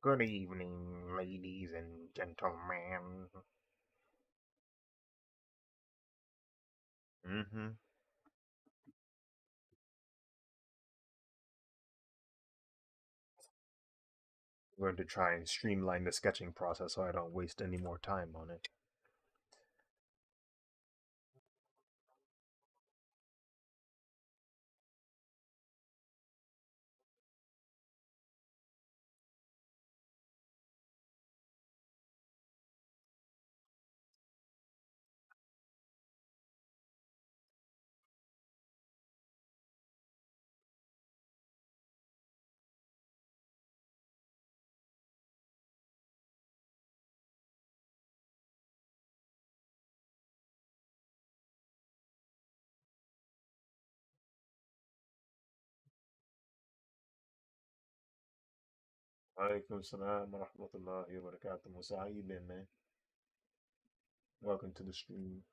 Good evening, ladies and gentlemen. Mm-hmm. I'm going to try and streamline the sketching process so I don't waste any more time on it. Alaikum salam wa rahmatullahi wa barakatuh. Musa, how you been, man? Welcome to the stream.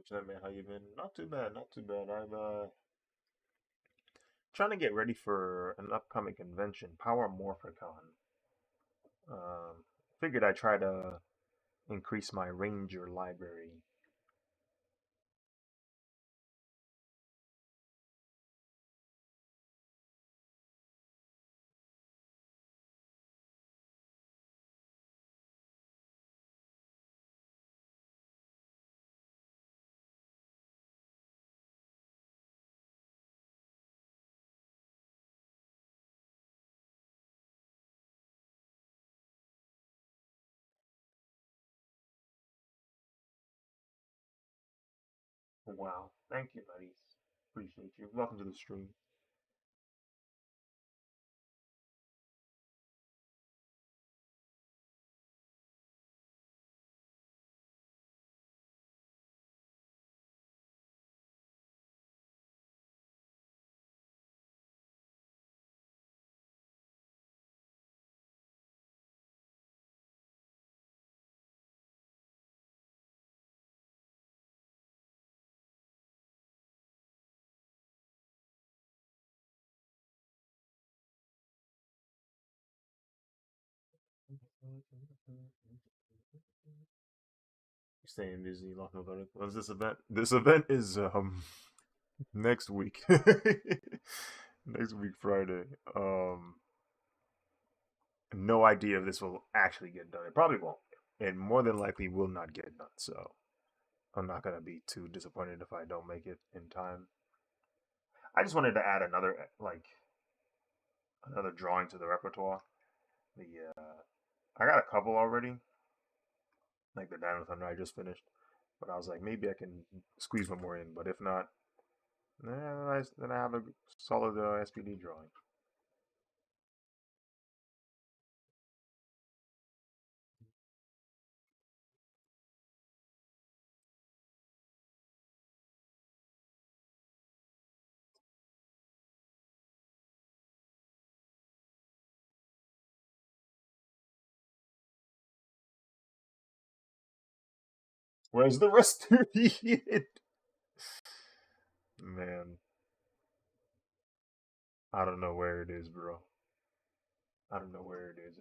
Man, how you been? Not too bad, not too bad. I'm trying to get ready for an upcoming convention, Power Morphicon. Figured I'd try to increase my Ranger library. Wow, thank you, buddies. Appreciate you. Welcome to the stream. Staying busy, locking about it. When's this event? This event is next week. Next week Friday. No idea if this will actually get done. It probably won't. And more than likely will not get done. So I'm not gonna be too disappointed if I don't make it in time. I just wanted to add another drawing to the repertoire. The I got a couple already, like the Diamond Thunder I just finished. But I was like, maybe I can squeeze one more in. But if not, then I have a solid S.P.D drawing. Where's the rest of it? Man, I don't know where it is, bro. I don't know where it is.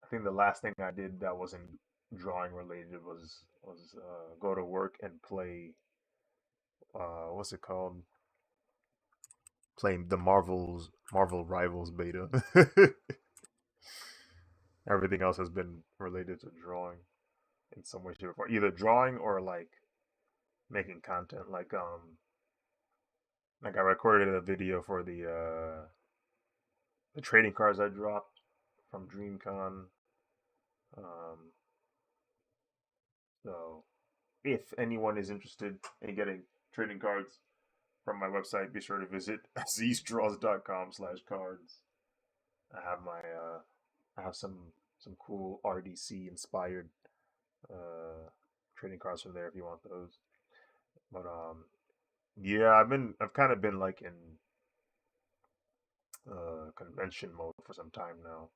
I think the last thing I did that wasn't drawing related was go to work and play. What's it called? playing the Marvel Rivals beta. Everything else has been related to drawing in some way, shape, or form. Either drawing or like making content. Like I recorded a video for the trading cards I dropped from DreamCon. Um, so if anyone is interested in getting trading cards from my website, be sure to visit zstraws.com/cards. I have my I have some cool RDC inspired uh trading cards from there if you want those. But yeah, I've kind of been like in convention mode for some time now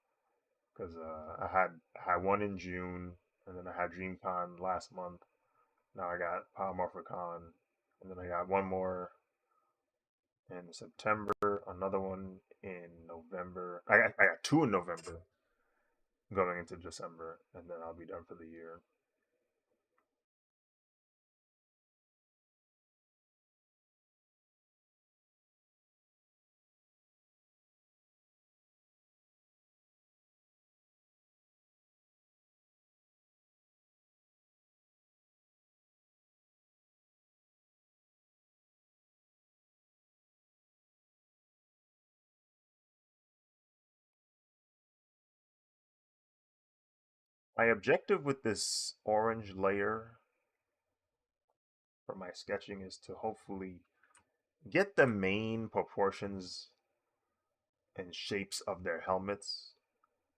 because I had one in June and then I had DreamCon last month. Now I got PowerMorphicon and then I got one more in September, another one in November. I got two in November going into December, and then I'll be done for the year. My objective with this orange layer for my sketching is to hopefully get the main proportions and shapes of their helmets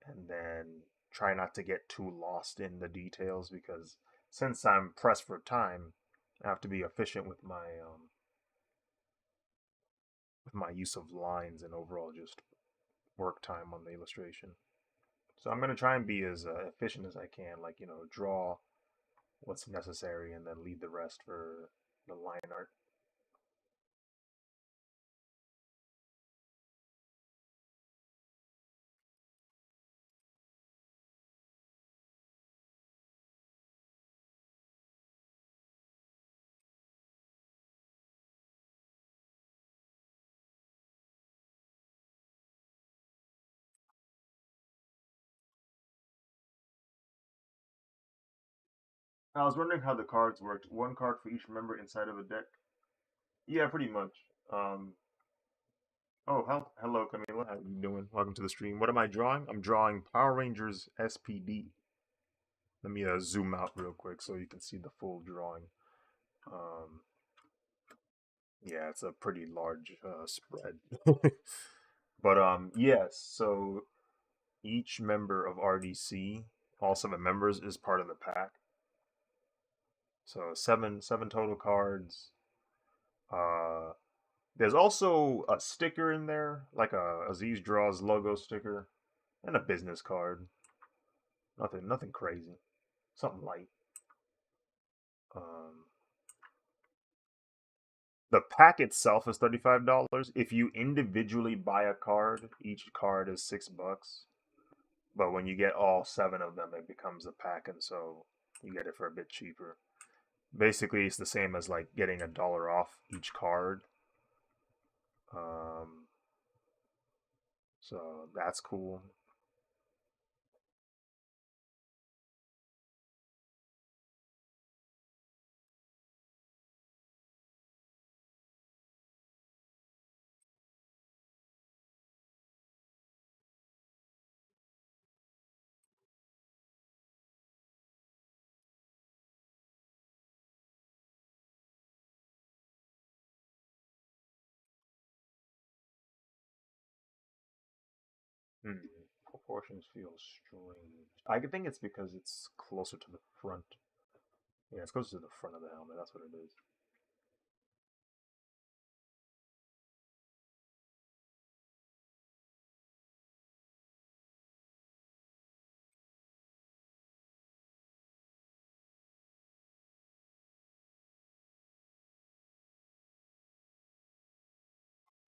and then try not to get too lost in the details because since I'm pressed for time, I have to be efficient with my use of lines and overall just work time on the illustration. So I'm gonna try and be as efficient as I can, like draw what's necessary and then leave the rest for the line art. I was wondering how the cards worked. One card for each member inside of a deck. Yeah, pretty much. Um, oh, hello, Camila. How you doing? Welcome to the stream. What am I drawing? I'm drawing Power Rangers S.P.D. Let me zoom out real quick so you can see the full drawing. Um, yeah, it's a pretty large spread. But yes. So each member of RDC, all 7 members, is part of the pack. So seven total cards. Uh, there's also a sticker in there, like a Aziz Draws logo sticker, and a business card. Nothing crazy. Something light. Um, the pack itself is $35. If you individually buy a card, each card is $6. But when you get all 7 of them, it becomes a pack, and so you get it for a bit cheaper. Basically, it's the same as like getting $1 off each card. Um, so that's cool. Hmm. Proportions feel strange. I think it's because it's closer to the front. Yeah, it's closer to the front of the helmet. That's what it is.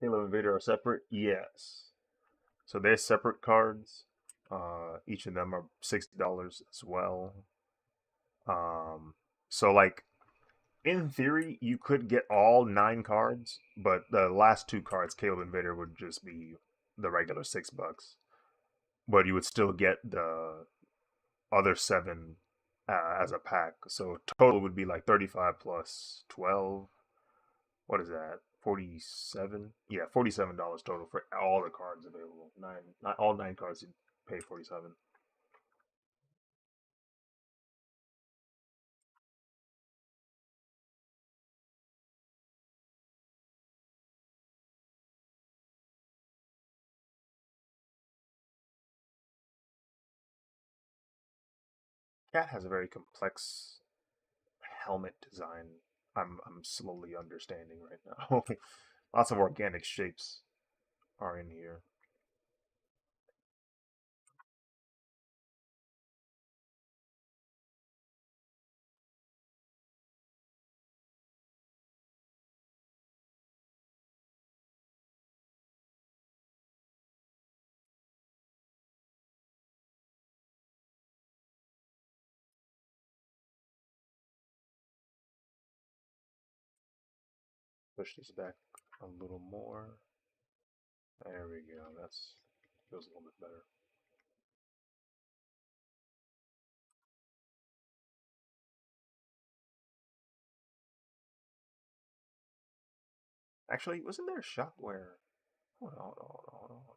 Halo and Vader are separate. Yes. So they're separate cards. Each of them are $60 as well. Um, so like In theory, you could get all 9 cards, but the last 2 cards, Caleb Invader, would just be the regular $6. But you would still get the other 7 as a pack. So total would be like 35 plus 12. What is that? 47? Yeah, $47 total for all the cards available. Not all 9 cards, you pay 47. Cat has a very complex helmet design. I'm slowly understanding right now. Lots of organic shapes are in here. Push this back a little more. There we go. That's feels a little bit better. Actually, wasn't there a shop where? Hold on, hold on, hold on, hold on.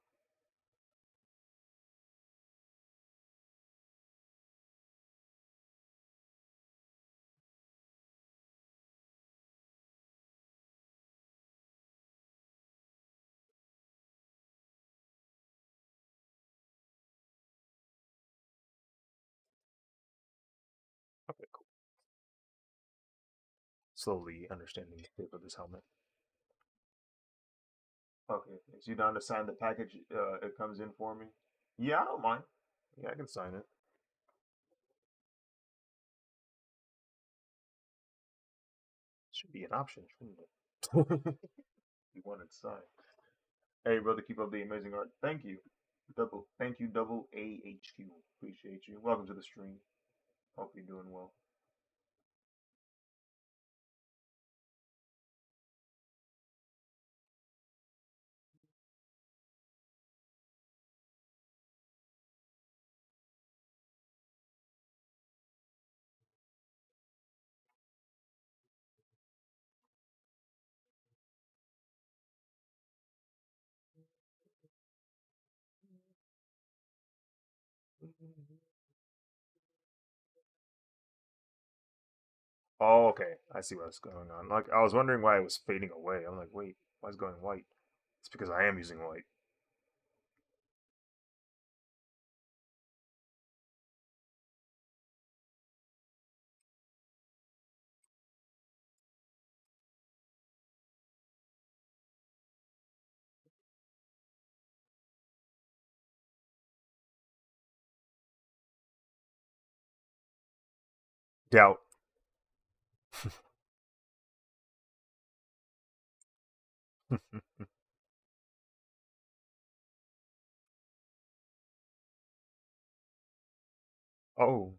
Okay, cool. Slowly understanding the shape of this helmet. Okay, is you down to sign the package? It comes in for me. Yeah, I don't mind. Yeah, I can sign it. Should be an option, shouldn't it? You want it signed. Hey, brother, keep up the amazing art. Thank you. Thank you, double AHQ. Appreciate you. Welcome to the stream. Hope you're doing well. Oh, okay. I see what's going on. Like, I was wondering why it was fading away. I'm like, wait, why is it going white? It's because I am using white. Doubt. Oh,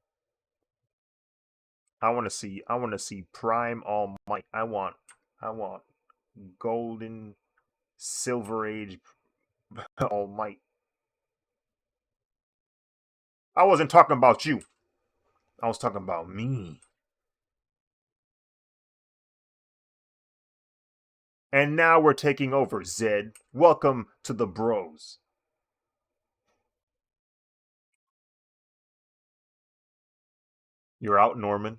I want to see Prime All Might. I want Golden Silver Age All Might. I wasn't talking about you. I was talking about me. And now we're taking over, Zed. Welcome to the bros. You're out, Norman.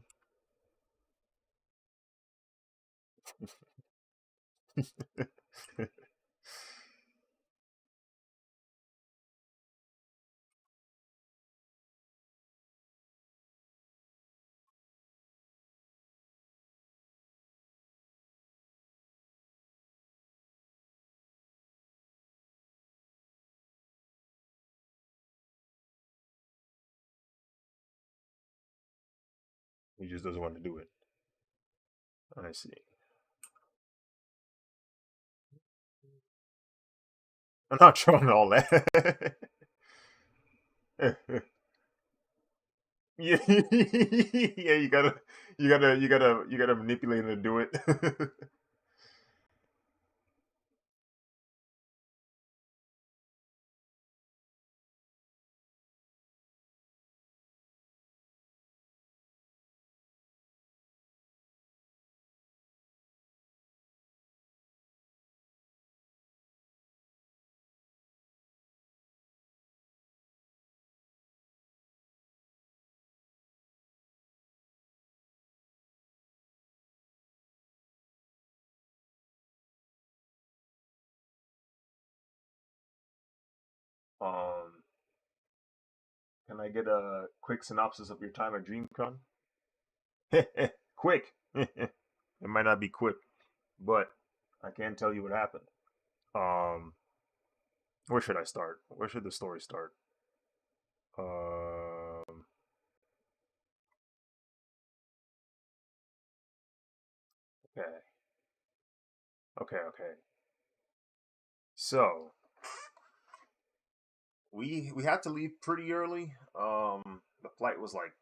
He just doesn't want to do it. I see. I'm not showing all that. Yeah, yeah. You gotta manipulate him to do it. um, can I get a quick synopsis of your time at DreamCon? Quick. It might not be quick, but I can tell you what happened. Um, where should I start? Where should the story start? Um, okay, okay. So we had to leave pretty early. The flight was like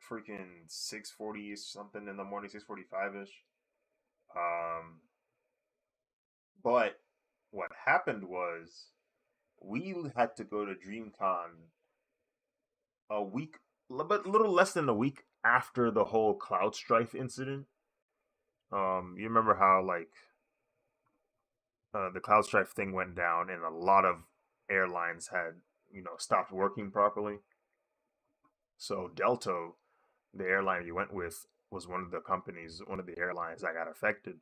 freaking 6:40 something in the morning, 6:45 ish. Um, but what happened was we had to go to DreamCon a week, but a little less than a week after the whole Cloud Strife incident. You remember how like the Cloud Strife thing went down, and a lot of airlines had stopped working properly. So Delta, the airline you went with, was one of the airlines that got affected.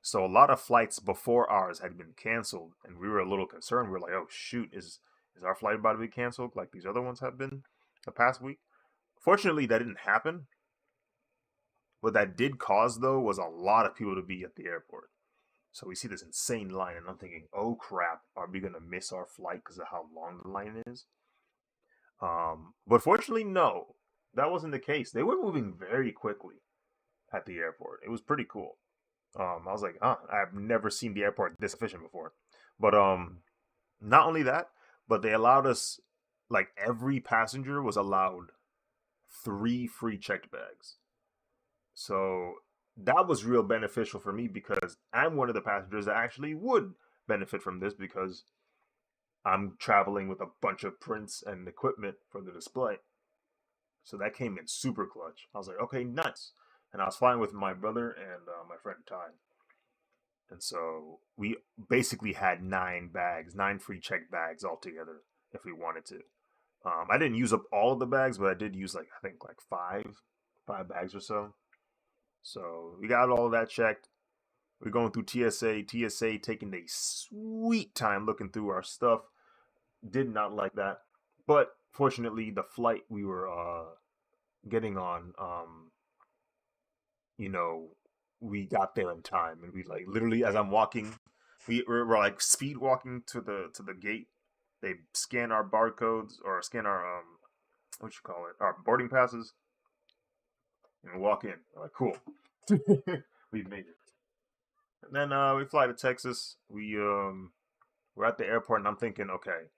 So a lot of flights before ours had been canceled, and we were a little concerned. We were like, "Oh shoot, is our flight about to be canceled like these other ones have been the past week?" Fortunately, that didn't happen. What that did cause though was a lot of people to be at the airport. So we see this insane line, and I'm thinking, "Oh crap, are we gonna miss our flight because of how long the line is?" But fortunately, no, that wasn't the case. They were moving very quickly at the airport. It was pretty cool. I was like, I've never seen the airport this efficient before. But not only that, but they allowed us, like every passenger was allowed 3 free checked bags. So that was real beneficial for me because I'm one of the passengers that actually would benefit from this because I'm traveling with a bunch of prints and equipment for the display. So that came in super clutch. I was like, okay, nice. And I was flying with my brother and my friend Ty. And so we basically had 9 bags, 9 free check bags altogether if we wanted to. I didn't use up all of the bags, but I did use like I think like five bags or so. So we got all of that checked. We're going through TSA. TSA taking a sweet time looking through our stuff. Did not like that, but fortunately, the flight we were getting on, you know, we got there in time, and we like literally as I'm walking, we're like speed walking to the gate. They scan our barcodes or scan our what you call it, our boarding passes, and walk in. We're like, cool, we've made it. And then we fly to Texas. We're at the airport, and I'm thinking, okay,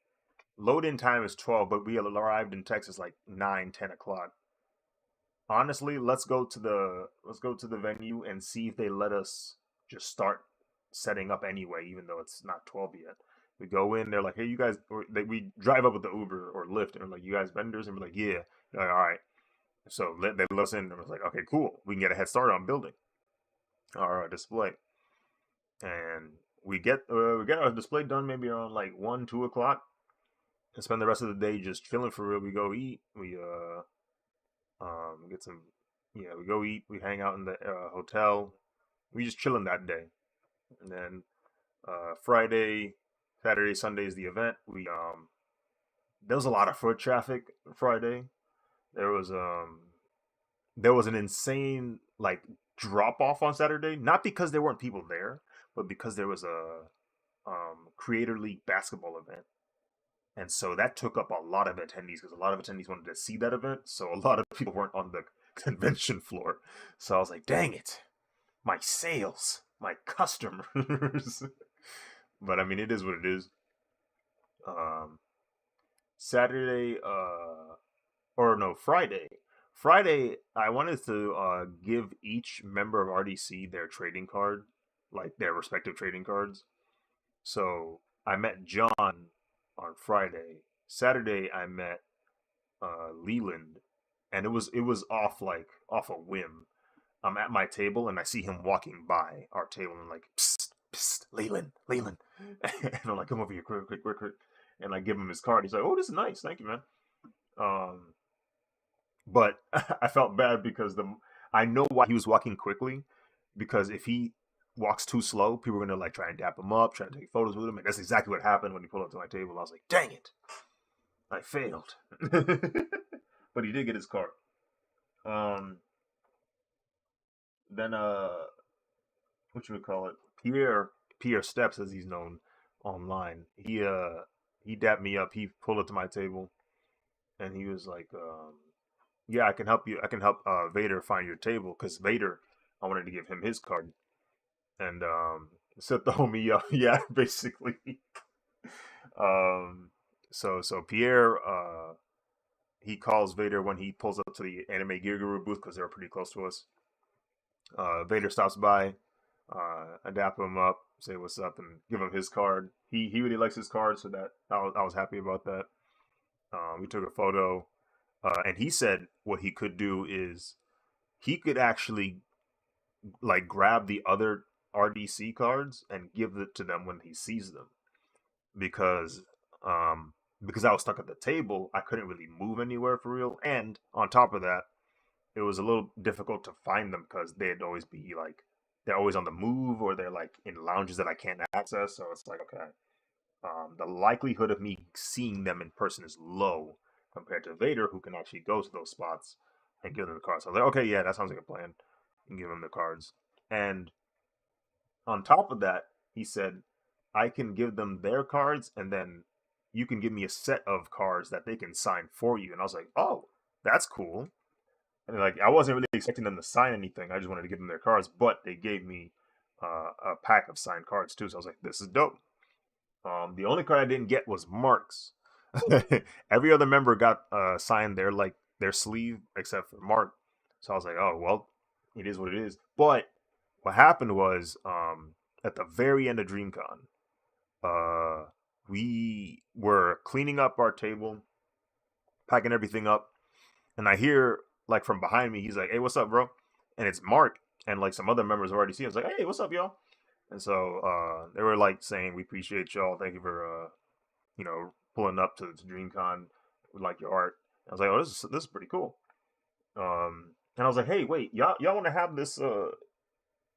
load in time is 12, but we arrived in Texas like 9, 10 o'clock. Honestly, let's go to the venue and see if they let us just start setting up anyway, even though it's not 12 yet. We go in, they're like, "Hey, you guys," we drive up with the Uber or Lyft, and we're like, "You guys vendors?" And we're like, "Yeah." They're like, "All right." So they let us in, and I was like, "Okay, cool. We can get a head start on building our display." And we get our display done maybe around like 1, 2 o'clock, and spend the rest of the day just chilling for real. We go eat. We get some. Yeah, we go eat. We hang out in the hotel. We just chilling that day, and then Friday, Saturday, Sunday is the event. We there was a lot of foot traffic Friday. There was um there was an insane like drop off on Saturday. Not because there weren't people there, but because there was a Creator League basketball event. And so that took up a lot of attendees because a lot of attendees wanted to see that event. So a lot of people weren't on the convention floor. So I was like, dang it, my sales, my customers. But I mean, it is what it is. Um, Saturday, or no, Friday. Friday, I wanted to give each member of RDC their trading card, like their respective trading cards. So I met John on Friday. Saturday, I met Leland, and it was off a whim. I'm at my table and I see him walking by our table and I'm like, psst, psst, Leland, Leland, and I'm like, come over here, quick, quick, quick, quick, and I give him his card. He's like, oh, this is nice, thank you, man. Um, but I felt bad because the I know why he was walking quickly, because if he walks too slow, people are gonna like try and dap him up, try to take photos with him, and that's exactly what happened when he pulled up to my table. I was like, dang it, I failed. But he did get his card. Um, then what you would call it, Pierre Steps, as he's known online. He dapped me up. He pulled up to my table and he was like, yeah, I can help you. I can help Vader find your table, because Vader, I wanted to give him his card, and set the homie up. Yeah, basically. um, so Pierre, he calls Vader when he pulls up to the Anime Gear Guru booth because they're pretty close to us. Vader stops by, I dap him up, say what's up, and give him his card. He really likes his card, so that I was happy about that. We took a photo, and he said what he could do is he could actually like grab the other RDC cards and give it to them when he sees them, because because I was stuck at the table, I couldn't really move anywhere for real, and on top of that, it was a little difficult to find them because they'd always be like they're always on the move, or they're like in lounges that I can't access. So it's like, okay, the likelihood of me seeing them in person is low compared to Vader, who can actually go to those spots and give them the cards. So I was like, okay, yeah, that sounds like a plan. And give them the cards. And on top of that, he said, I can give them their cards, and then you can give me a set of cards that they can sign for you. And I was like, oh, that's cool. And like, I wasn't really expecting them to sign anything. I just wanted to give them their cards, but they gave me a pack of signed cards too. So I was like, this is dope. The only card I didn't get was Mark's. Every other member got signed their sleeve except for Mark. So I was like, oh well, it is what it is. But what happened was, at the very end of DreamCon, we were cleaning up our table, packing everything up, and I hear like from behind me, he's like, "Hey, what's up, bro?" And it's Mark and like some other members already see. I was like, "Hey, what's up, y'all?" And so they were like saying, "We appreciate y'all. Thank you for pulling up to DreamCon. We like your art." I was like, "Oh, this is pretty cool." And I was like, "Hey, wait, y'all want to have this?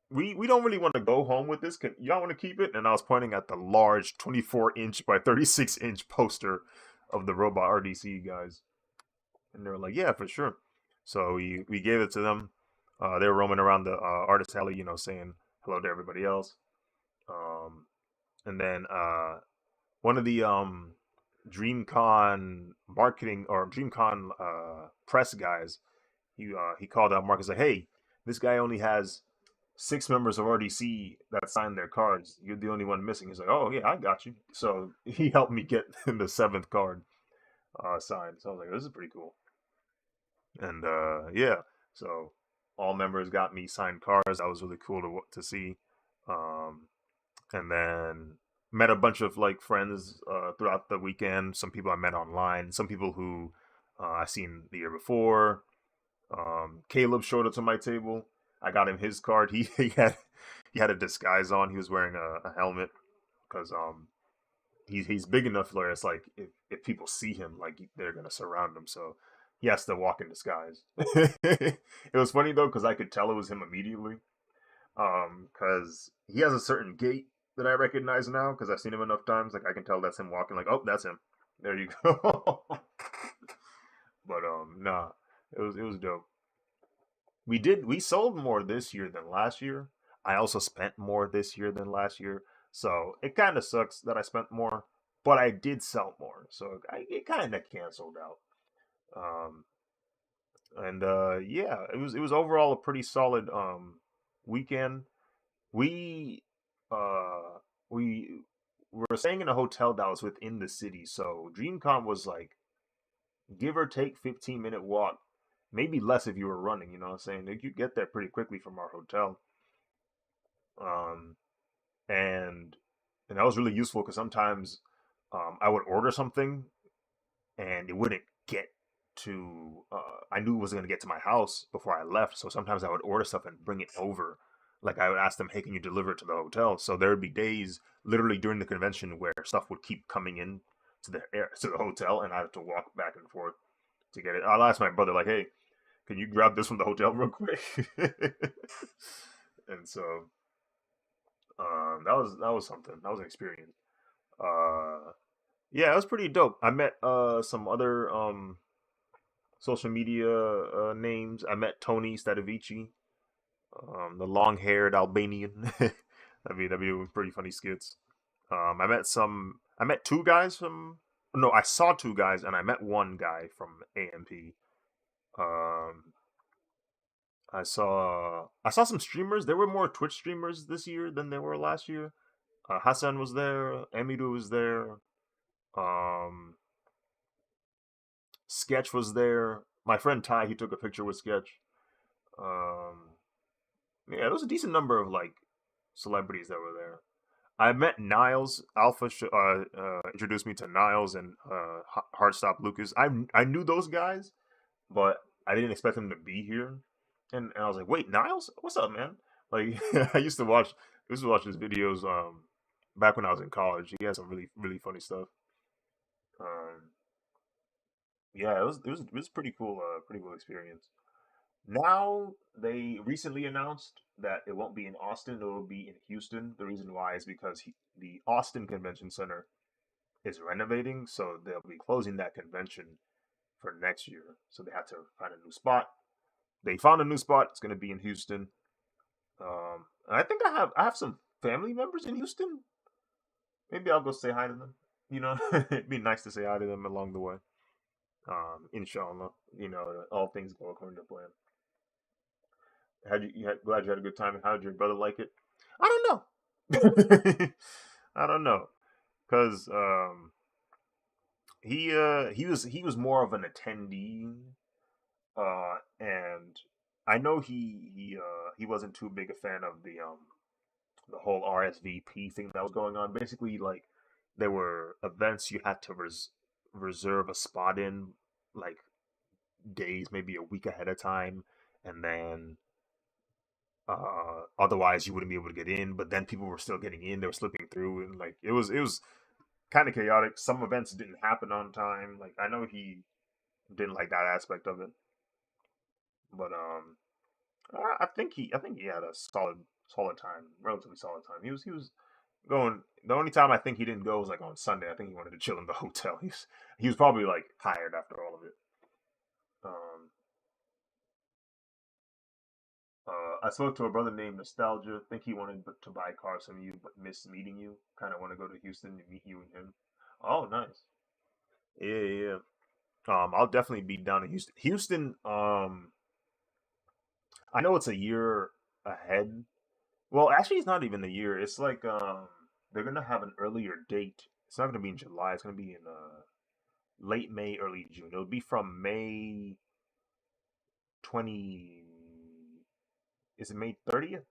We don't really want to go home with this. Can y'all want to keep it?" And I was pointing at the large 24-inch by 36-inch poster of the Robot RDC guys, and they were like, "Yeah, for sure." So we gave it to them. They were roaming around the artist alley, saying hello to everybody else. Um, and then one of the DreamCon marketing or DreamCon press guys, he called out Marcus like, "Hey, this guy only has 6 members of RDC that signed their cards. You're the only one missing." He's like, "Oh yeah, I got you." So he helped me get the 7th card signed. So I was like, "This is pretty cool." And yeah, so all members got me signed cards. That was really cool to see. Um, and then met a bunch of like friends throughout the weekend. Some people I met online. Some people who I seen the year before. Caleb showed up to my table. I got him his card. He had a disguise on. He was wearing a helmet because he's big enough where it's like if people see him, like they're gonna surround him. So he has to walk in disguise. It was funny though because I could tell it was him immediately. Because he has a certain gait that I recognize now because I've seen him enough times. Like I can tell that's him walking. Like, oh, that's him. There you go. But nah, it was dope. We sold more this year than last year. I also spent more this year than last year, so it kind of sucks that I spent more, but I did sell more, so it kind of canceled out. Um, and yeah, it was overall a pretty solid weekend. We uh we were staying in a hotel that was within the city, so DreamCon was like give or take 15-minute walk, maybe less if you were running. You know what I'm saying? Like, you get there pretty quickly from our hotel. Um, and and that was really useful because sometimes I would order something and it wouldn't get to. I knew it wasn't going to get to my house before I left, so sometimes I would order stuff and bring it over. Like I would ask them, "Hey, can you deliver it to the hotel?" So there would be days, literally during the convention, where stuff would keep coming in to the hotel, and I had to walk back and forth to get it. I'll ask my brother, like, "Hey, can you grab this from the hotel real quick?" And so that was something. That was an experience. Uh, yeah, it was pretty dope. I met some other social media names. I met Tony Stadovici, the long-haired Albanian. That'd be pretty funny skits. I met two guys from. No, I saw two guys, and I met one guy from AMP. Um, I saw some streamers. There were more Twitch streamers this year than there were last year. Hassan was there. Amidu was there. Um, Sketch was there. My friend Ty, he took a picture with Sketch. Um, yeah, there was a decent number of like celebrities that were there. I met Niles. Introduced me to Niles and Heartstop Lucas. I knew those guys, but I didn't expect them to be here. And I was like, wait, Niles, what's up, man? Like I used to watch his videos back when I was in college. He had some really really funny stuff. Um, yeah, it was pretty cool experience. Now they recently announced that it won't be in Austin; it will be in Houston. The reason why is because the Austin Convention Center is renovating, so they'll be closing that convention for next year. So they had to find a new spot. They found a new spot. It's going to be in Houston. And I think I have some family members in Houston. Maybe I'll go say hi to them. You know, it'd be nice to say hi to them along the way. Inshallah, all things go according to plan. Glad you had a good time. How did your brother like it? I don't know. I don't know, cause he was more of an attendee, and I know he wasn't too big a fan of the whole RSVP thing that was going on. Basically, like there were events you had to reserve a spot in, like days, maybe a week ahead of time, and then otherwise you wouldn't be able to get in. But then people were still getting in; they were slipping through, and like it was kind of chaotic. Some events didn't happen on time. Like I know he didn't like that aspect of it, but I think he had a solid time, relatively solid time. He was going. The only time I think he didn't go was like on Sunday. I think he wanted to chill in the hotel. He was probably like tired after all of it. Um, I spoke to a brother named Nostalgia. Think he wanted to buy cars from you, but missed meeting you. Kind of want to go to Houston to meet you and him. Oh, nice. Yeah, yeah. I'll definitely be down in Houston. Houston. I know it's a year ahead. Well, actually, it's not even a year. It's like they're gonna have an earlier date. It's not gonna be in July. It's gonna be in late May, early June. It'll be from May 20. Is it May 30th?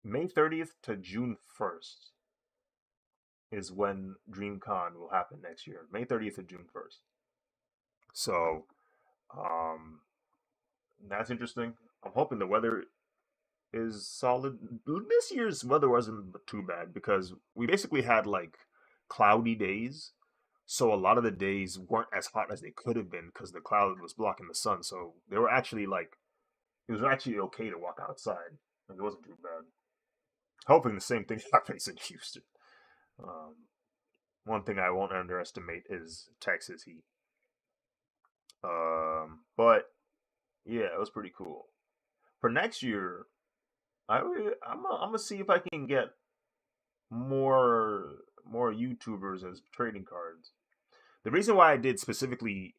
May 30th to June 1st is when DreamCon will happen next year. May 30th to June 1st. So, um, that's interesting. I'm hoping the weather is solid. This year's weather wasn't too bad because we basically had like cloudy days. So a lot of the days weren't as hot as they could have been because the cloud was blocking the sun. So they were actually like it was actually okay to walk outside. Like it wasn't too bad. Hoping the same thing happens in Houston. Um, one thing I won't underestimate is Texas heat. But yeah, it was pretty cool. For next year, I'm gonna see if I can get more more YouTubers as trading cards. The reason why I did specifically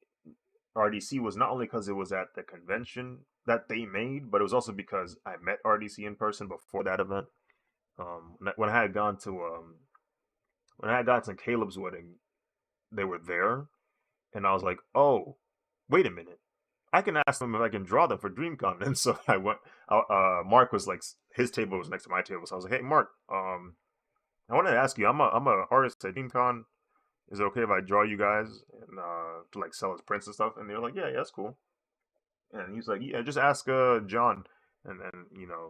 RDC was not only because it was at the convention that they made, but it was also because I met RDC in person before that event. When I had gone to Caleb's wedding, they were there, And I was like, oh, wait a minute. I can ask them if I can draw them for DreamCon. And so I went. Mark was like, his table was next to my table, so I was like, hey, Mark, I wanted to ask you. I'm a artist at DreamCon. Is it okay if I draw you guys and to like sell his prints and stuff? And they're like, yeah, that's cool. And he's like, yeah, just ask John and then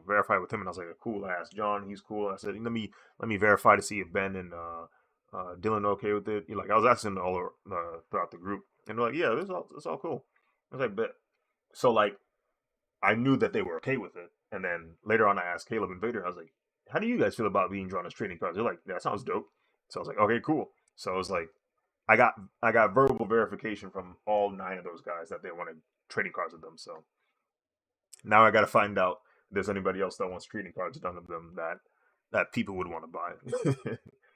verify with him. And I was like, cool. I asked John, he's cool. I said, let me verify to see if Ben and Dylan are okay with it. Like I was asking all throughout the group, and they're like, yeah, this all cool. I was like, bet. So like I knew that they were okay with it. And then later on, I asked Caleb and Vader, I was like, how do you guys feel about being drawn as trading cards? They're like, that sounds dope. So I was like, okay, cool. So I was like, I got I got verbal verification from all nine of those guys that they wanted trading cards with them. So now I got to find out if there's anybody else that wants trading cards done with them that people would want to buy.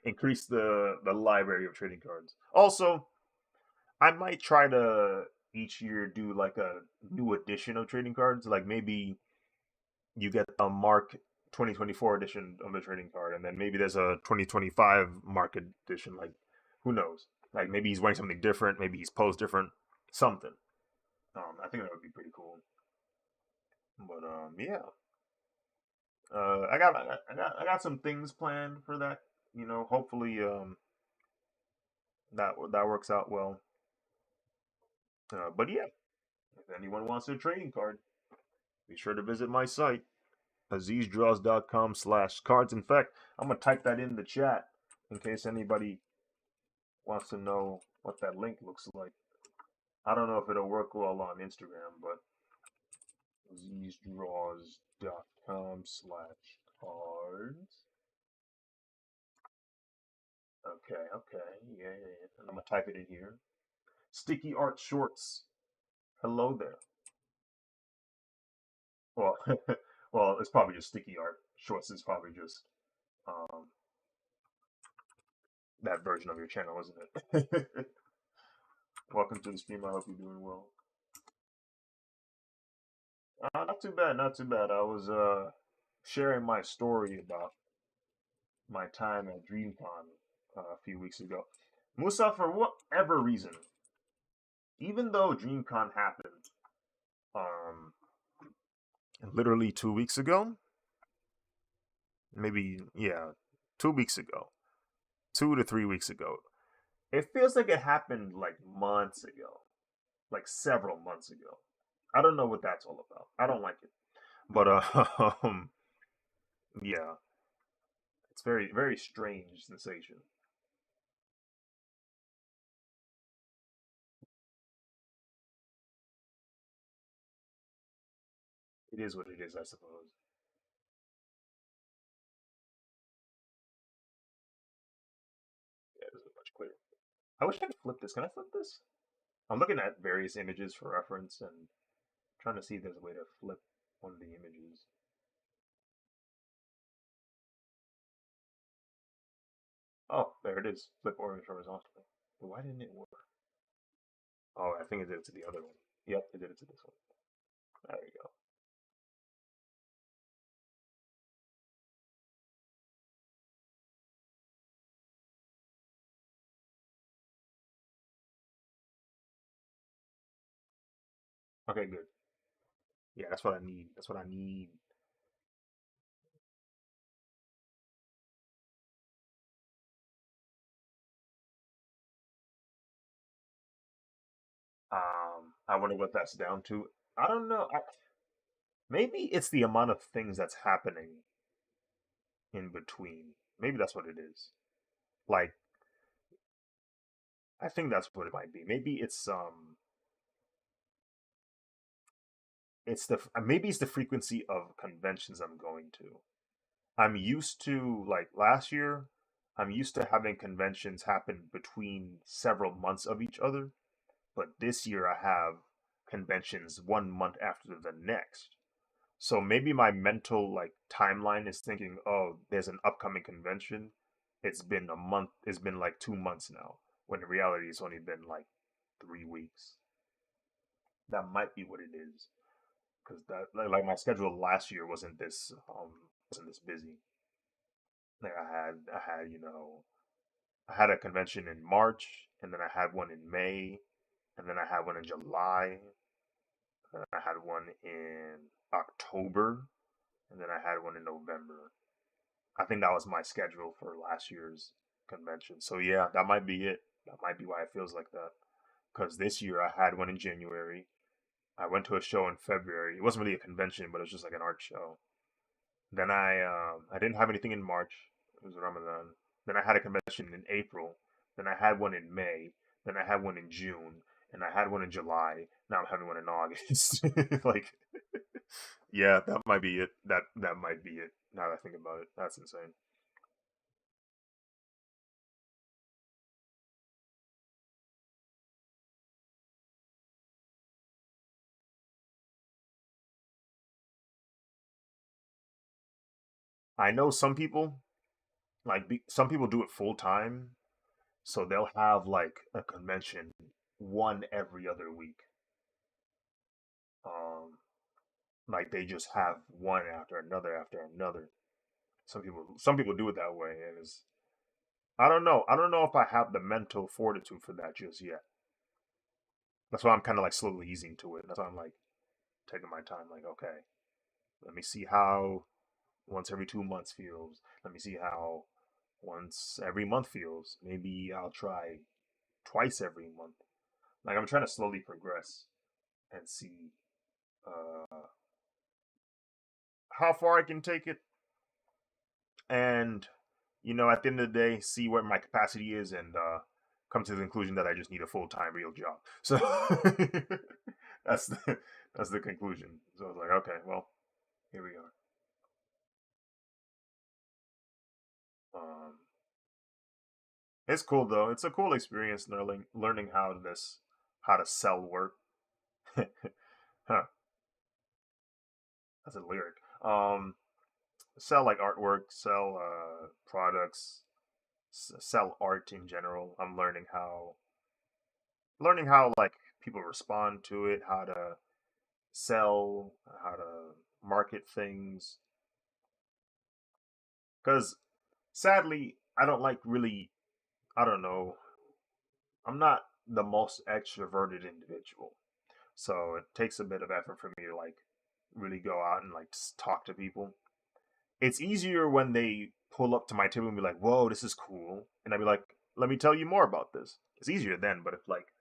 Increase the library of trading cards. Also, I might try to each year do like a new edition of trading cards. Like maybe you get a Mark 2024 edition of the trading card, and then maybe there's a 2025 Mark edition. Like, who knows? Like maybe he's wearing something different. Maybe he's posed different. Something. I think that would be pretty cool. But yeah. I got some things planned for that. Hopefully that works out well. But yeah, if anyone wants a trading card, be sure to visit my site, azizdraws.com/cards. In fact, I'm gonna type that in the chat in case anybody wants to know what that link looks like. I don't know if it'll work well on Instagram, but azizdraws.com/cards. Okay, okay, yeah, yeah, yeah. And I'm gonna type it in here. Sticky art shorts. Hello there. Well, well, it's probably just sticky art. Shorts is probably just um, that version of your channel, isn't it? Welcome to the stream. I hope you're doing well. Not too bad, not too bad. I was sharing my story about my time at DreamCon a few weeks ago. Musa, for whatever reason, even though DreamCon happened um, literally 2 weeks ago, maybe, yeah, 2 weeks ago, 2 to 3 weeks ago, it feels like it happened like months ago, like several months ago. I don't know what that's all about. I don't like it. But yeah, it's very very strange sensation. It is what it is, I suppose. Yeah, this is much clearer. I wish I could flip this. Can I flip this? I'm looking at various images for reference and trying to see if there's a way to flip one of the images. Oh, there it is. Flip orange horizontally. But why didn't it work? Oh, I think it did it to the other one. Yep, it did it to this one. There you go. Okay, good. Yeah, that's what I need. That's what I need. I wonder what that's down to. I don't know. Maybe it's the amount of things that's happening in between. Maybe that's what it is. Like, I think that's what it might be. Maybe it's the frequency of conventions I'm going to. I'm used to like last year. I'm used to having conventions happen between several months of each other, but this year I have conventions 1 month after the next. So maybe my mental like timeline is thinking, oh, there's an upcoming convention. It's been a month. It's been like 2 months now. When in reality, it's only been like 3 weeks. That might be what it is. Because that like my schedule last year wasn't this busy. Like I had a convention in March, and then I had one in May, and then I had one in July, and I had one in October, and then I had one in November. I think that was my schedule for last year's convention. So yeah, that might be it. That might be why it feels like that. Because this year I had one in January. I went to a show in February. It wasn't really a convention, but it was just like an art show. Then I didn't have anything in March. It was Ramadan. Then I had a convention in April. Then I had one in May. Then I had one in June, and I had one in July. Now I'm having one in August. Like, yeah, that might be it. That might be it. Now that I think about it, that's insane. I know some people some people do it full time, so they'll have like a convention one every other week. Um, like they just have one after another after another. Some people do it that way, and it's I don't know. I don't know if I have the mental fortitude for that just yet. That's why I'm kind of like slowly easing to it. That's why I'm like taking my time. Like, okay, let me see how once every 2 months feels. Let me see how once every month feels. Maybe I'll try twice every month. Like I'm trying to slowly progress and see uh, how far I can take it, and at the end of the day, see what my capacity is, and come to the conclusion that I just need a full time real job. So that's the conclusion. So I was like, okay, well, here we are. Um, it's cool though. It's a cool experience learning how to sell work. Huh, that's a lyric. Sell like artwork, sell products, sell art in general. I'm learning how like people respond to it, how to sell, how to market things. Because sadly, I don't like really. I don't know. I'm not the most extroverted individual, so it takes a bit of effort for me to like really go out and like talk to people. It's easier when they pull up to my table and be like, "Whoa, this is cool," and I'd be like, "Let me tell you more about this." It's easier then, but if like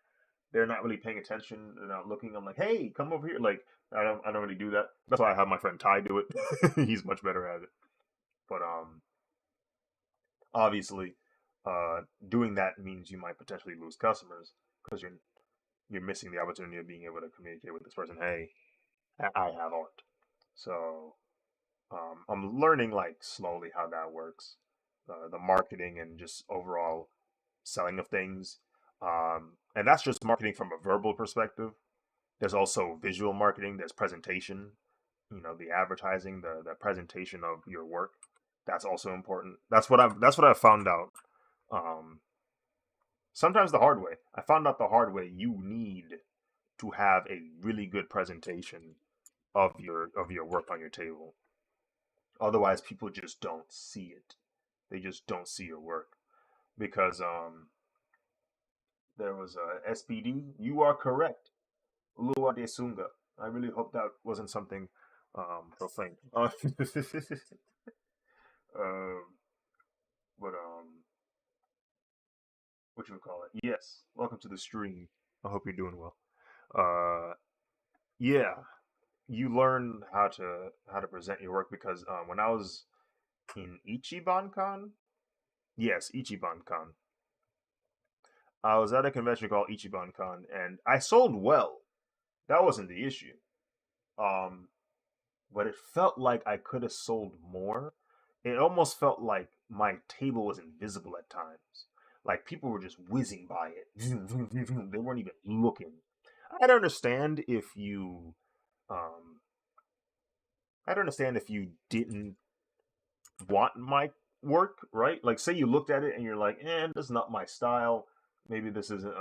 they're not really paying attention, they're not looking, I'm like, "Hey, come over here." Like I don't really do that. That's why I have my friend Ty do it. He's much better at it. But obviously, doing that means you might potentially lose customers because you're missing the opportunity of being able to communicate with this person. Hey, I have art, so I'm learning like slowly how that works, the marketing and just overall selling of things. And that's just marketing from a verbal perspective. There's also visual marketing. There's presentation. The advertising, the presentation of your work. That's also important. That's what I've found out. Um, Sometimes the hard way. I found out the hard way. You need to have a really good presentation of your work on your table. Otherwise, people just don't see it. They just don't see your work because there was a SPD. You are correct, Lua de Sunga. I really hope that wasn't something profane. Um, but what you would call it? Yes. Welcome to the stream. I hope you're doing well. Uh, yeah. You learn how to present your work because when I was in Ichiban Con, yes, Ichiban Con, I was at a convention called Ichiban Con, and I sold well. That wasn't the issue. Um, but it felt like I could have sold more. It almost felt like my table was invisible at times. Like people were just whizzing by it. They weren't even looking. I'd understand if you um I'd understand if you didn't want my work, right? Like say you looked at it and you're like, this is not my style. Maybe this isn't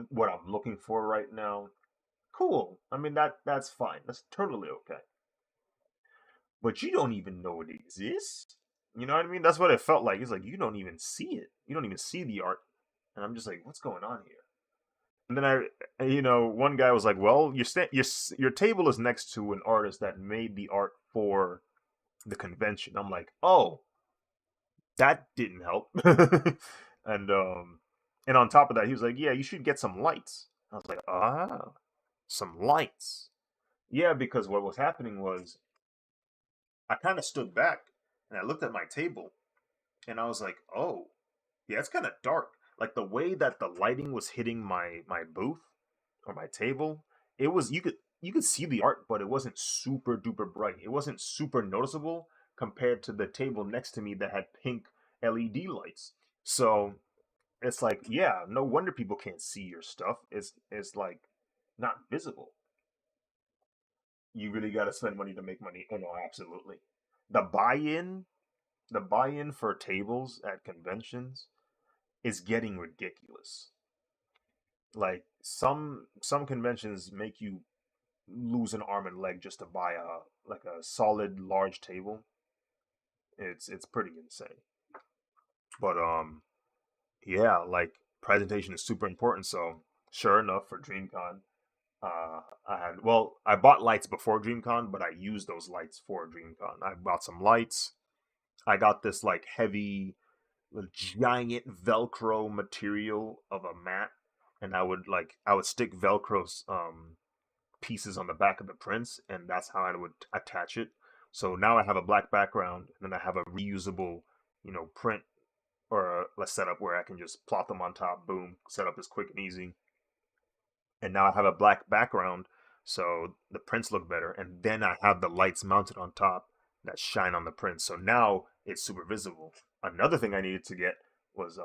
what I'm looking for right now. Cool. I mean that's fine. That's totally okay. But you don't even know it exists. You know what I mean? That's what it felt like. It's like you don't even see it. You don't even see the art. And I'm just like, what's going on here? And then one guy was like, "Well, your table is next to an artist that made the art for the convention." I'm like, "Oh, that didn't help." and and on top of that, he was like, "Yeah, you should get some lights." I was like, "Ah, some lights." Yeah, because what was happening was I kind of stood back and I looked at my table and I was like, "Oh, yeah, it's kind of dark." Like the way that the lighting was hitting my booth or my table, it was you could see the art, but it wasn't super duper bright. It wasn't super noticeable compared to the table next to me that had pink LED lights. So it's like, yeah, no wonder people can't see your stuff. It's like not visible. You really got to spend money to make money. Oh no, absolutely. The buy-in, the buy-in for tables at conventions is getting ridiculous. Like some conventions make you lose an arm and leg just to buy a solid large table. It's pretty insane. But yeah, like presentation is super important. So sure enough, for DreamCon, I bought lights before DreamCon, but I used those lights for DreamCon. I bought some lights. I got this like heavy, giant Velcro material of a mat, and I would stick Velcro pieces on the back of the prints, and that's how I would attach it. So now I have a black background, and then I have a reusable, print or a setup where I can just plot them on top. Boom, setup is quick and easy. And now I have a black background, so the prints look better. And then I have the lights mounted on top that shine on the prints. So now it's super visible. Another thing I needed to get was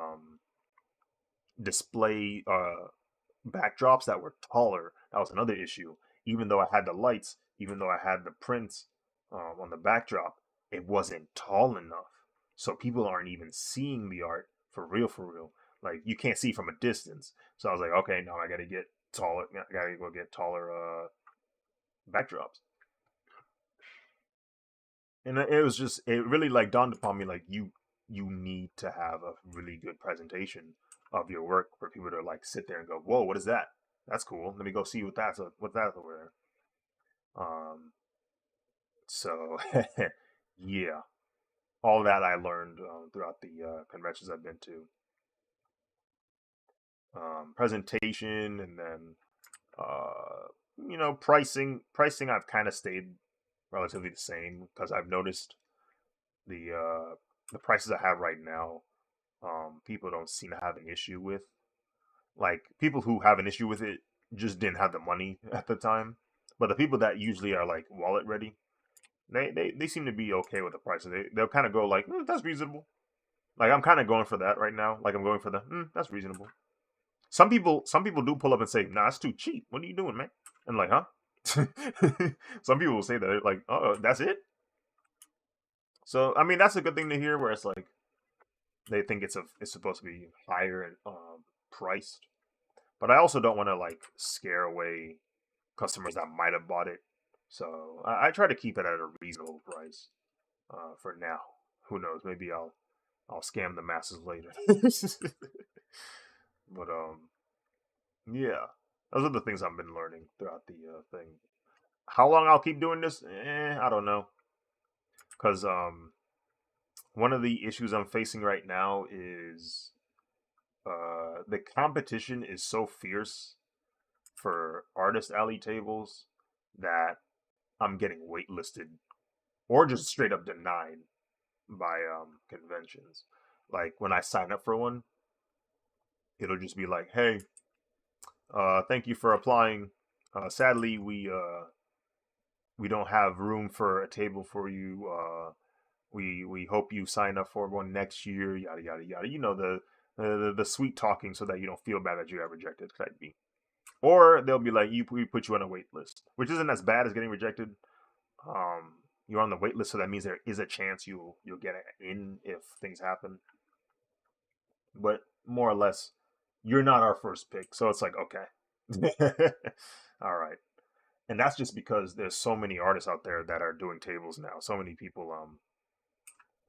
display backdrops that were taller. That was another issue. Even though I had the lights, even though I had the prints on the backdrop, it wasn't tall enough. So people aren't even seeing the art for real, for real. Like you can't see from a distance. So I was like, okay, now I gotta get taller. I gotta go get taller backdrops. And it really like dawned upon me like you need to have a really good presentation of your work for people to like sit there and go, whoa, what is that? That's cool. Let me go see what that's over there. So yeah, all that I learned throughout the conventions I've been to. Presentation, and then pricing I've kind of stayed relatively the same because I've noticed the the prices I have right now, people don't seem to have an issue with. Like people who have an issue with it just didn't have the money at the time. But the people that usually are like wallet ready, they seem to be okay with the prices. They'll kind of go like, that's reasonable. Like I'm kind of going for that right now. Like I'm going for the that's reasonable. Some people do pull up and say, nah, it's too cheap. What are you doing, man? And like, huh? Some people will say that like, oh, that's it. So I mean, that's a good thing to hear. Where it's like they think it's supposed to be higher and priced. But I also don't want to like scare away customers that might have bought it. So I try to keep it at a reasonable price for now. Who knows? Maybe I'll scam the masses later. But yeah, those are the things I've been learning throughout the thing. How long I'll keep doing this? I don't know. Because one of the issues I'm facing right now is the competition is so fierce for artist alley tables that I'm getting waitlisted or just straight up denied by conventions. Like when I sign up for one, it'll just be like, "Hey, thank you for applying. Sadly, we don't have room for a table for you. We hope you sign up for one next year. Yada yada yada. The sweet talking so that you don't feel bad that you got rejected type B. Or they'll be like, we put you on a wait list, which isn't as bad as getting rejected. You're on the wait list, so that means there is a chance you'll get in if things happen. But more or less, you're not our first pick, so it's like okay, all right. And that's just because there's so many artists out there that are doing tables now. So many people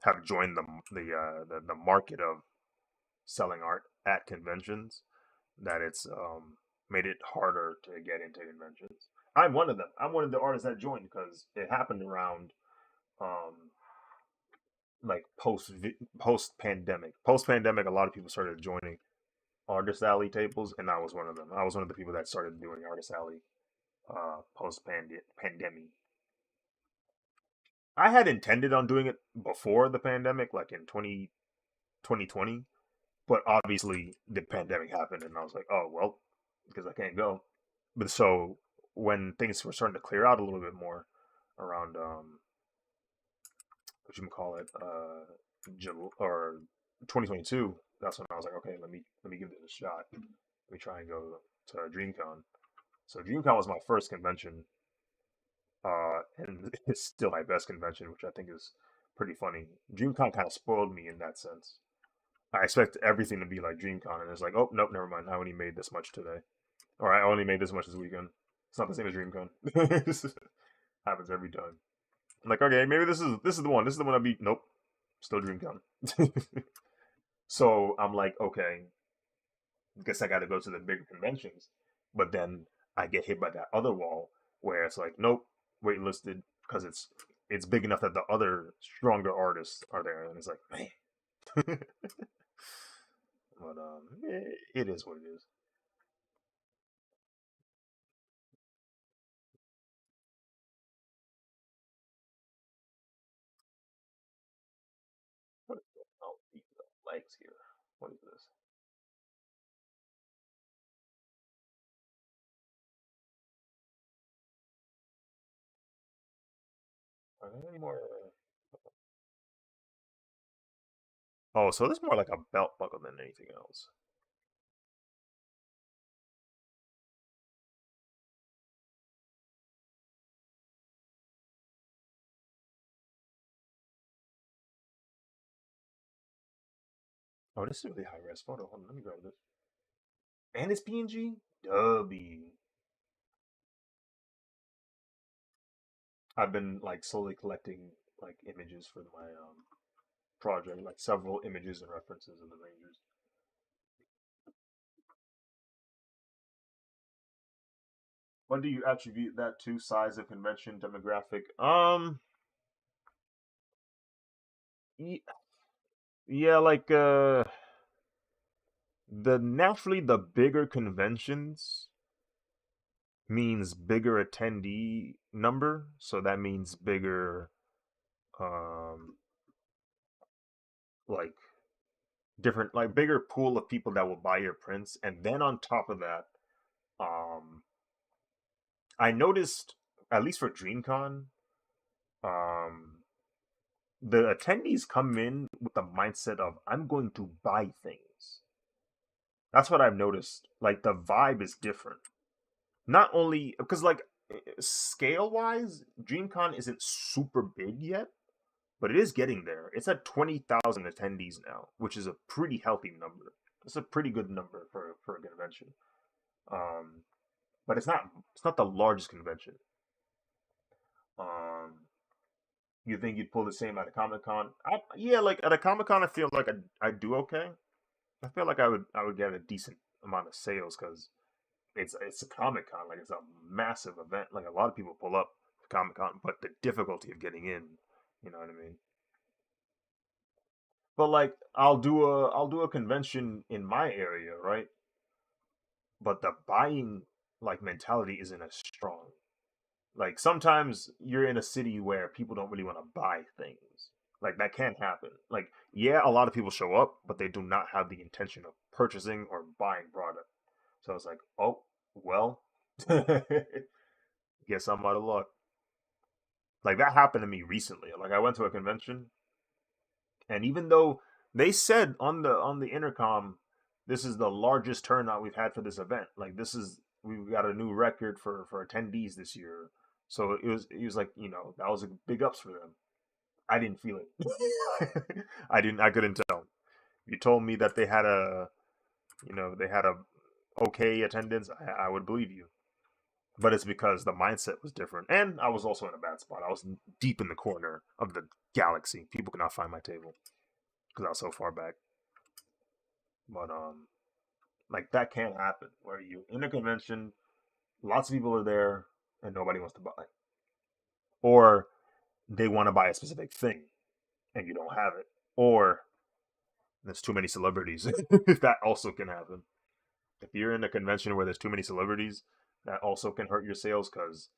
have joined the market of selling art at conventions that it's made it harder to get into conventions. I'm one of them. I'm one of the artists that joined because it happened around um like post pandemic. Post pandemic, a lot of people started joining artist alley tables, and I was one of them. I was one of the people that started doing artist alley post pandemic. I had intended on doing it before the pandemic, like in 2020, but obviously the pandemic happened, and I was like, oh well, because I can't go. But so when things were starting to clear out a little bit more around what you call it, or 2022, that's when I was like, okay, let me give this a shot. Let me try and go to DreamCon. So DreamCon was my first convention, and it's still my best convention, which I think is pretty funny. DreamCon kind of spoiled me in that sense. I expect everything to be like DreamCon, and it's like, oh nope, never mind. I only made this much today, or I only made this much this weekend. It's not the same as DreamCon. Happens every time. I'm like, okay, maybe this is the one. This is the one I beat. Nope, still DreamCon. So I'm like, okay, guess I got to go to the bigger conventions. But then I get hit by that other wall where it's like, nope, waitlisted because it's big enough that the other stronger artists are there, and it's like, man. But it is what it is. What is going on with these legs here? What is this? Are there any more? Oh, so this is more like a belt buckle than anything else. Oh, this is a really high res photo. Hold on, let me grab this. And it's PNG. Dubby. I've been like slowly collecting like images for my project, like several images and references of the Rangers. What do you attribute that to? Size of convention, demographic? Yeah, like the naturally the bigger conventions means bigger attendee number, so that means bigger um like different like bigger pool of people that will buy your prints, and then on top of that, um I noticed, at least for DreamCon, um the attendees come in with the mindset of I'm going to buy things. That's what I've noticed. Like the vibe is different. Not only because like scale wise, DreamCon isn't super big yet, but it is getting there. It's at 20,000 attendees now, which is a pretty healthy number. It's a pretty good number for a convention. Um, but it's not the largest convention. Um, you think you'd pull the same at a Comic Con? Yeah, like at a Comic Con, I feel like I'd do okay. I feel like I would get a decent amount of sales because it's a Comic Con, like it's a massive event. Like a lot of people pull up Comic Con, but the difficulty of getting in, you know what I mean? But like I'll do a convention in my area, right? But the buying like mentality isn't as strong. Like sometimes you're in a city where people don't really want to buy things. Like that can happen. Like yeah, a lot of people show up, but they do not have the intention of purchasing or buying product. So it's like, oh well, guess I'm out of luck. Like that happened to me recently. Like I went to a convention, and even though they said on the intercom, this is the largest turnout we've had for this event. Like this is we've got a new record for attendees this year. So it was like that was a big ups for them. I didn't feel it. I couldn't tell. You told me that they had a okay attendance. I would believe you. But it's because the mindset was different, and I was also in a bad spot. I was deep in the corner of the galaxy. People could not find my table because I was so far back. But Like that can't happen where you in a convention, lots of people are there and nobody wants to buy, or they want to buy a specific thing and you don't have it, or there's too many celebrities. That also can happen. If you're in a convention where there's too many celebrities, that also can hurt your sales because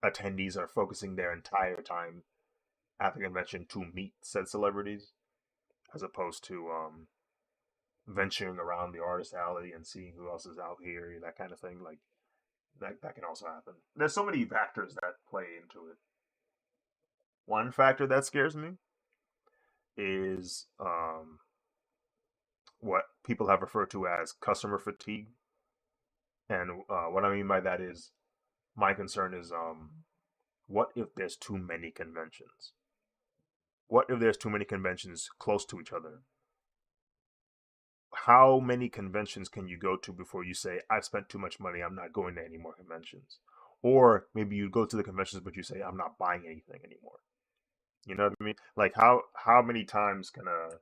attendees are focusing their entire time at the convention to meet said celebrities, as opposed to venturing around the artist alley and seeing who else is out here, that kind of thing. Like that can also happen. There's so many factors that play into it. One factor that scares me is what people have referred to as customer fatigue, and what I mean by that is my concern is what if there's too many conventions? What if there's too many conventions close to each other? How many conventions can you go to before you say, I've spent too much money, I'm not going to any more conventions? Or maybe you go to the conventions, but you say, I'm not buying anything anymore. You know what I mean? Like how many times can a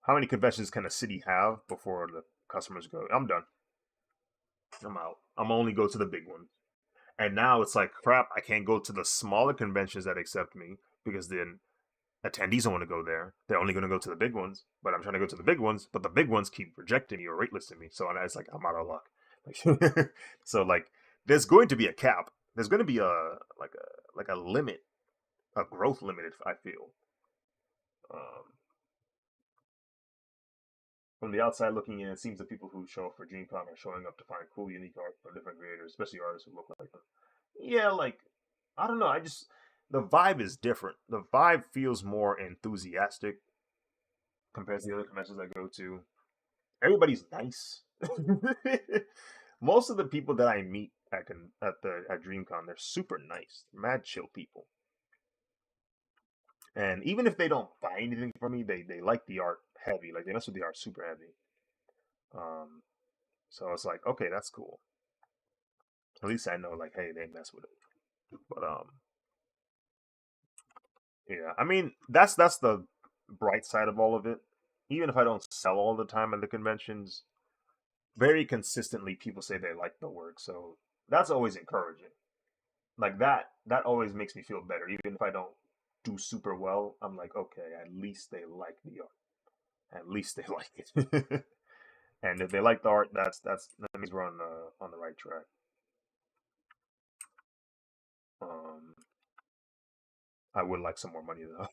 how many conventions can a city have before the customers go, I'm done, I'm out. I'm only go to the big ones. And now it's like crap, I can't go to the smaller conventions that accept me because then attendees don't want to go there. They're only going to go to the big ones, but I'm trying to go to the big ones, but the big ones keep rejecting me or waitlisting me. So it's like I'm out of luck. Like, so like there's going to be a cap. There's going to be a limit, a growth limit. I feel um, from the outside looking in, it seems the people who show up for DreamCon are showing up to find cool, unique art from different creators, especially artists who look like them. Yeah, like I don't know. I just the vibe is different. The vibe feels more enthusiastic compared to the other conventions I go to. Everybody's nice. Most of the people that I meet at DreamCon, they're super nice, mad chill people. And even if they don't buy anything from me, they like the art heavy. Like they mess with the art super heavy. Um, so it's like okay, that's cool. At least I know like hey, they mess with it. But yeah, I mean that's the bright side of all of it. Even if I don't sell all the time at the conventions, very consistently people say they like the work, so that's always encouraging. Like that always makes me feel better, even if I don't do super well. I'm like, okay, at least they like the art. At least they like it. And if they like the art, that means we're on the right track. Um, I would like some more money though.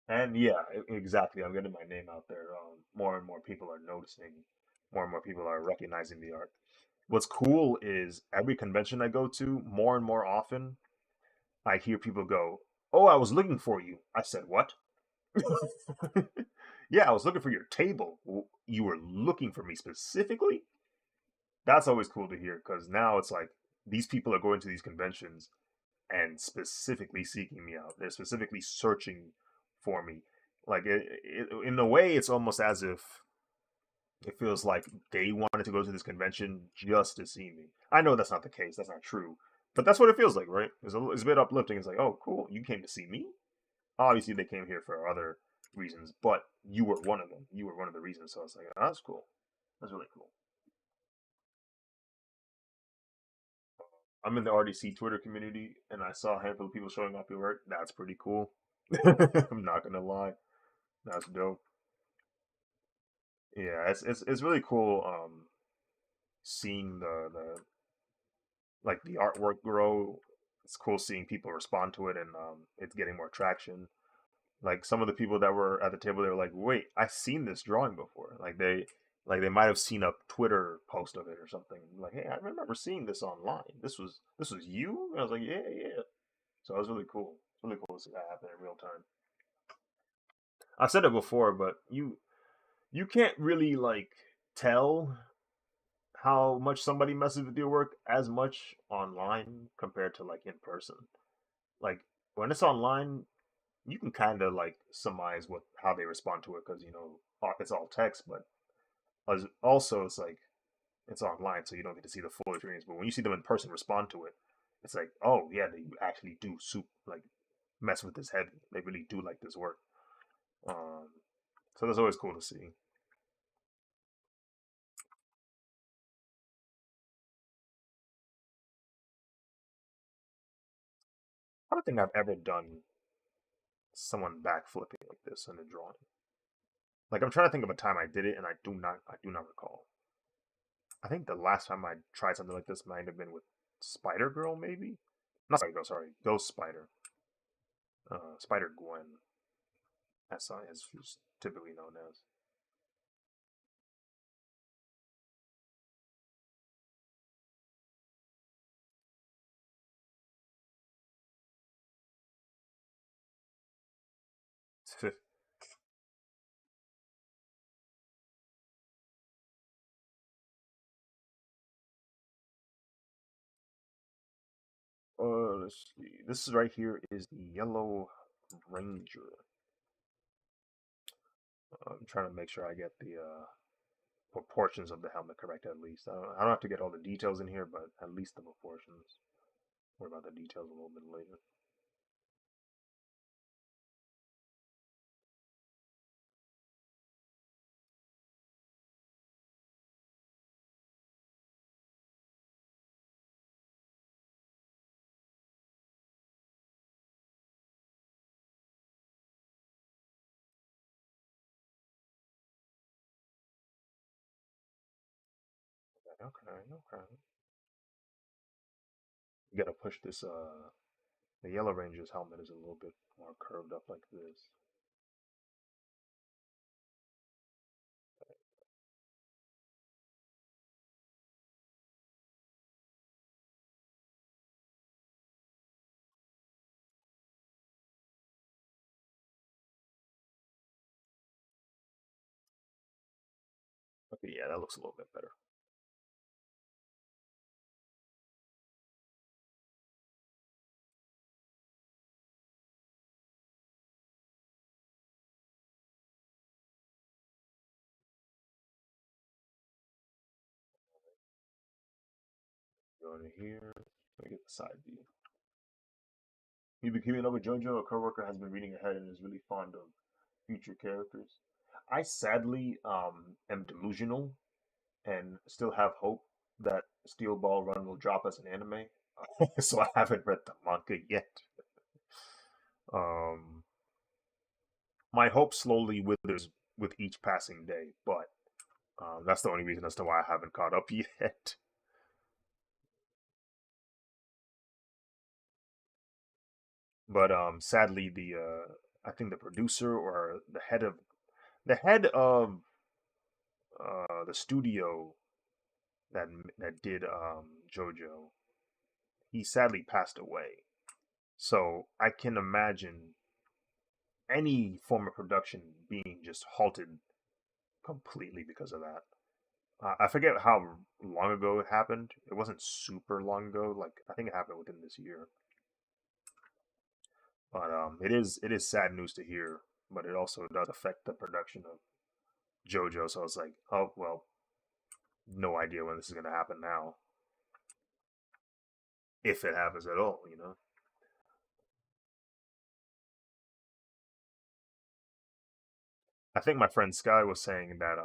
And yeah, exactly. I'm getting my name out there. More and more people are noticing. More and more people are recognizing the art. What's cool is every convention I go to, more and more often, I hear people go, "Oh, I was looking for you." I said, "What?" Yeah, I was looking for your table. You were looking for me specifically? That's always cool to hear because now it's like these people are going to these conventions and specifically seeking me out. They're specifically searching for me. Like in a way, it's almost as if it feels like they wanted to go to this convention just to see me. I know that's not the case. That's not true. But that's what it feels like, right? It's a bit uplifting. It's like, oh, cool. You came to see me? Obviously, they came here for other reasons, but you were one of them. You were one of the reasons. So it's like, oh, that's cool. That's really cool. I'm in the RDC Twitter community, and I saw a handful of people showing up at work. That's pretty cool. I'm not gonna lie. That's dope. Yeah, it's really cool. Seeing the like the artwork grow. It's cool seeing people respond to it, and it's getting more traction. Like some of the people that were at the table, they were like, "Wait, I've seen this drawing before." Like they might have seen a Twitter post of it or something. Like, hey, I remember seeing this online. This was you. And I was like, yeah, yeah. So it was really cool. It's really cool to see that happen in real time. I've said it before, but you can't really like tell how much somebody messes with your work as much online compared to like in person. Like when it's online, you can kind of like surmise what how they respond to it because it's all text, but also it's like it's online, so you don't get to see the full experience. But when you see them in person respond to it, it's like, oh yeah, they actually do like mess with this heavy. They really do like this work. Um, so that's always cool to see. I don't think I've ever done someone backflipping like this in a drawing. Like I'm trying to think of a time I did it, and I do not recall. I think the last time I tried something like this might have been with Spider Girl, maybe. Not Spider Girl, sorry, Ghost Spider, Spider Gwen, as she's typically known as. Let's see. This is right here is the Yellow Ranger. I'm trying to make sure I get the proportions of the helmet correct at least. I don't have to get all the details in here, but at least the proportions. Worry about the details a little bit later. Okay, okay. You gotta push this. The Yellow Ranger's helmet is a little bit more curved up like this. Okay, yeah, that looks a little bit better. Go into here. Let me get the side view. You've been keeping up with JoJo. A coworker has been reading ahead and is really fond of future characters. I sadly am delusional and still have hope that Steel Ball Run will drop as an anime. So I haven't read the manga yet. Um, my hope slowly withers with each passing day, but that's the only reason as to why I haven't caught up yet. But sadly, the I think the producer or the head of the studio that did JoJo, he sadly passed away. So I can imagine any form of production being just halted completely because of that. I forget how long ago it happened. It wasn't super long ago. Like I think it happened within this year. But it is sad news to hear. But it also does affect the production of JoJo. So it's like, oh well, no idea when this is gonna happen now, if it happens at all. I think my friend Sky was saying that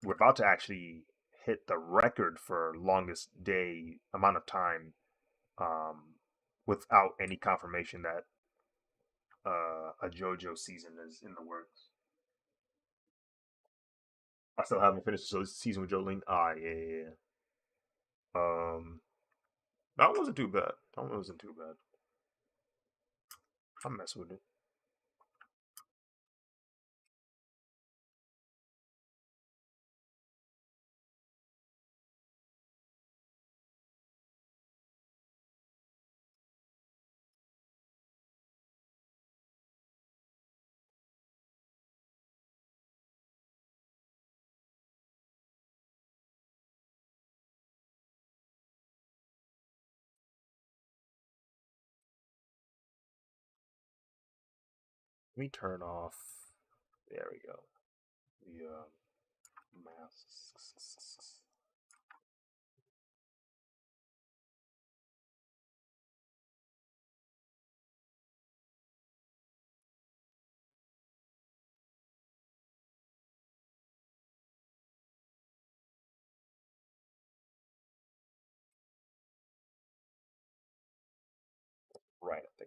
we're about to actually hit the record for longest day amount of time um, without any confirmation that a JoJo season is in the works. I still haven't finished the season with Jolene. Ah, yeah, yeah, yeah. Um, that wasn't too bad. That one wasn't too bad. I mess with it. Let me turn off. There we go. The masks.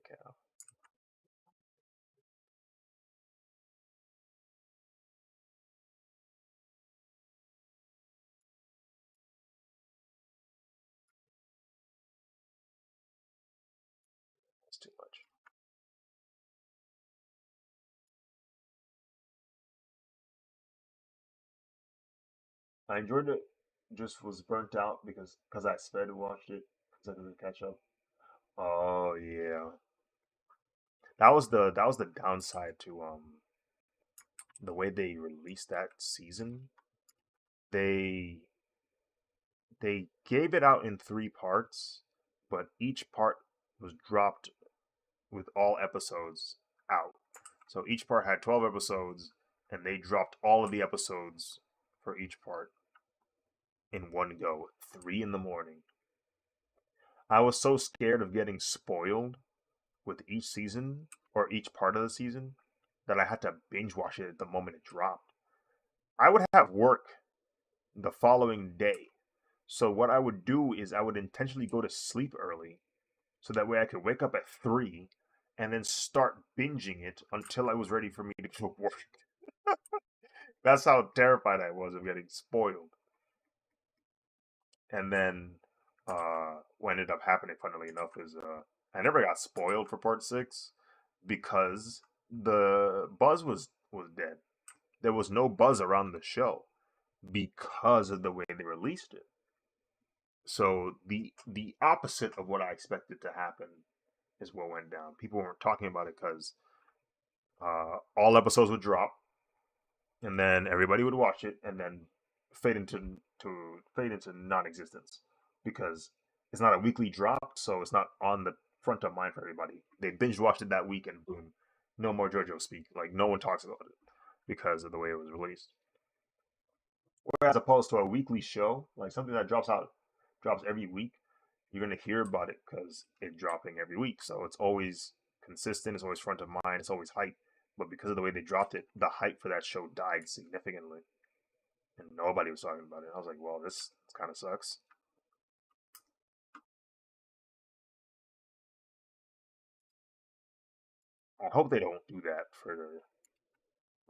cow. That's too much. I enjoyed it. Just was burnt out because I sped watched it because I didn't catch up. Oh yeah, that was the downside to the way they released that season. They they gave it out in three parts, but each part was dropped with all episodes out. So each part had 12 episodes, and they dropped all of the episodes for each part in one go, 3 in the morning. I was so scared of getting spoiled with each season or each part of the season that I had to binge watch it the moment it dropped. I would have work the following day. So what I would do is I would intentionally go to sleep early so that way I could wake up at 3 and then start binging it until I was ready for me to go to work. That's how terrified I was of getting spoiled. And then what ended up happening, funnily enough, is I never got spoiled for part 6 because the buzz was dead. There was no buzz around the show because of the way they released it. So the opposite of what I expected to happen is what went down. People weren't talking about it because all episodes would drop, and then everybody would watch it, and then fade into fade into non-existence because it's not a weekly drop, so it's not on the front of mind for everybody. They binge watched it that week, and boom, no more JoJo speak. Like no one talks about it because of the way it was released. Whereas opposed to a weekly show, like something that drops every week, you're gonna hear about it because it's dropping every week. So it's always consistent. It's always front of mind. It's always hype. But because of the way they dropped it, the hype for that show died significantly, and nobody was talking about it. I was like, well, this kind of sucks. I hope they don't do that for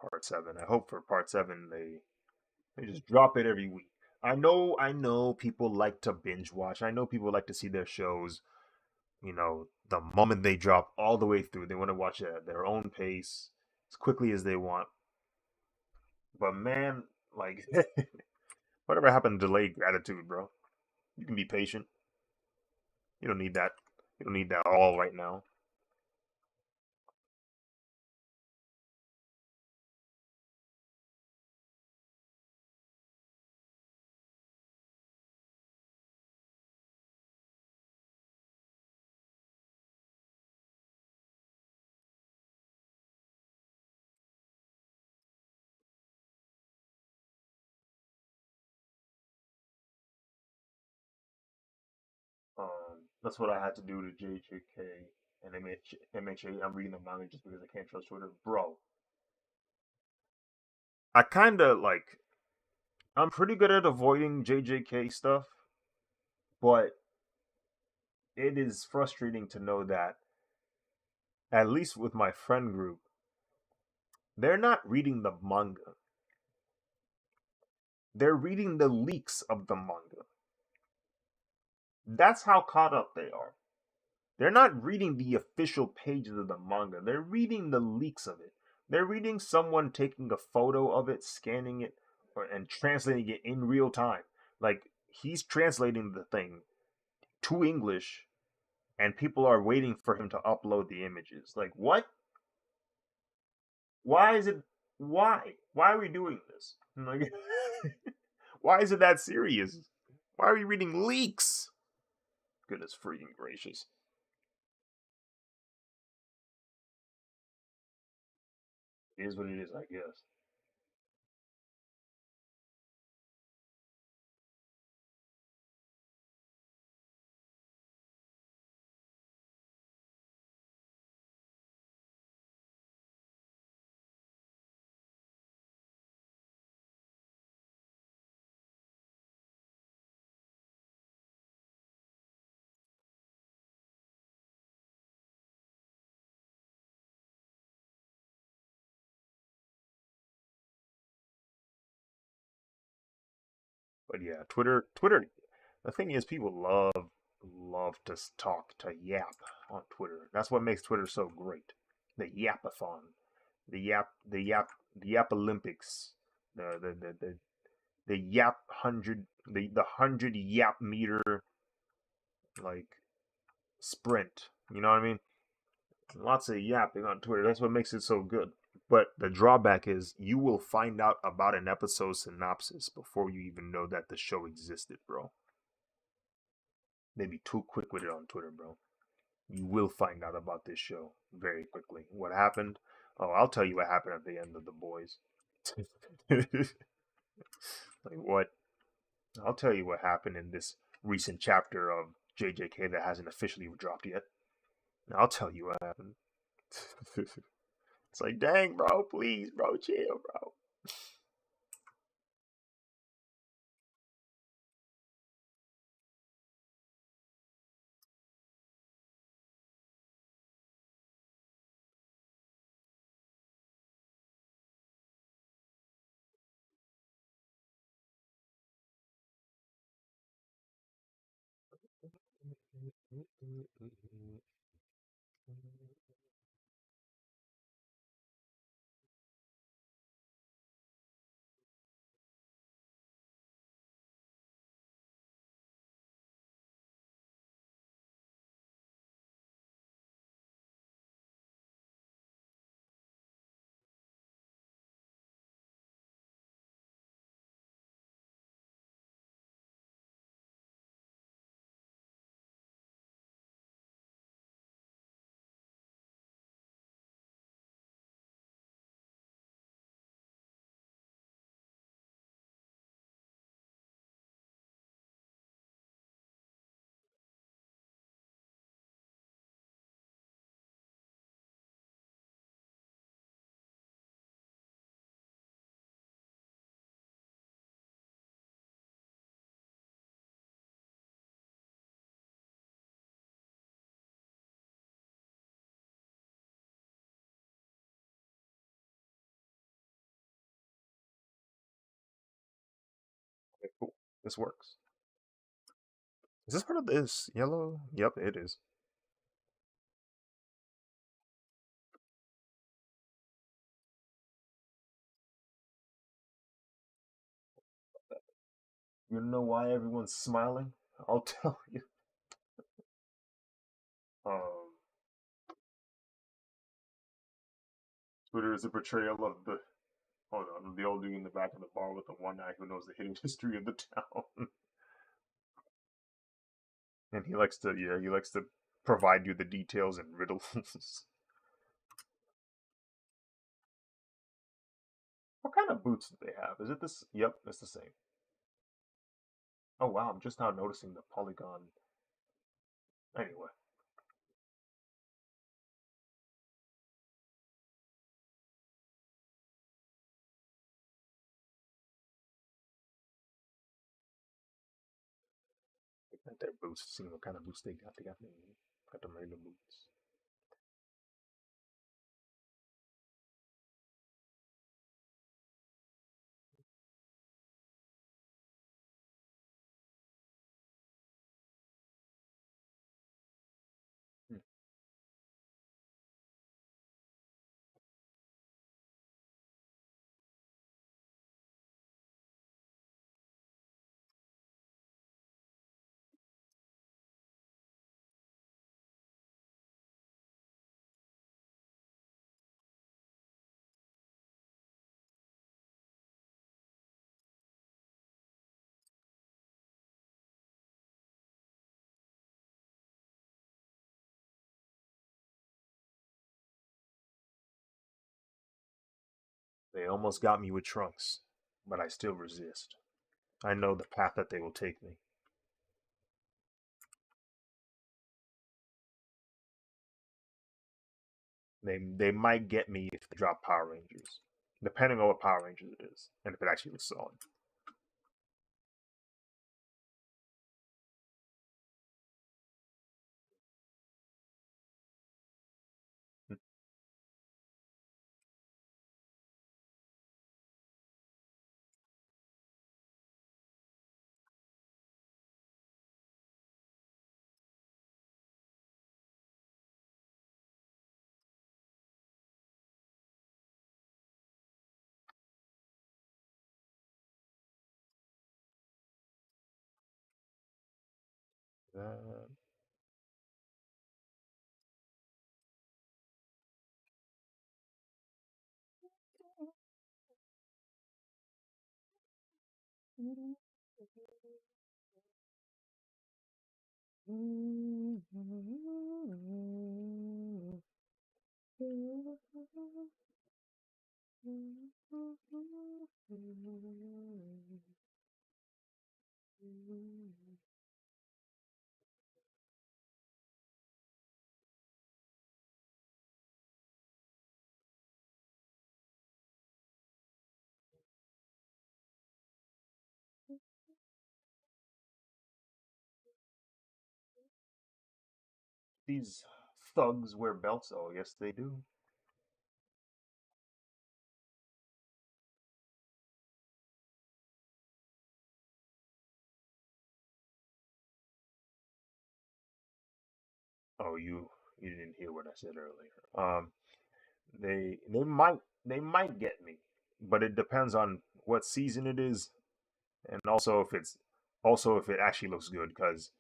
part 7. I hope for part 7 they just drop it every week. I know people like to binge watch. I know people like to see their shows, the moment they drop all the way through. They want to watch it at their own pace as quickly as they want. But man, like whatever happened to delayed gratitude, bro? You can be patient. You don't need that. You don't need that all right now. That's what I had to do to JJK and MHA. I'm reading the manga just because I can't trust Twitter, bro. I kind of like. I'm pretty good at avoiding JJK stuff, but it is frustrating to know that at least with my friend group, they're not reading the manga. They're reading the leaks of the manga. That's how caught up they are. They're not reading the official pages of the manga. They're reading the leaks of it. They're reading someone taking a photo of it, scanning it, and translating it in real time. Like he's translating the thing to English, and people are waiting for him to upload the images. Like what? Why is it? Why? Why are we doing this? Like, why is it that serious? Why are we reading leaks? Goodness freaking gracious! It is what it is, I guess. But yeah, Twitter. The thing is, people love to talk to yap on Twitter. That's what makes Twitter so great. The yapathon, the yap Olympics, the yap hundred, the 100 yap meter like sprint. You know what I mean? Lots of yapping on Twitter. That's what makes it so good. But the drawback is you will find out about an episode synopsis before you even know that the show existed, bro. They be too quick with it on Twitter, bro. You will find out about this show very quickly. What happened? Oh, I'll tell you what happened at the end of The Boys. Like what? I'll tell you what happened in this recent chapter of JJK that hasn't officially dropped yet. I'll tell you what happened. It's like, dang, bro, please, bro, chill, bro. Okay, cool. This works. Is this part of this yellow? Yep, it is. You know why everyone's smiling? I'll tell you. Um, Twitter is a portrayal of the hold on, the old dude in the back of the bar with the one eye who knows the hidden history of the town, and he likes to provide you the details and riddles. What kind of boots do they have? Is it this? Yep, it's the same. Oh wow, I'm just now noticing the polygon. Anyway, at their boots, seeing what kind of boots they got. They got the regular boots. Hmm. They almost got me with trunks, but I still resist. I know the path that they will take me. They might get me if they drop Power Rangers, depending on what Power Rangers it is, and if it actually looks solid. That. These thugs wear belts. Oh, yes, they do. Oh, you didn't hear what I said earlier. They might get me, but it depends on what season it is, and also if it actually looks good. Because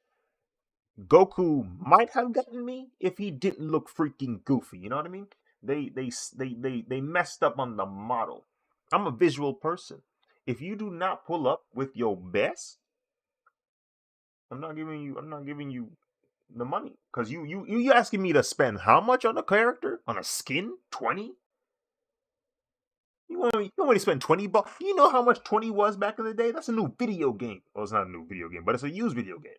Goku might have gotten me if he didn't look freaking goofy. You know what I mean? They messed up on the model. I'm a visual person. If you do not pull up with your best, I'm not giving you the money because you asking me to spend how much on a character on a skin 20. You want me to spend 20 bucks? You know how much 20 was back in the day? That's a new video game. Well, it's not a new video game, but it's a used video game.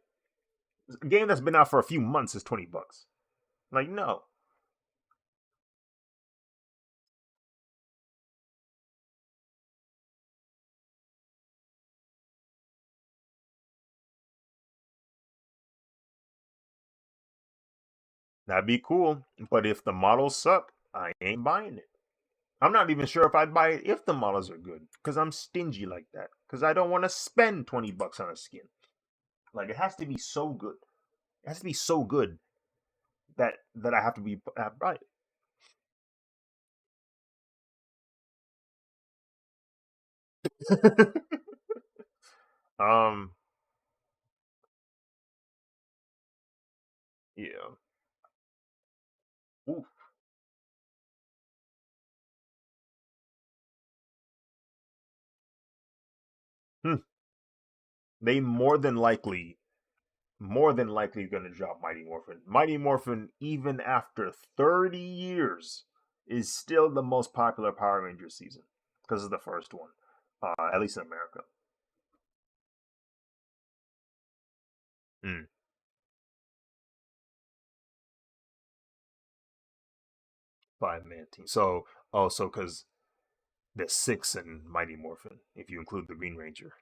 A game that's been out for a few months is 20 bucks. Like, no. That'd be cool. But if the models suck, I ain't buying it. I'm not even sure if I'd buy it if the models are good. Because I'm stingy like that. Because I don't want to spend 20 bucks on a skin. Like, it has to be so good. It has to be so good that I have to be buy it. um, yeah. Oof. Hmm. They more than likely going to drop Mighty Morphin. Mighty Morphin, even after 30 years, is still the most popular Power Ranger season because it's the first one, at least in America. 5-man team. So, also because there's six in Mighty Morphin, if you include the Green Ranger.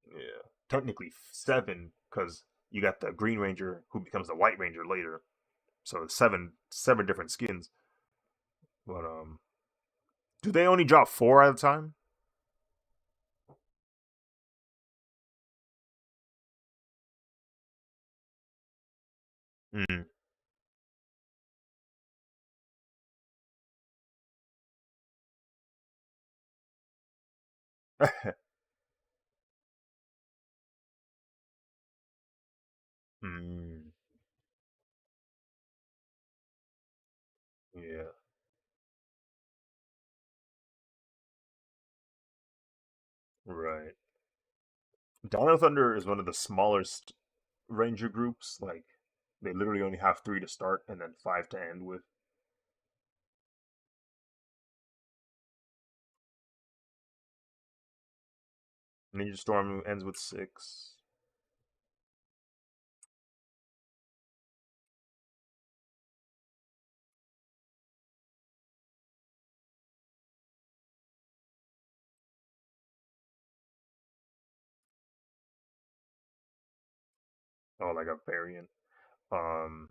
Yeah, technically seven because you got the Green Ranger who becomes the White Ranger later. So seven different skins. But do they only drop four at a time? Mm. Mm. Yeah, right. Dino Thunder is one of the smallest Ranger groups. Like, they literally only have three to start and then five to end with. Ninja Storm ends with six. Oh, like a variant. Um,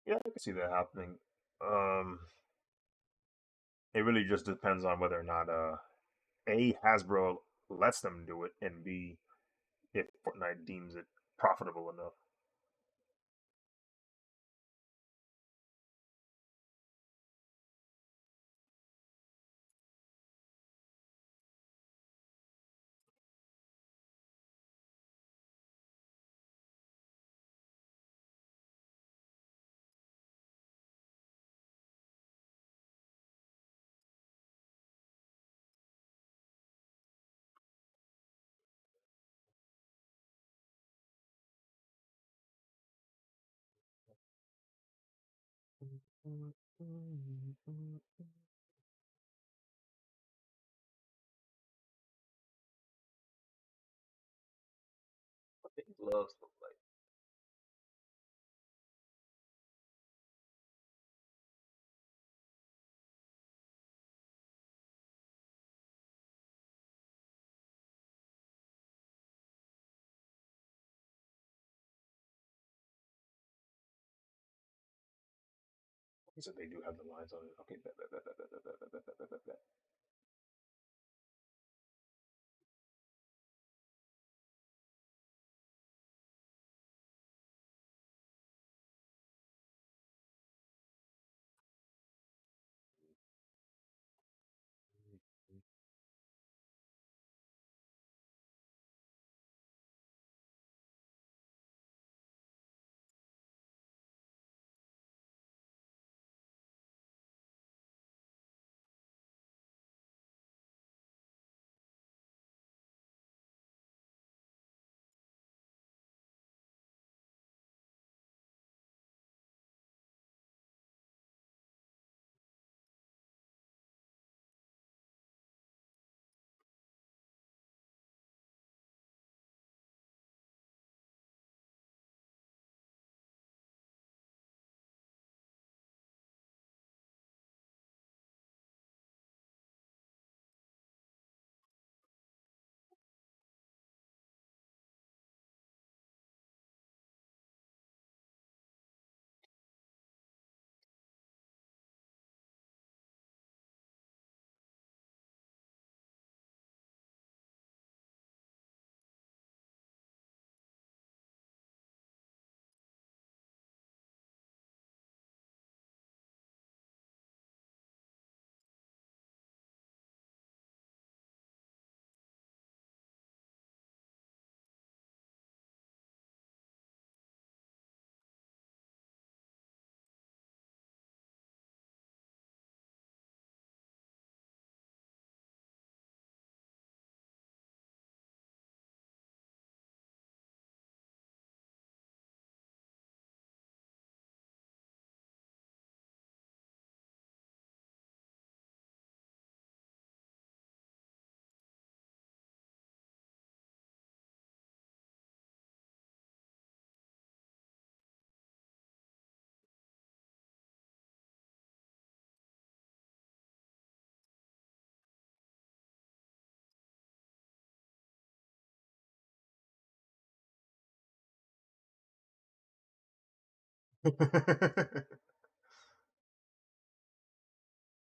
yeah, I can see that happening. Um, it really just depends on whether or not a Hasbro lets them do it, and b if Fortnite deems it profitable enough. What these gloves look like? He said they do have the lines on it. Okay, bet.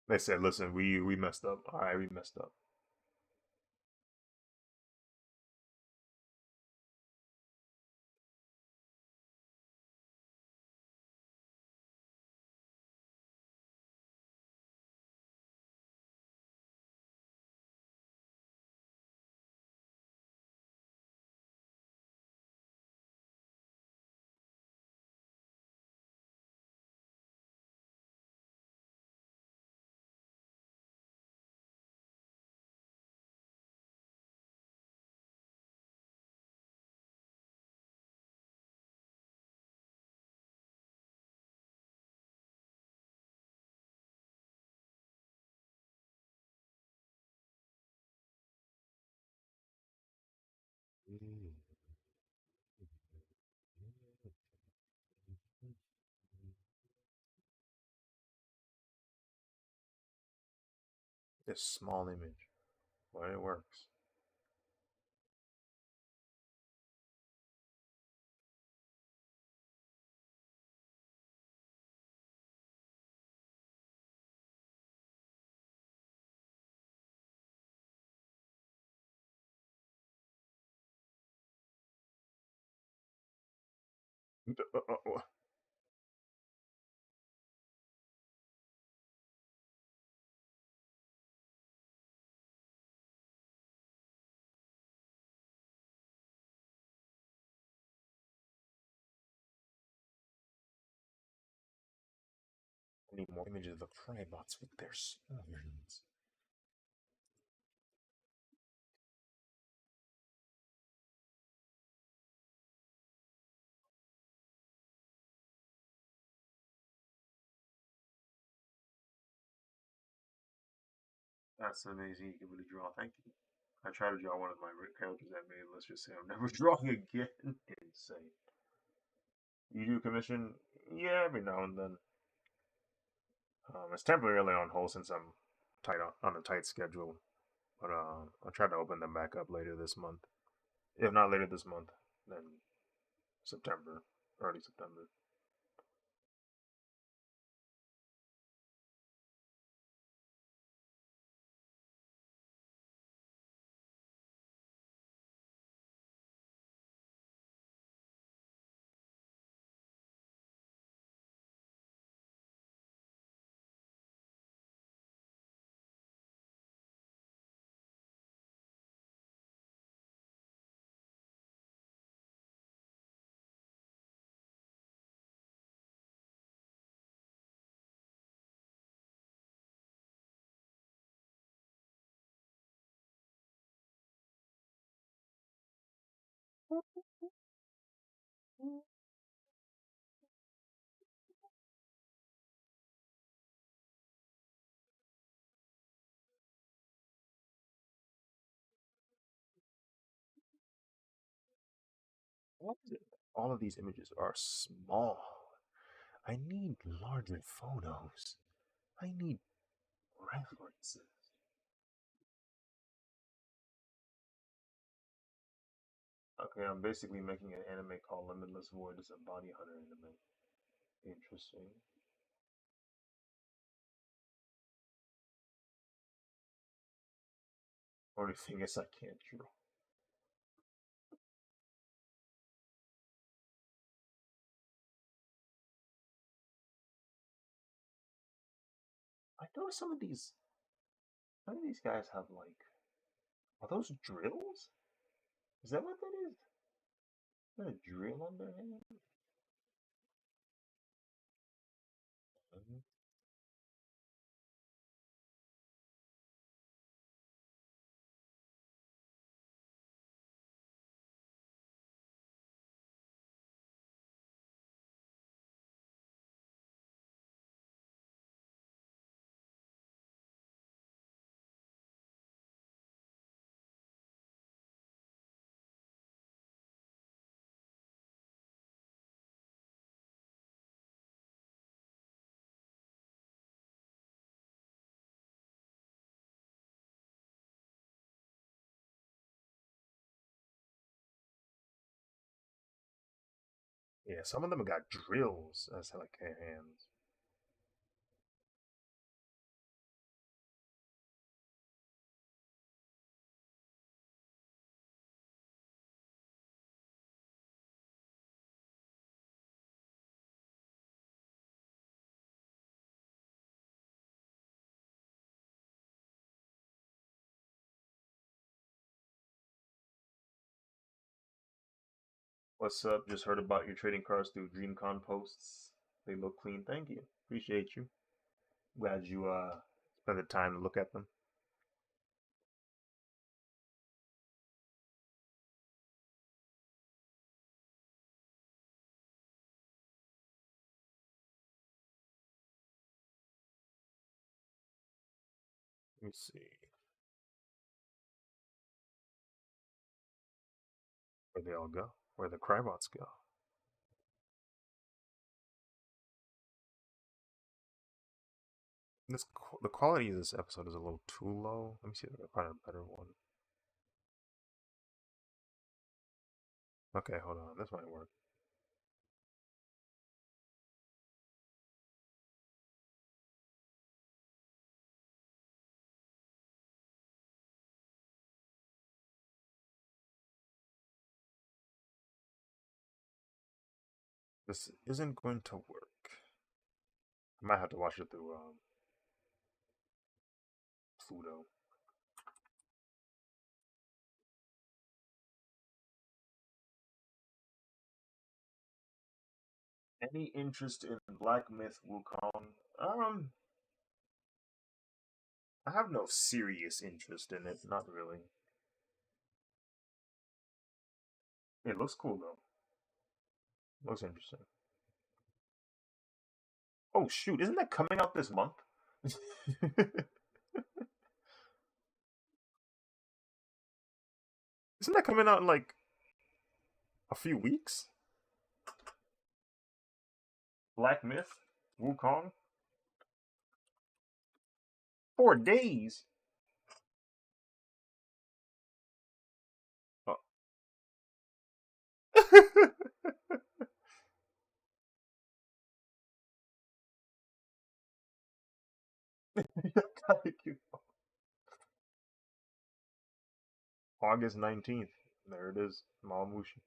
They said, "Listen, we messed up. All right, we messed up." This small image, but it works. I need more images of tribots with their swords. That's amazing. You can really draw. Thank you. I tried to draw one of my characters I made. Let's just say I'm never drawing again. Insane. You do commission? Yeah, every now and then. It's temporarily on hold since I'm tight on a tight schedule. But I'll try to open them back up later this month. If not later this month, then September, early September. What is it? All of these images are small. I need larger photos. I need references. Okay, I'm basically making an anime called Limitless Void. It's a body hunter anime. Interesting. Only thing is, I can't draw. I know some of these guys have like, are those drills? Is that what that is? Is that a drill on their hand? Mhm. Yeah, some of them got drills as like hands. What's up? Just heard about your trading cards through DreamCon posts. They look clean. Thank you. Appreciate you. Glad you spent the time to look at them. Let me see where they all go. Where the Crybots go. The quality of this episode is a little too low. Let me see if I can find a better one. Okay, hold on. This might work. This isn't going to work. I might have to watch it through Pluto. Any interest in Black Myth Wukong? I have no serious interest in it. Not really. It looks cool though. Looks interesting. Oh shoot! Isn't that coming out this month? Isn't that coming out in like a few weeks? Black Myth, Wukong, 4 days. Oh. August 19th. There it is. Malamushi.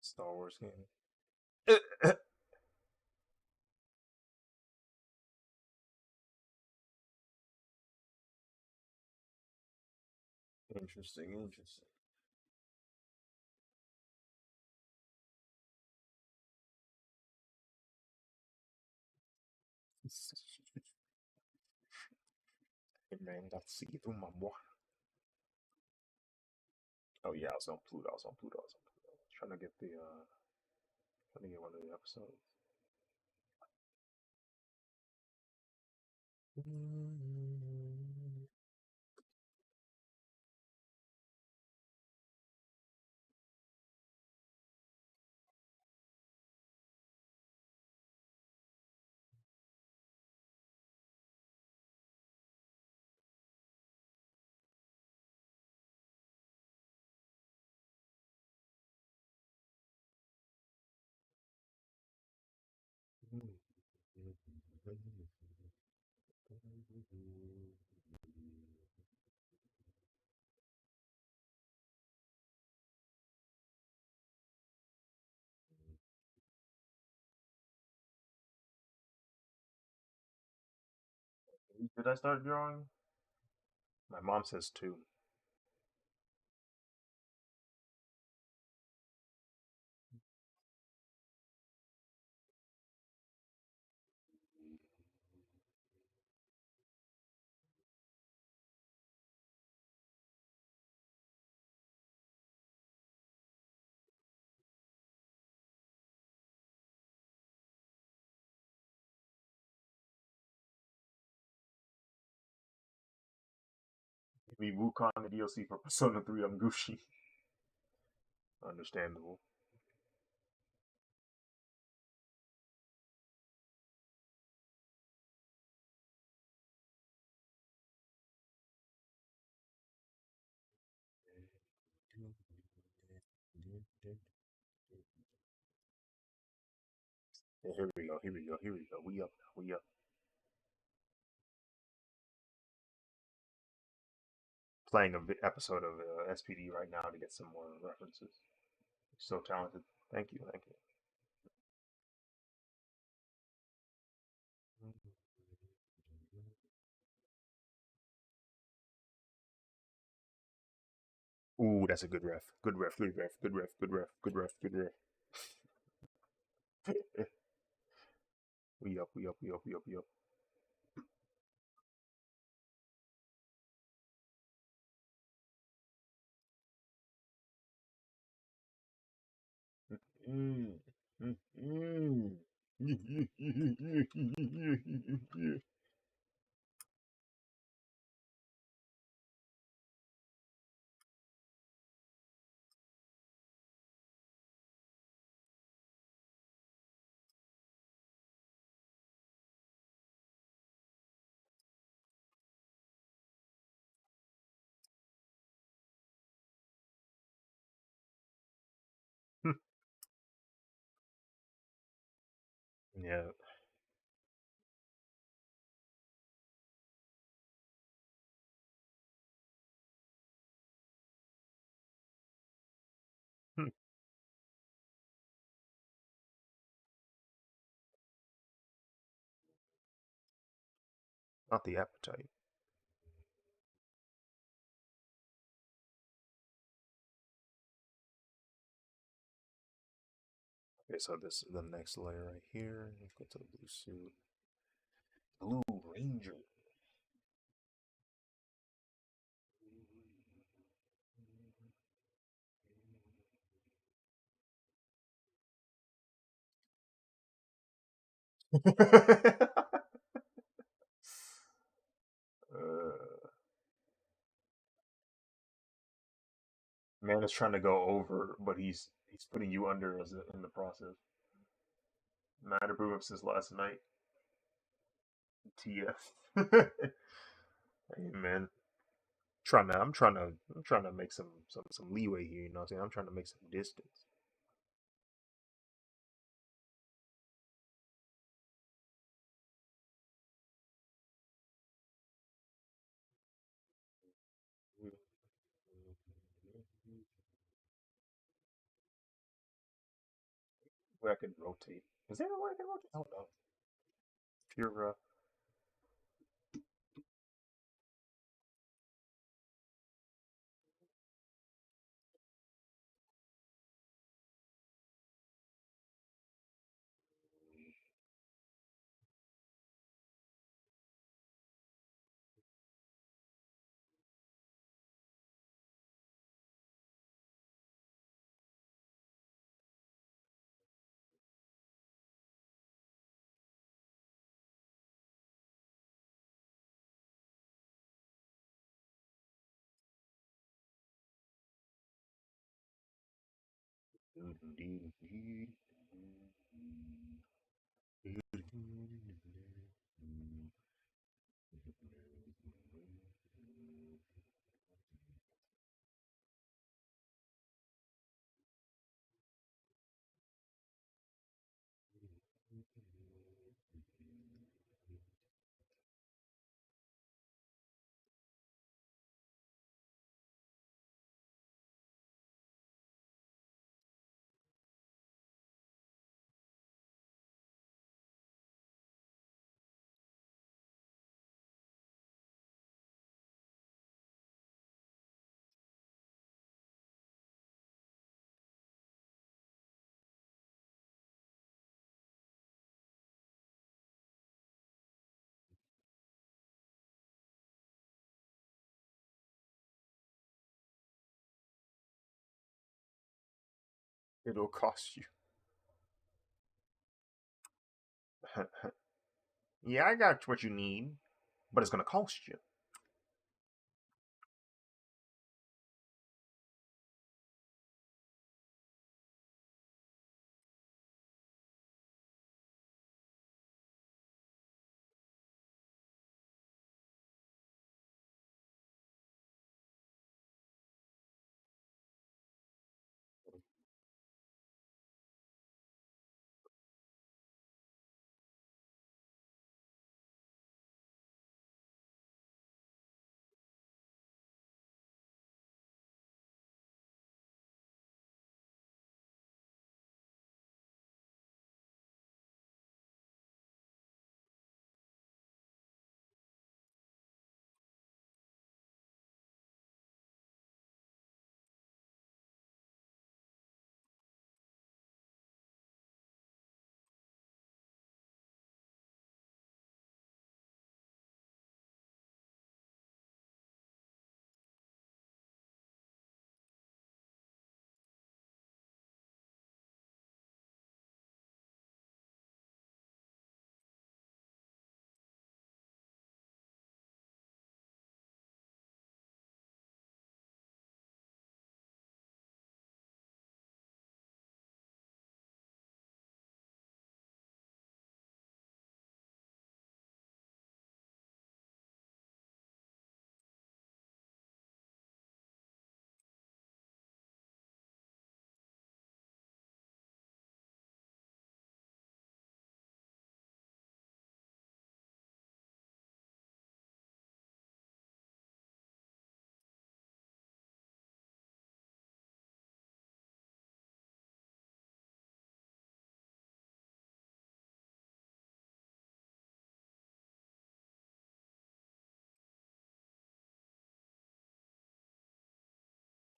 Star Wars game. Interesting, interesting. Hey man, that's see through my boy. Oh yeah, I was on Pluto. I was on Pluto. I was on Pluto. I was trying to get the trying to get one of the episodes. Did I start drawing? My mom says two. Give me Wukong the DLC for Persona 3 on Gucci. Understandable. Yeah, here we go. Here we go. Here we go. We up. We up. Playing a episode of S.P.D right now to get some more references. So talented. Thank you. Thank you. Ooh, that's a good ref. Good ref. Good ref. Good ref. Good ref. Good ref. Good ref. We up. We up. We up. We up. We up. Mm. Mm. Mm. Yeah. Not the appetite. Okay, so this is the next layer right here. Let's go to the blue suit. Blue Ranger. Man is trying to go over, but he's putting you under in the process. Mad approve him since last night. TF. Hey man, I'm trying to make some leeway here. You know what I'm saying? I'm trying to make some distance. Where I could rotate. Is there a way I can rotate? I don't know. If you're it'll cost you. Yeah, I got what you need, but it's gonna cost you.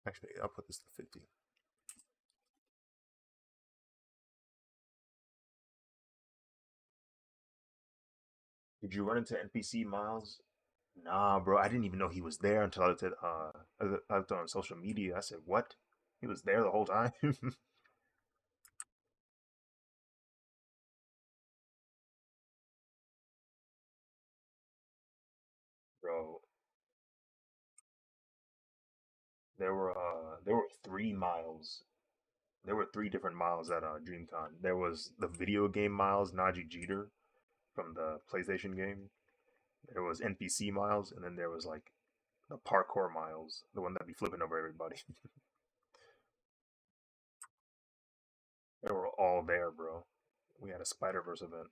Actually, I'll put this to 50. Did you run into NPC Miles? Nah, bro. I didn't even know he was there until I looked at I looked on social media. I said, "What? He was there the whole time?" there were 3 miles. There were 3 different miles at DreamCon. There was the video game miles, Najee Jeter from the PlayStation game. There was NPC miles, and then there was like the parkour miles, the one that be flipping over everybody. They were all there, bro. We had a Spider Verse event.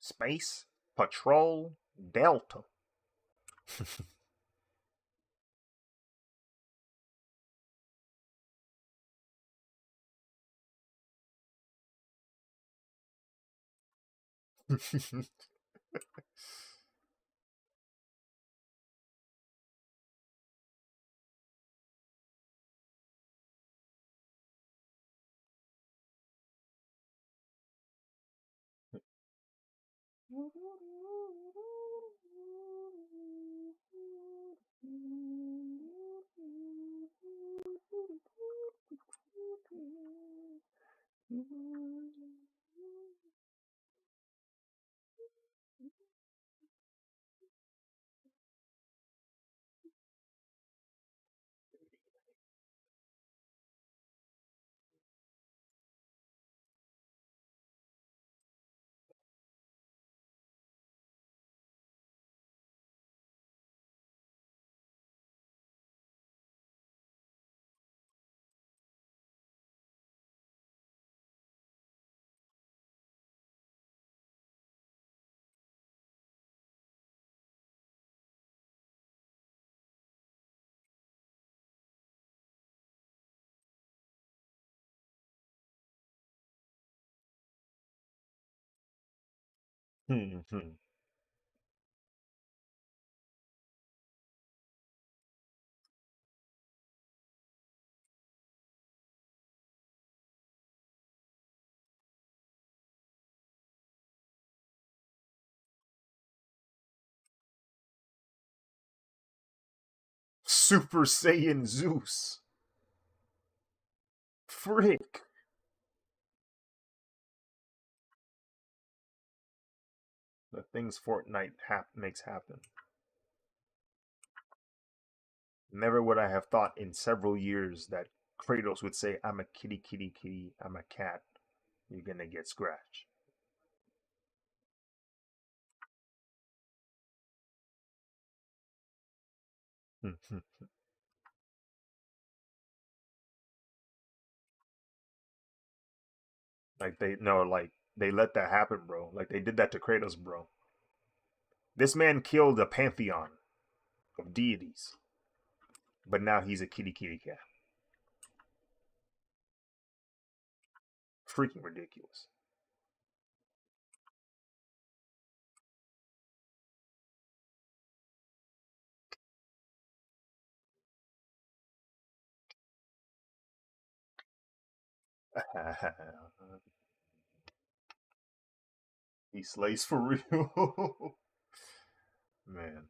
Space Patrol Delta. Super Saiyan Zeus. Frick. The things Fortnite makes happen. Never would I have thought in several years that Kratos would say, I'm a kitty, kitty, kitty, I'm a cat. You're gonna get scratched. Like they no, like they let that happen, bro. Like they did that to Kratos, bro. This man killed a pantheon of deities, but now he's a kitty, kitty cat. Freaking ridiculous. He slays for real. Man.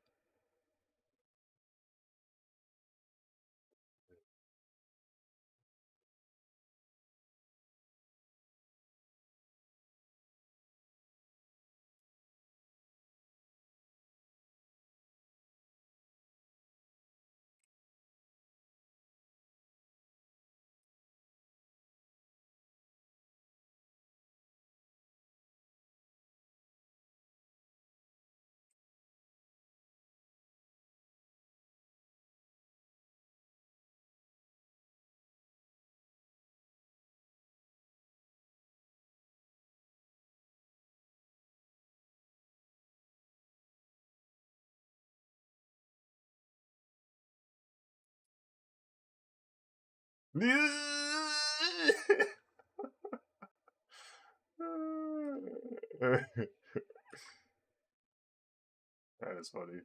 That is funny.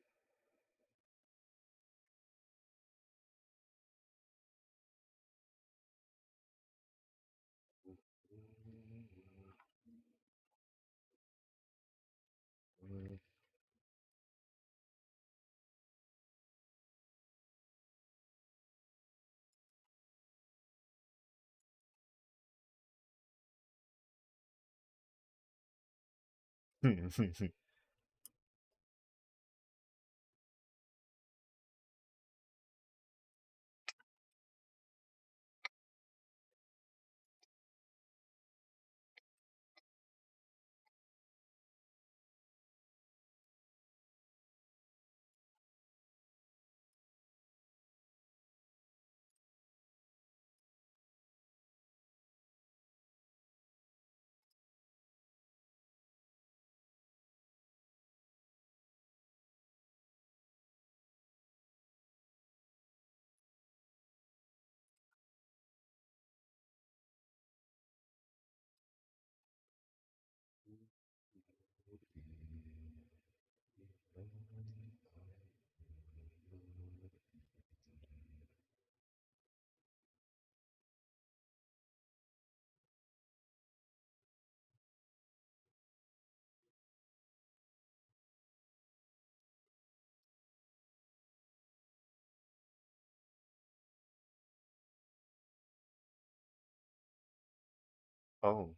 Oh,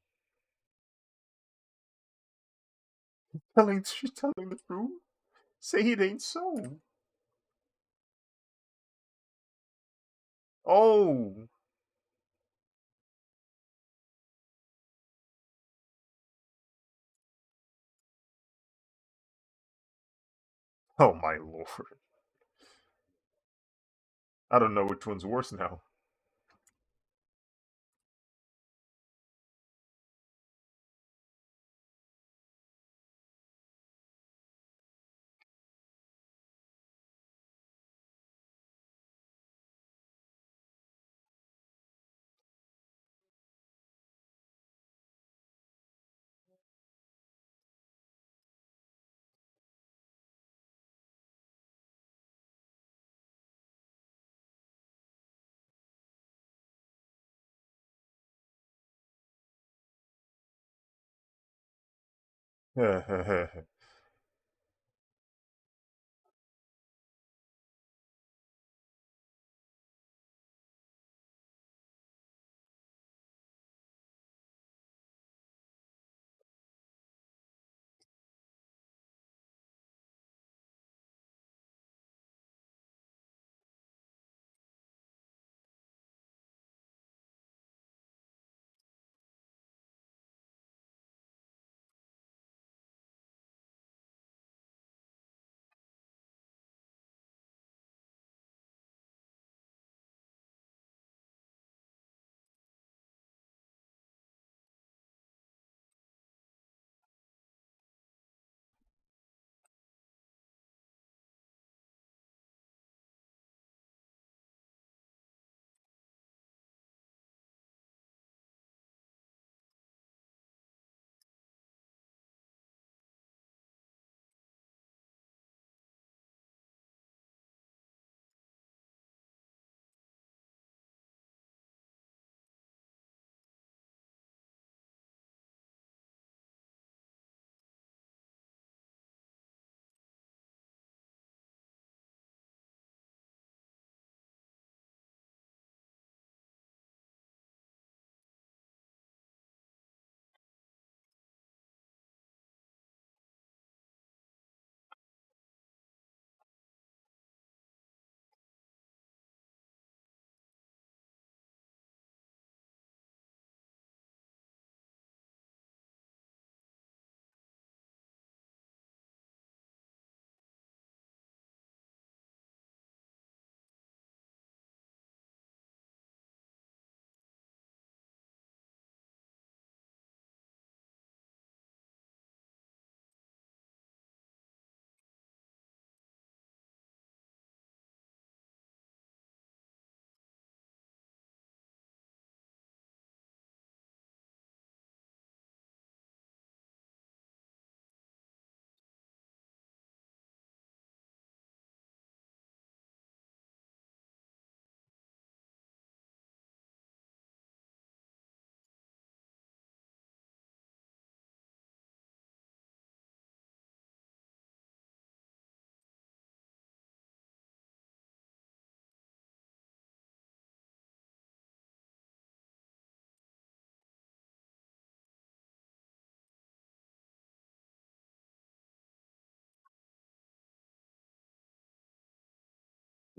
she's telling the truth. Say it ain't so. Oh, oh my lord. I don't know which one's worse now.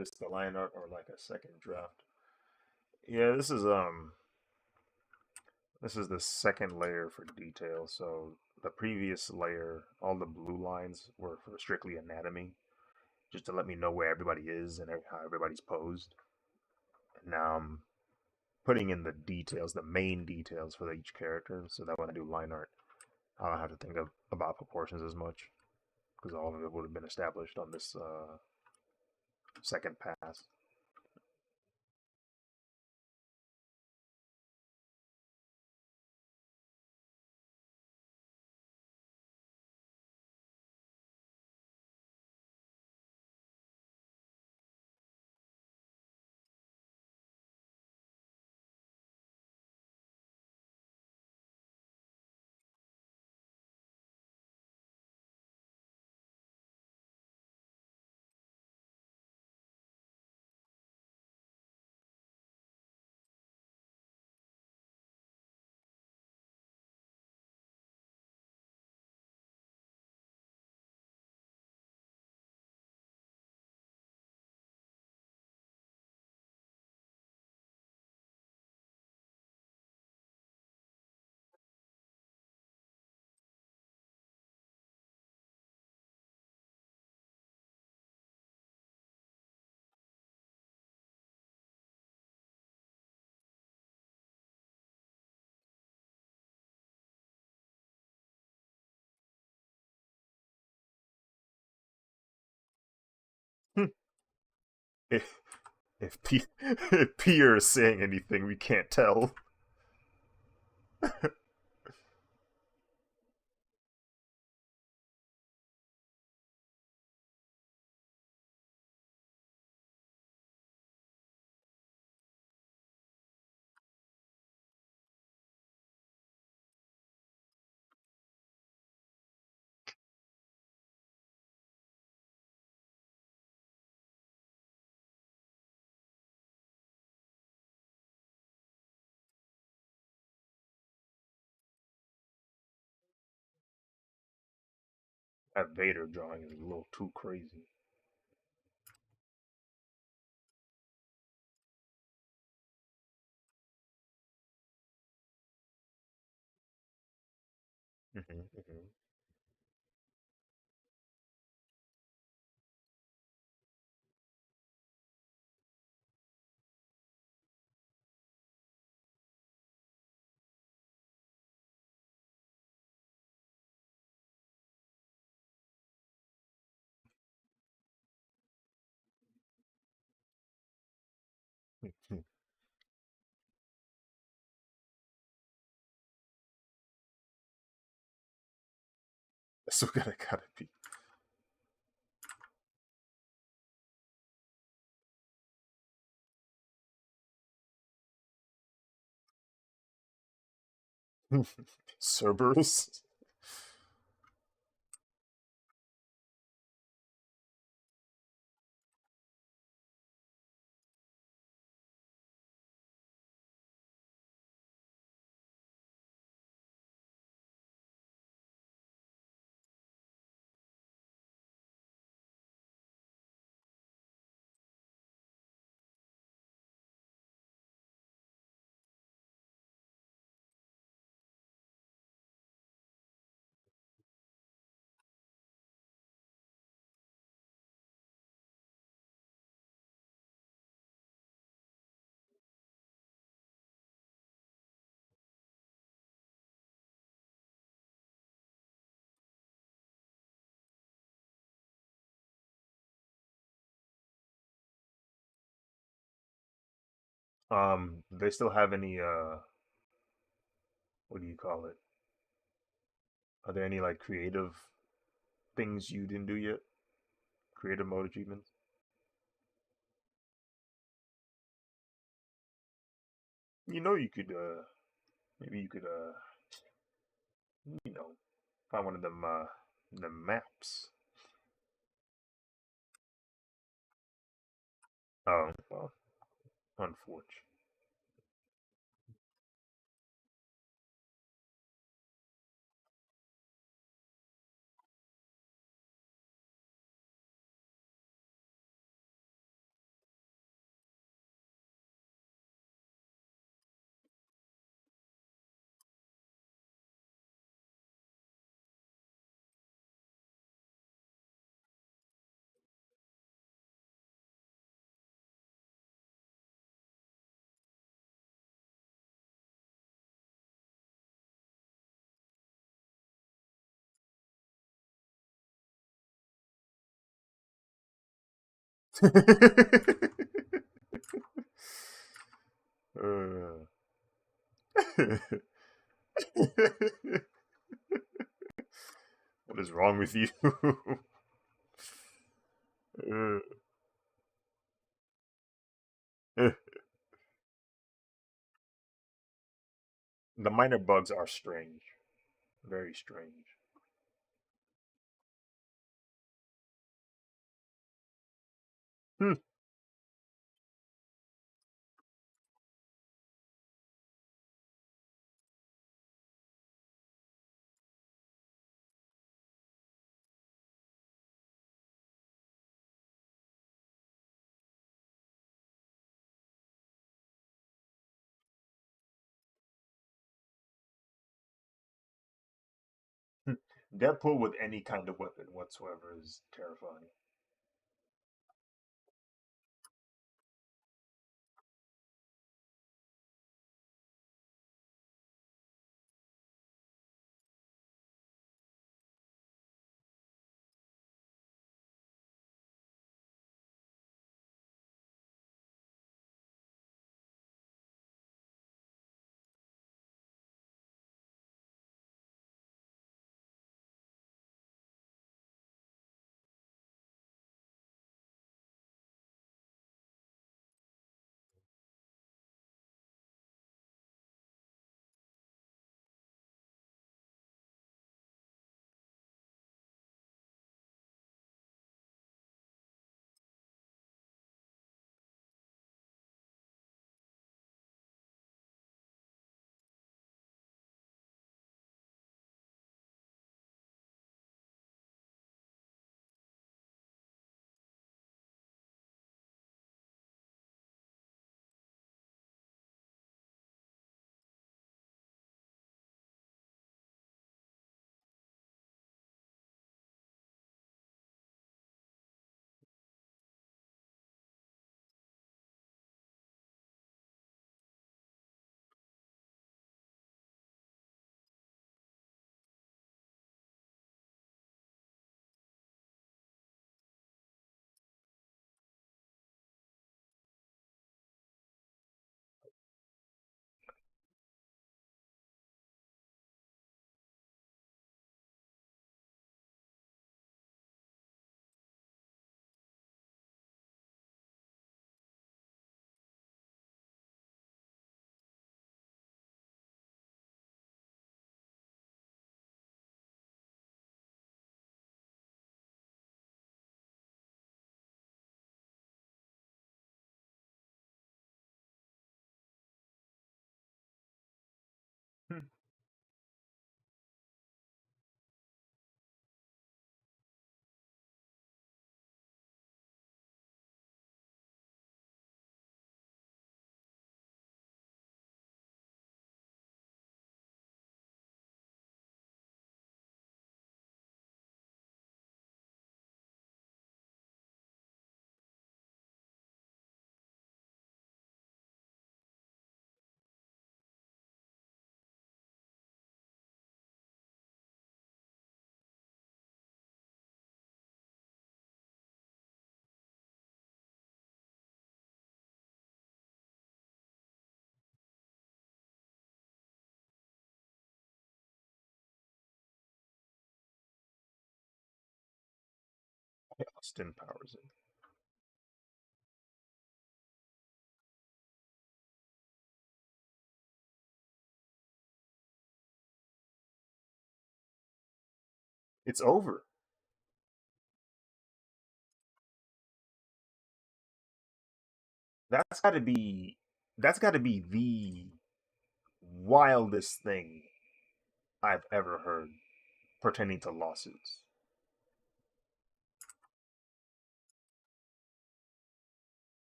Just the line art or like a second draft. Yeah, this is the second layer for detail. So the previous layer, all the blue lines were for strictly anatomy, just to let me know where everybody is and how everybody's posed. And now I'm putting in the details, the main details for each character, so that when I do line art, I don't have to think about proportions as much because all of it would have been established on this second pass. if if Pierre is saying anything, we can't tell. That Vader drawing is a little too crazy. Hmm, hmm. That's what gotta be. Cerberus. They still have any what do you call it? Are there any like creative things you didn't do yet? Creative mode achievements? You know, you could maybe you could you know, find one of them the maps. Oh well, unfortunate. uh, what is wrong with you? The minor bugs are strange, very strange. Hmm. Deadpool with any kind of weapon whatsoever is terrifying. Hmm. Austin Powers it. It's over. That's got to be that's got to be the wildest thing I've ever heard pertaining to lawsuits.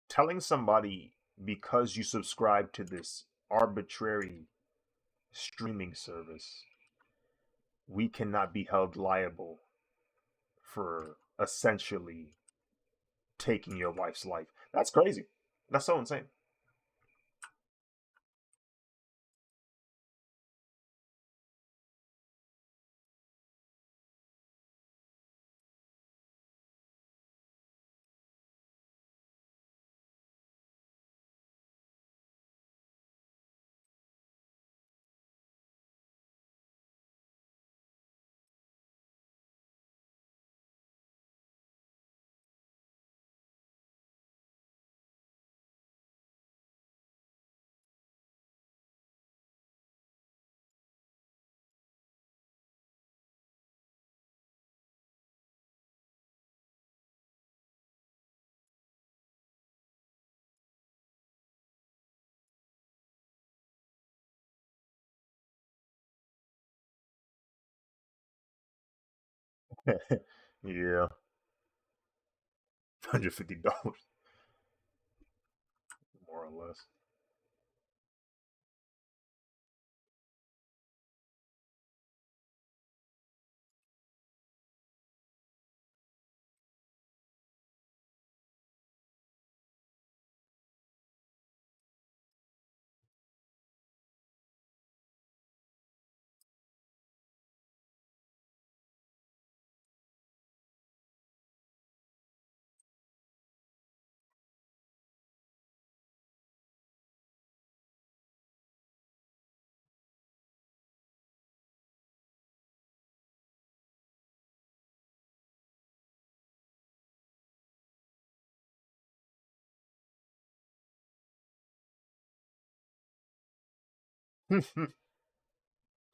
Telling somebody because you subscribe to this arbitrary streaming service, we cannot be held liable for essentially taking your wife's life. That's crazy. That's so insane. Yeah, $150 more or less.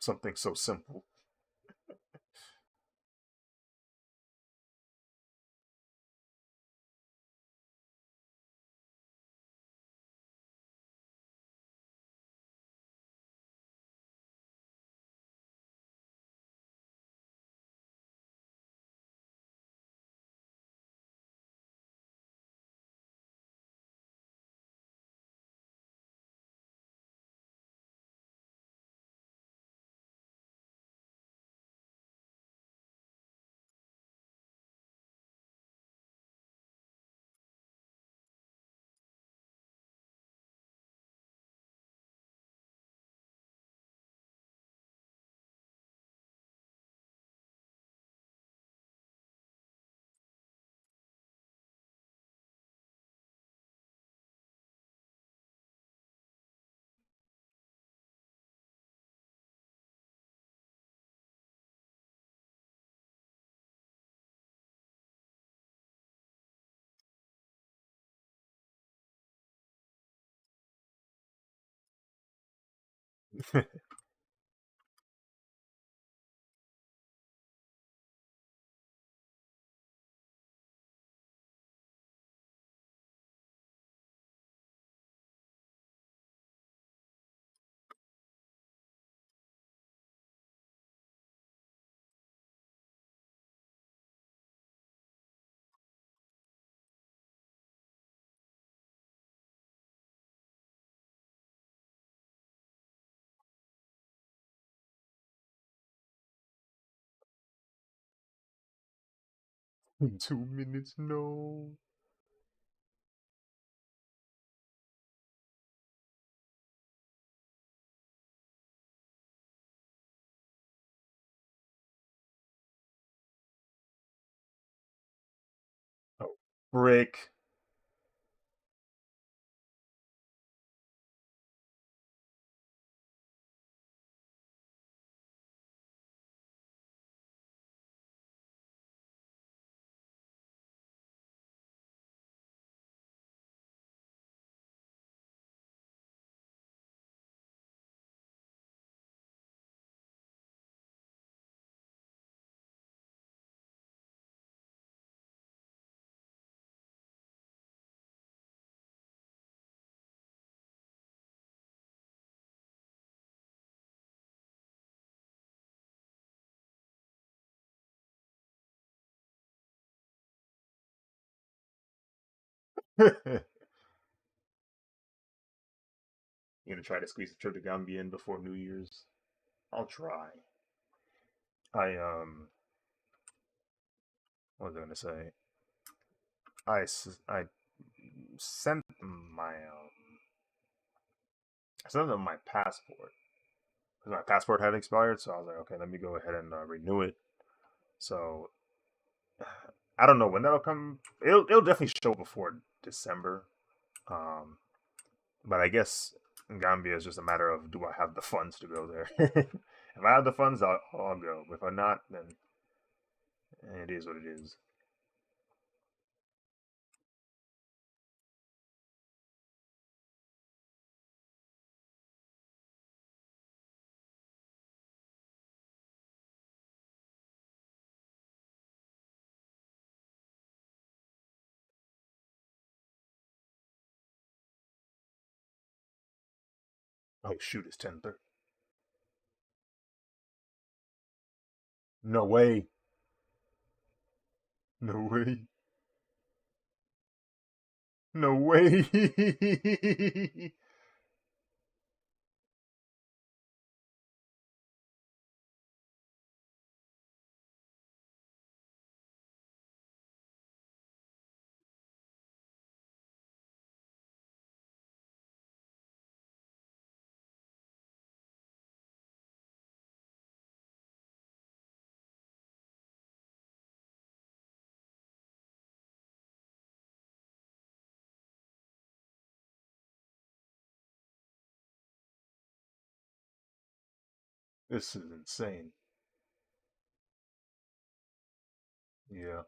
Something so simple. In 2 minutes, no. Oh, brick. You're gonna try to squeeze the trip to Gambia in before New Year's? I'll try. What was I gonna say? I sent I sent them my passport because my passport had expired. So I was like, okay, let me go ahead and renew it. So I don't know when that'll come. It'll definitely show before December. Um, but I guess in Gambia is just a matter of do I have the funds to go there. If I have the funds, I'll go. But if I'm not, then it is what it is. Oh shoot, it's 10:30. No way. No way. No way. This is insane. Yeah.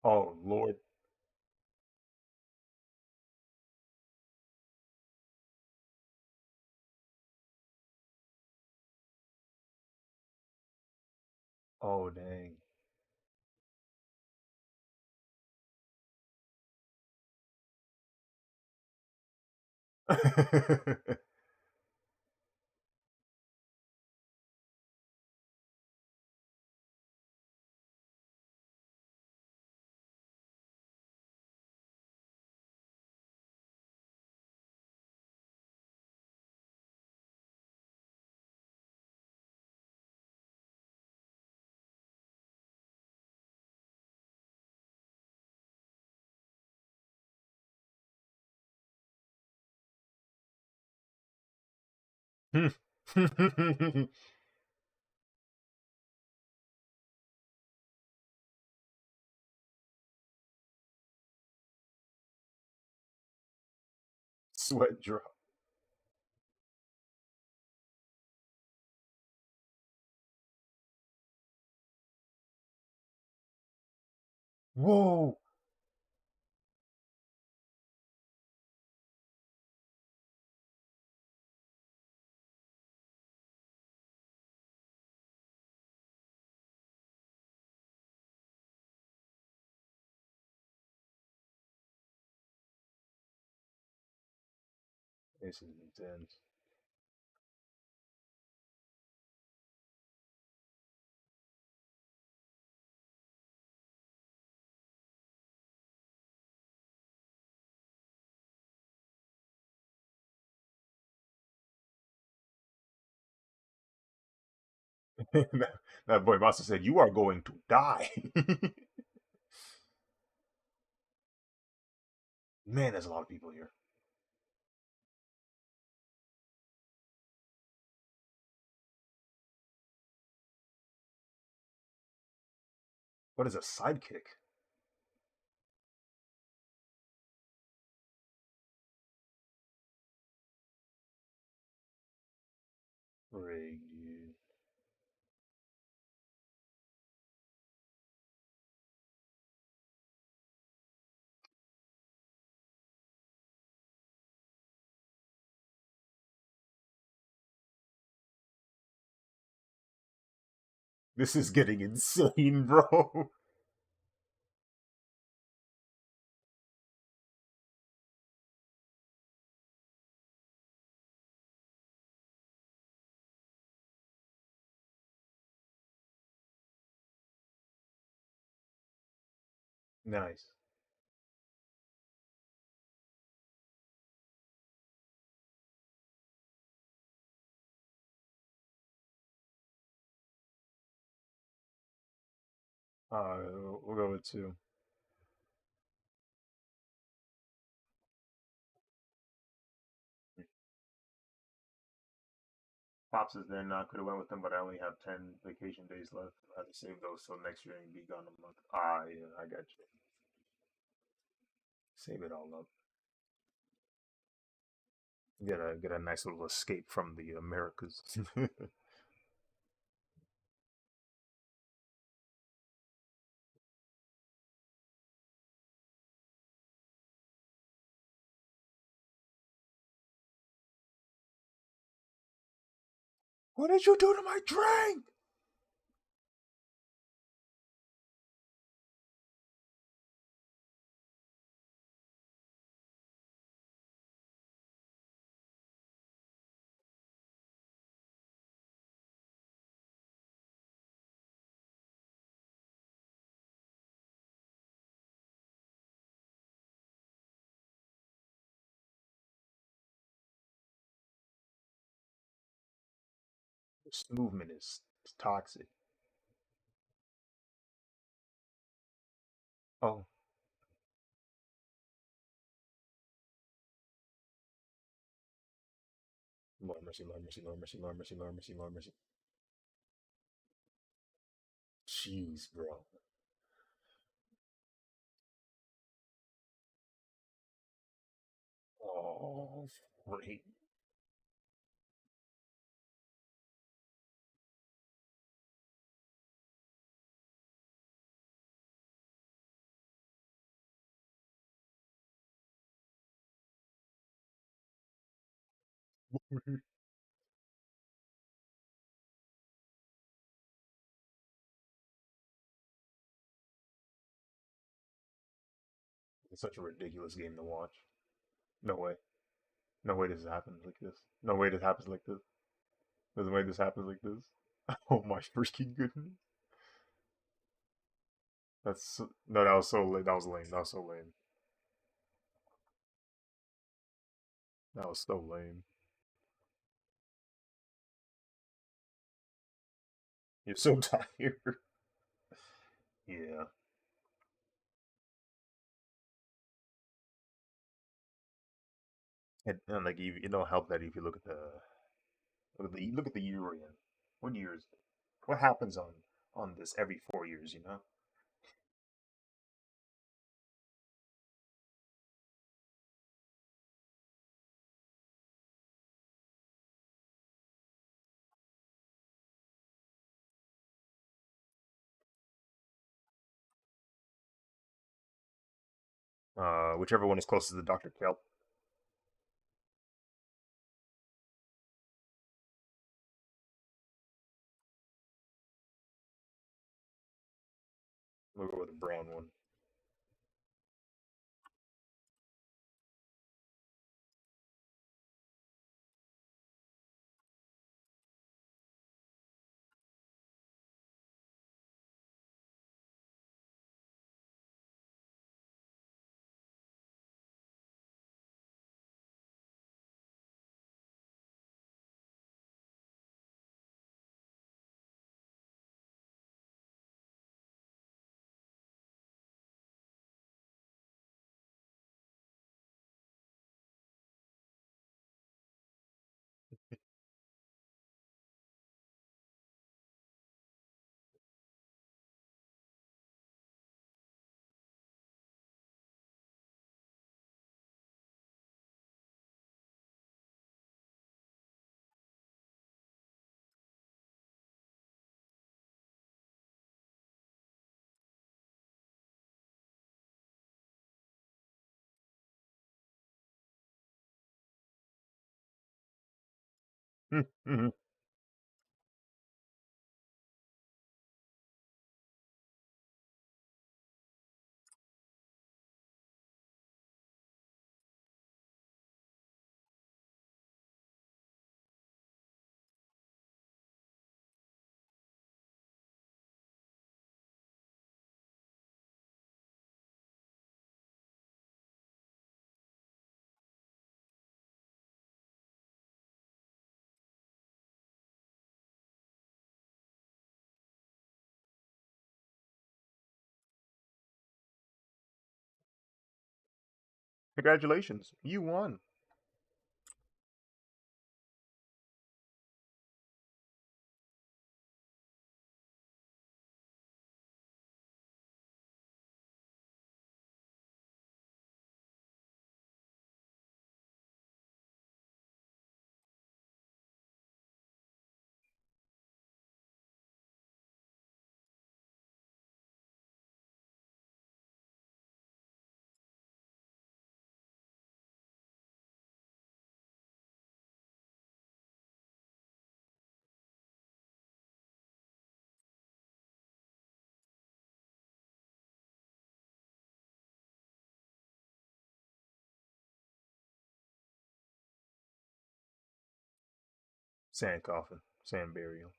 Oh Lord. Oh dang. Sweat drop. Whoa. This is intense. That boy Master said, "You are going to die." Man, there's a lot of people here. What is a sidekick? Rig, dude. This is getting insane, bro. Nice. We'll go with two. Pops is there now. Could have went with him, but I only have 10 vacation days left. I had to save those till next year and be gone a month. Ah, yeah, I got you. Save it all up. Get a nice little escape from the Americas. What did you do to my drink? This movement is toxic. Oh, Lord mercy, Lord mercy, Lord mercy, Lord mercy, Lord mercy, Lord mercy. Jeez, bro. Oh, great. It's such a ridiculous game to watch. No way. No way this happens like this. No way this happens like this. There's no way this happens like this. Oh my freaking goodness. No, that was so lame. That was lame. That was so lame. That was so lame. You're so tired. Yeah. And like it don't help that if you look at the year we're in. What year is it? What happens on this every 4 years? You know. Whichever one is closest to Doctor Kelp. We'll go with the brown one. Congratulations, you won. Sand coffin, sand burial.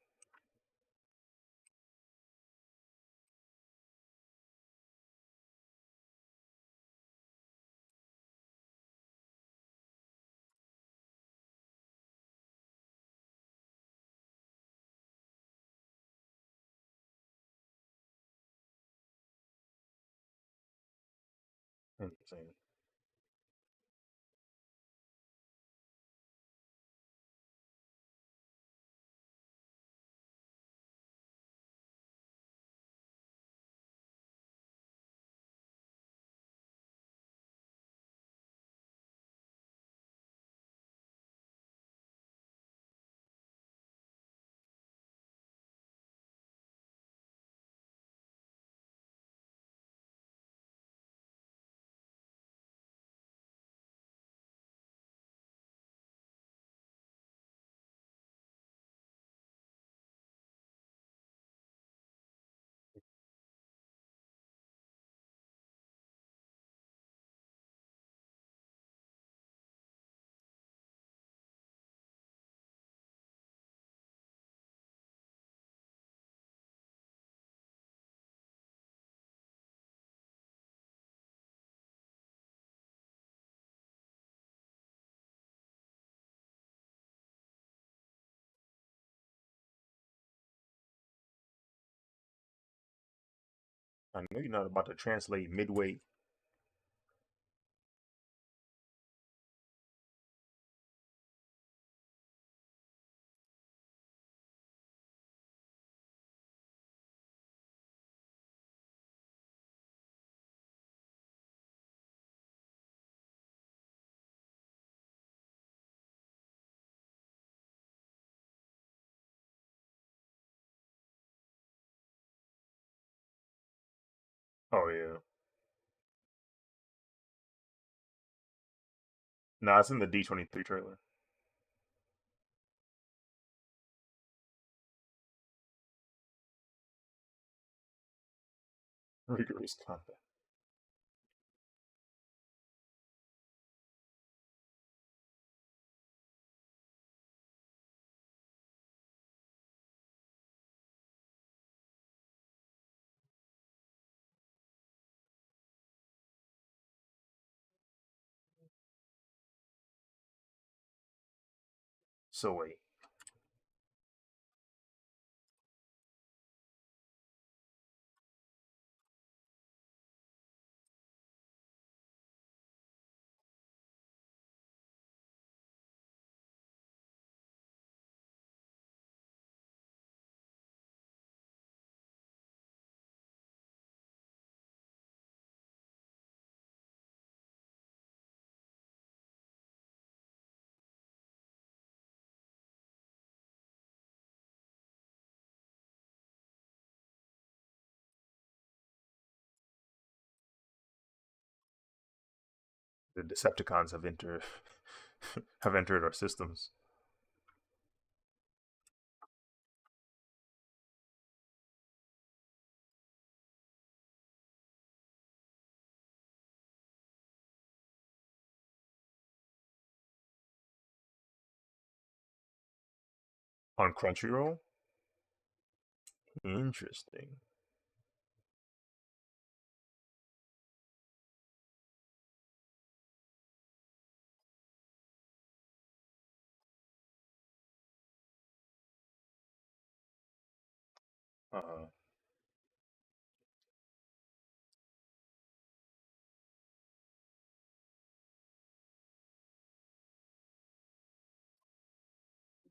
Interesting. I know you're not about to translate midway. Oh yeah. Nah, it's in the D23 trailer. Rigorous combat. So wait, the Decepticons have entered have entered our systems on Crunchyroll. Interesting. Uh,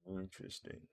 Interesting.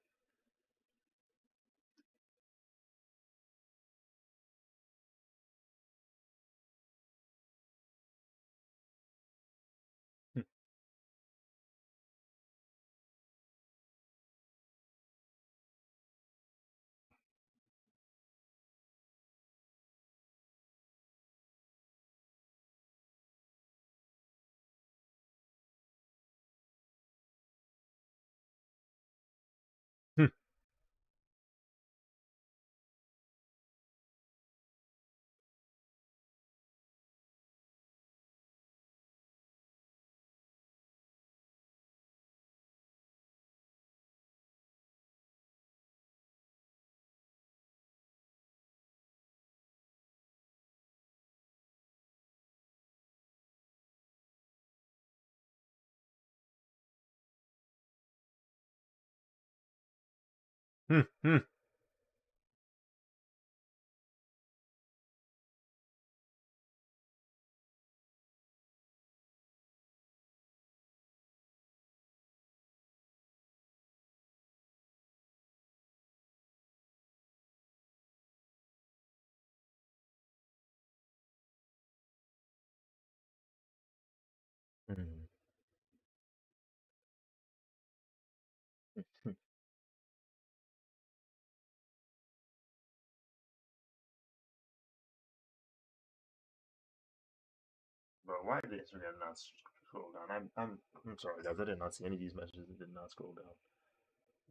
But why did Instagram not scroll down? I'm sorry, guys. I did not see any of these messages. It did not scroll down.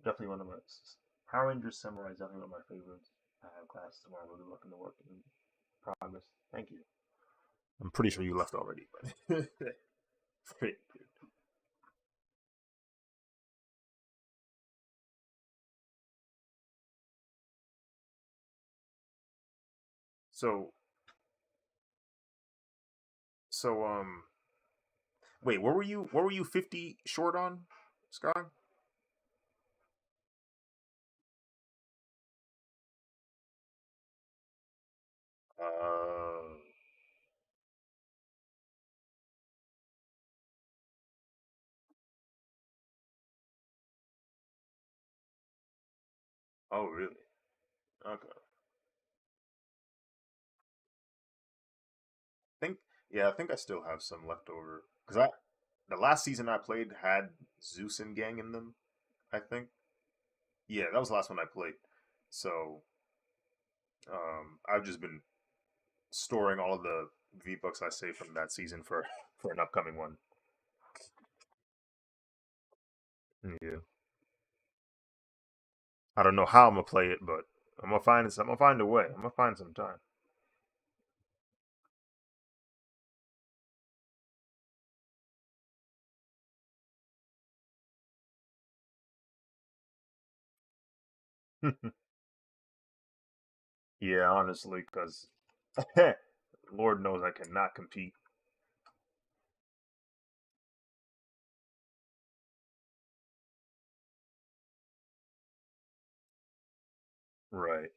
Definitely one of my Power Rangers Samurai is definitely one of my favorites. I have class tomorrow. Really looking to work in progress. Thank you. I'm pretty sure you left already, but great. So so wait, what were you 50 short on, Sky? Uh oh really? Okay. Think Yeah, I think I still have some left over because I the last season I played had Zeus and Gang in them. I think. Yeah, that was the last one I played. So I've just been storing all of the V Bucks I saved from that season for an upcoming one. Yeah, I don't know how I'm gonna play it, but I'm gonna find a way. I'm gonna find some time. Yeah, honestly, because Lord knows I cannot compete. Right.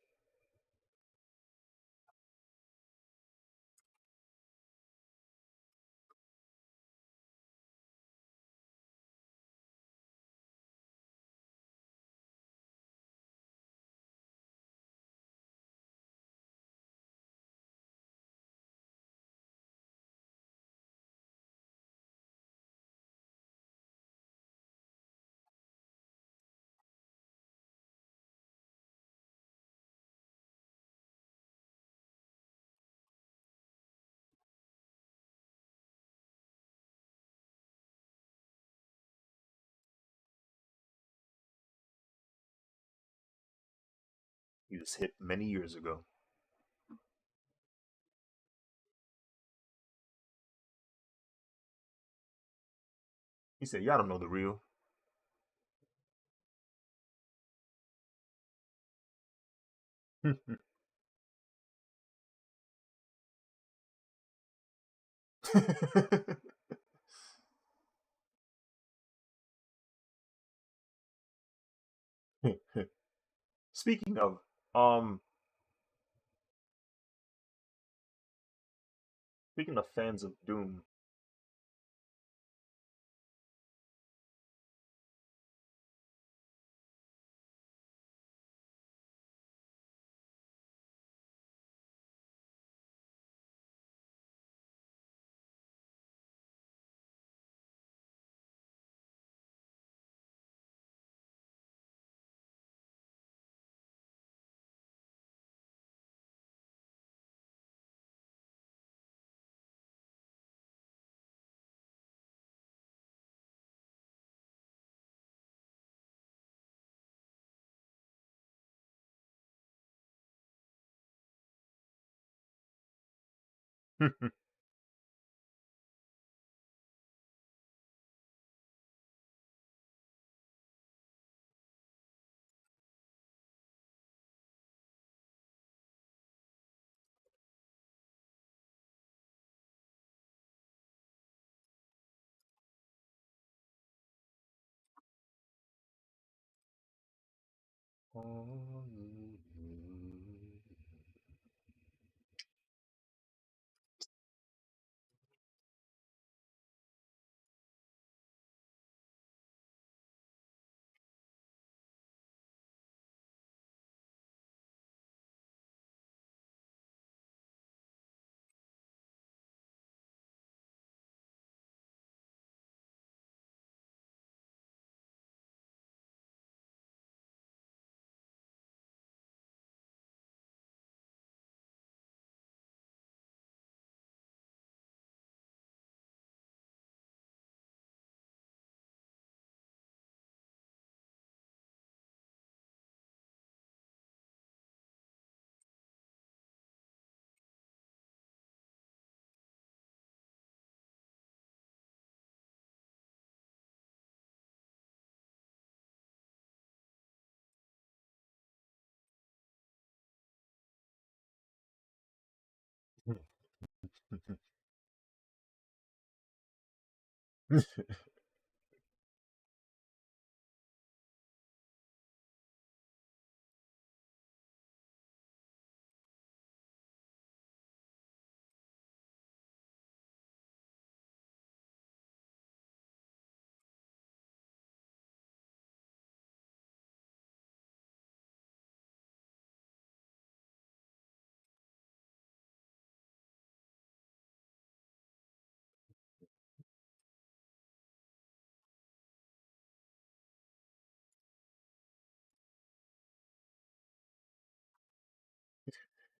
He was hit many years ago. He said, "Y'all don't know the real." Speaking of, um, speaking of fans of Doom,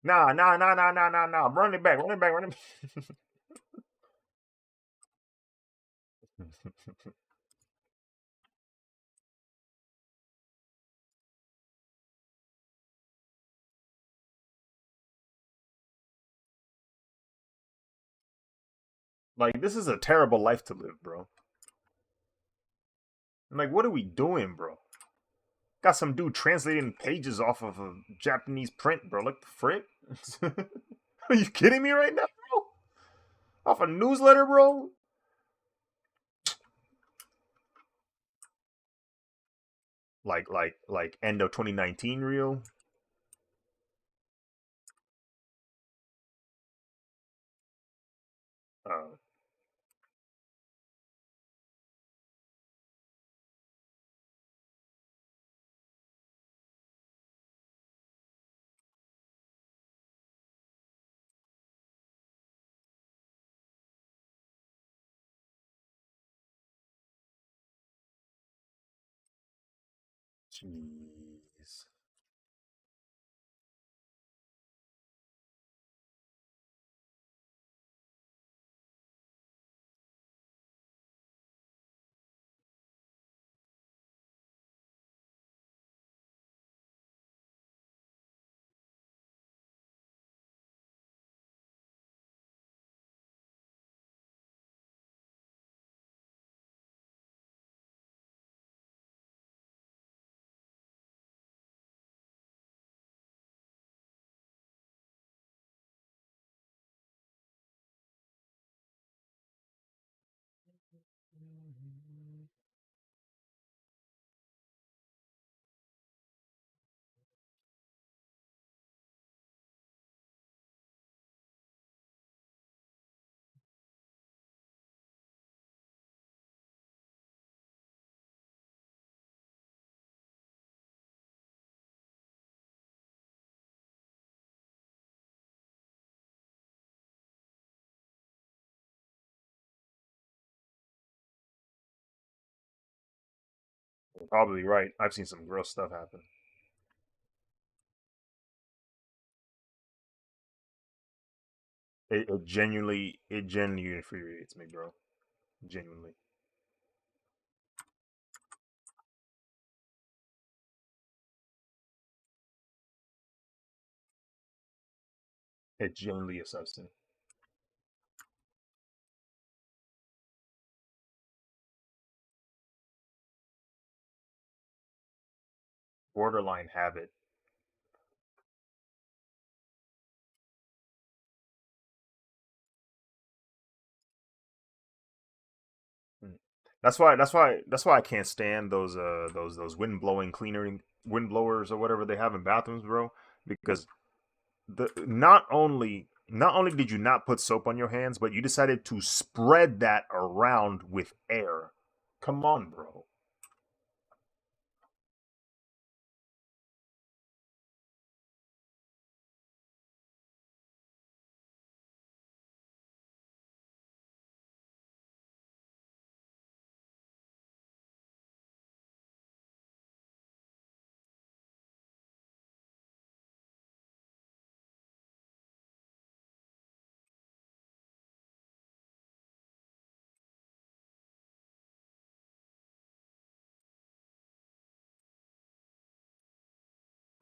Nah, nah, nah, nah, nah, nah, nah. Run it back, run it back, run it back. Like, this is a terrible life to live, bro. Like, what are we doing, bro? Got some dude translating pages off of a Japanese print, bro. Like the frick? Are you kidding me right now, bro? Off a newsletter, bro? Like end of 2019 real? Uh, Jeez. You're probably right. I've seen some gross stuff happen. It genuinely infuriates me, bro. Genuinely. It genuinely upsets me. Borderline habit. Mm. That's why I can't stand those wind blowers or whatever they have in bathrooms, bro. Because the not only did you not put soap on your hands, but you decided to spread that around with air. Come on, bro.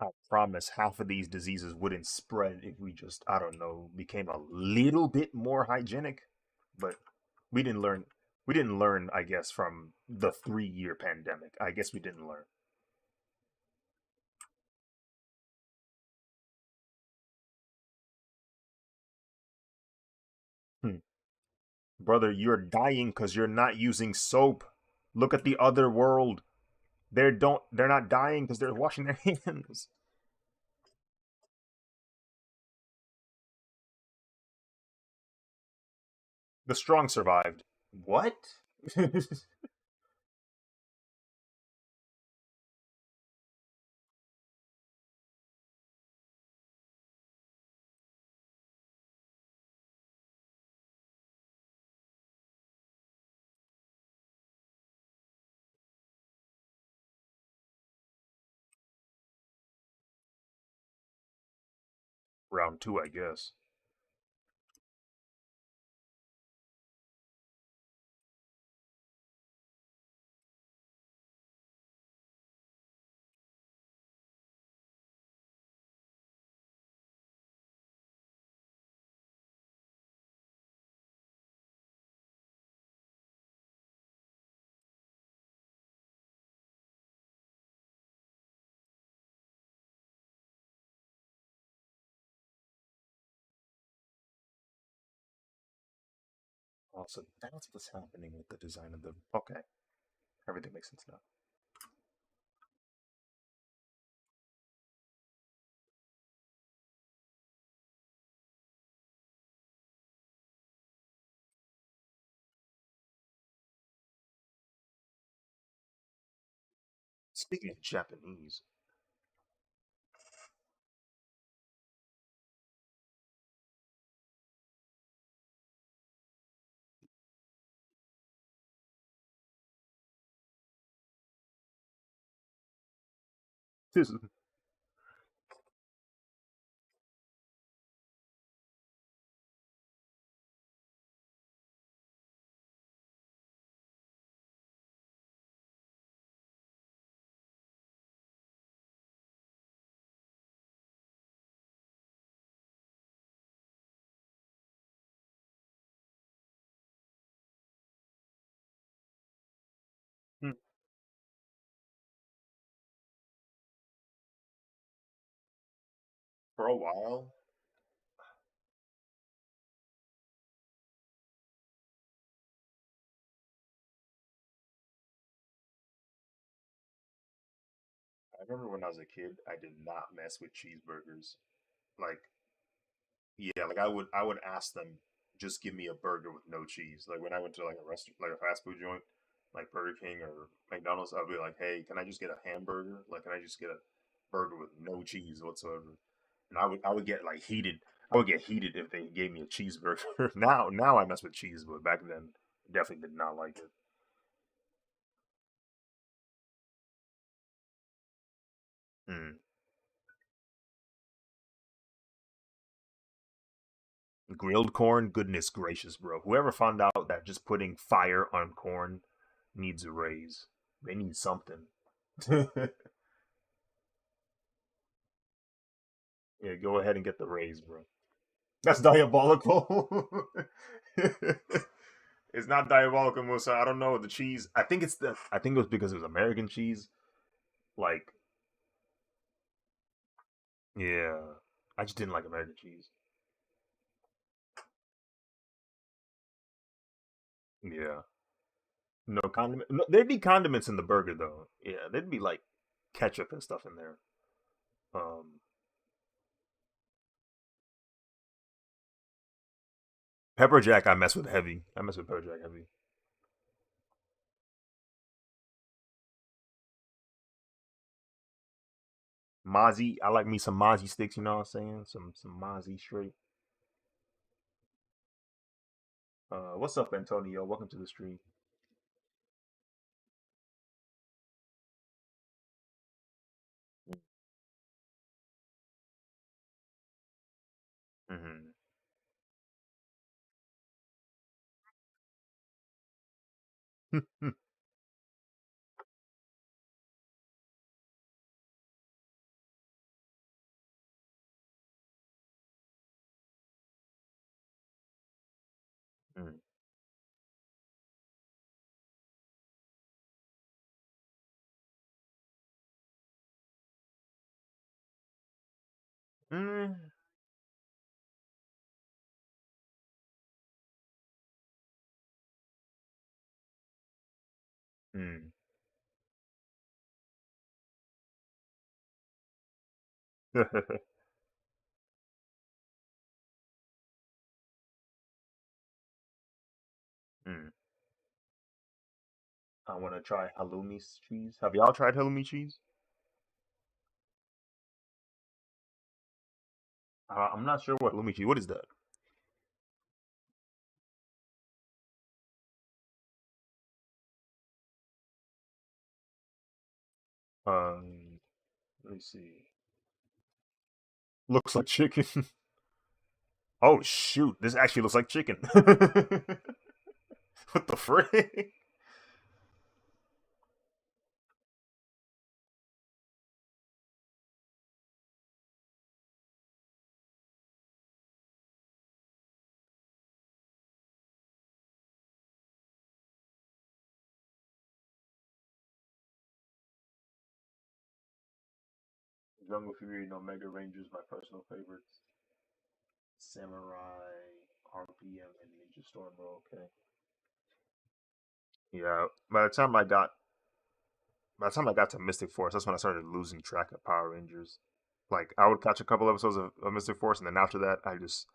I promise half of these diseases wouldn't spread if we just, I don't know, became a little bit more hygienic. But we didn't learn. We didn't learn, I guess, from the 3 year pandemic. I guess we didn't learn. Brother, you're dying because you're not using soap. Look at the other world. They're not dying because they're washing their hands. The strong survived. What? Round two, I guess. Also, that's what's happening with the design of the. Okay, everything makes sense now. Speaking of Japanese, this is hmm, for a while. I remember when I was a kid, I did not mess with cheeseburgers. Like, yeah, like I would ask them, just give me a burger with no cheese. Like when I went to like a restaurant, like a fast food joint, like Burger King or McDonald's, I'd be like, hey, can I just get a hamburger? Like, can I just get a burger with no cheese whatsoever? And I would get like heated. I would get heated if they gave me a cheeseburger. Now I mess with cheese, but back then definitely did not like it. Mm. Grilled corn, goodness gracious, bro. Whoever found out that just putting fire on corn needs a raise. They need something. Yeah, go ahead and get the raise, bro. That's diabolical. It's not diabolical, Musa. I don't know the cheese. I think it was because it was American cheese. Like, yeah, I just didn't like American cheese. Yeah, no condiment. No, there'd be condiments in the burger though. Yeah, there'd be like ketchup and stuff in there. Um, Pepper jack, I mess with heavy. I mess with pepper jack heavy. Mozzie, I like me some Mozzie sticks. You know what I'm saying? Some Mozzie straight. What's up, Antonio? Welcome to the stream. Mm-hmm. mm. Mm. Mm. Mm. I want to try halloumi cheese. Have y'all tried halloumi cheese? I'm not sure what halloumi cheese. What is that? Um, let me see. Looks like chicken. Oh shoot! This actually looks like chicken. What the frick? Jungle Fury and Omega Rangers, my personal favorites. Samurai, RPM, and Ninja Storm were okay. Yeah, by the time I got to Mystic Force, that's when I started losing track of Power Rangers. Like I would catch a couple episodes of Mystic Force, and then after that, I just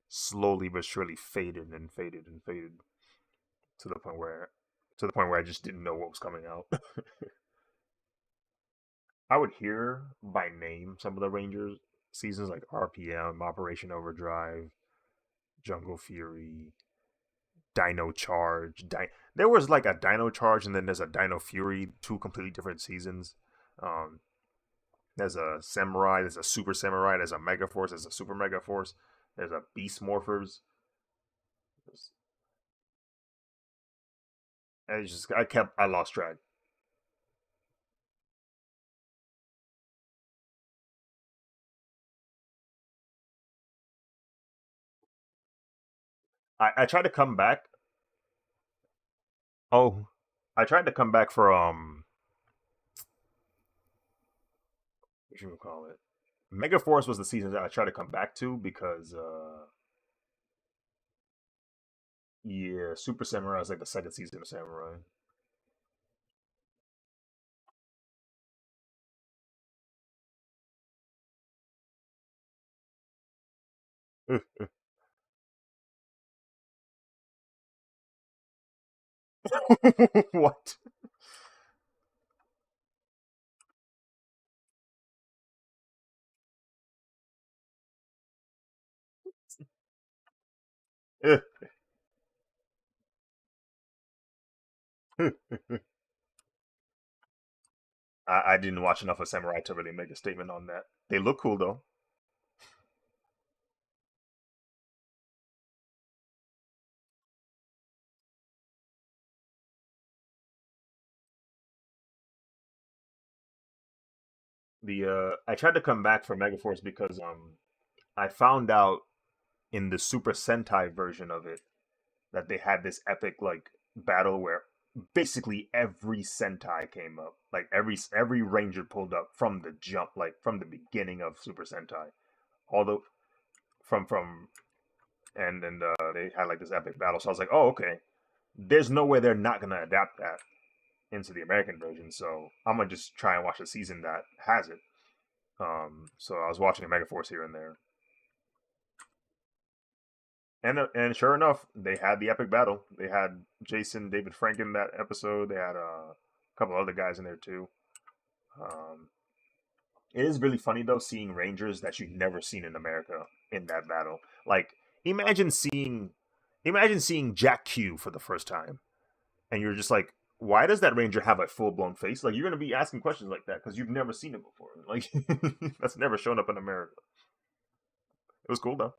slowly but surely faded and faded and faded to the point where I just didn't know what was coming out. I would hear by name some of the Rangers seasons like RPM, Operation Overdrive, Jungle Fury, Dino Charge. There was like a Dino Charge, and then there's a Dino Fury, two completely different seasons. Um, there's a Samurai, there's a Super Samurai, there's a Mega Force, there's a Super Mega Force, there's a Beast Morphers. And it's just I lost track. I tried to come back. Oh, I tried to come back for what you would call it. Mega Force was the season that I tried to come back to because yeah, Super Samurai is like the second season of Samurai. What? I didn't watch enough of Samurai to really make a statement on that. They look cool though. The I tried to come back for Megaforce because I found out in the Super Sentai version of it that they had this epic like battle where basically every Sentai came up, like every Ranger pulled up from the jump, like from the beginning of Super Sentai, all the from and then they had like this epic battle. So I was like, oh okay, there's no way they're not gonna adapt that into the American version. So I'm gonna just try and watch a season that has it. So I was watching Megaforce here and there, and sure enough, they had the epic battle. They had Jason David Frank in that episode. They had a couple other guys in there too. Um, it is really funny though seeing Rangers that you've never seen in America in that battle. Like imagine seeing imagine seeing Jack Q for the first time, and you're just like, why does that Ranger have a full blown face? Like you're gonna be asking questions like that because you've never seen it before. Like that's never shown up in America. It was cool though.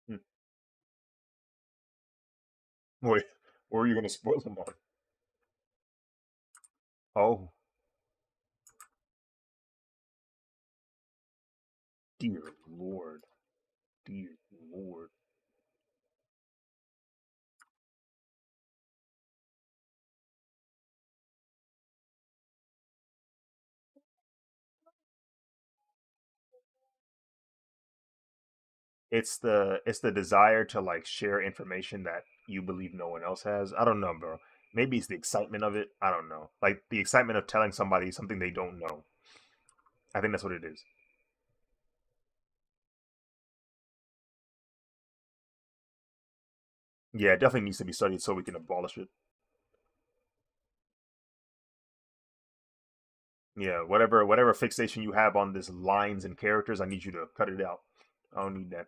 Hmm. Wait, or are you gonna spoil them on? Oh, dear lord, dear lord. it's the desire to like share information that you believe no one else has. I don't know, bro. Maybe it's the excitement of it. I don't know. Like the excitement of telling somebody something they don't know. I think that's what it is. Yeah, it definitely needs to be studied so we can abolish it. Yeah, whatever fixation you have on this lines and characters, I need you to cut it out. I don't need that.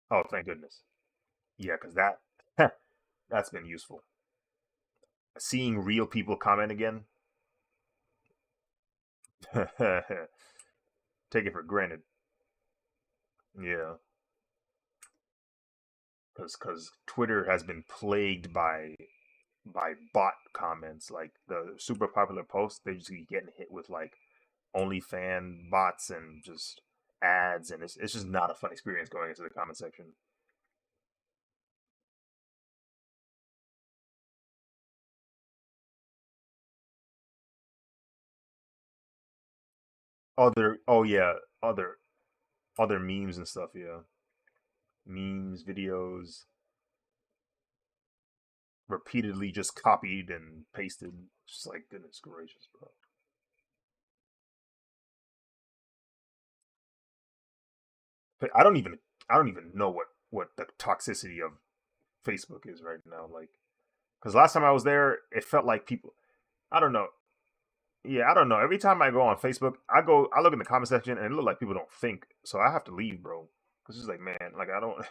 Oh, thank goodness. Yeah, because that that's been useful. Seeing real people comment again, take it for granted. Yeah, because Twitter has been plagued by bot comments. Like the super popular posts, they just keep getting hit with like only fan bots and just ads, and it's just not a fun experience going into the comment section. Other oh yeah, other memes and stuff. Yeah, memes, videos, repeatedly just copied and pasted. Just like goodness gracious, bro. But I don't even know what the toxicity of Facebook is right now. Like, because last time I was there, it felt like people. I don't know. Yeah, I don't know. Every time I go on Facebook, I look in the comment section, and it look like people don't think. So I have to leave, bro. Cause it's like, man, like I don't.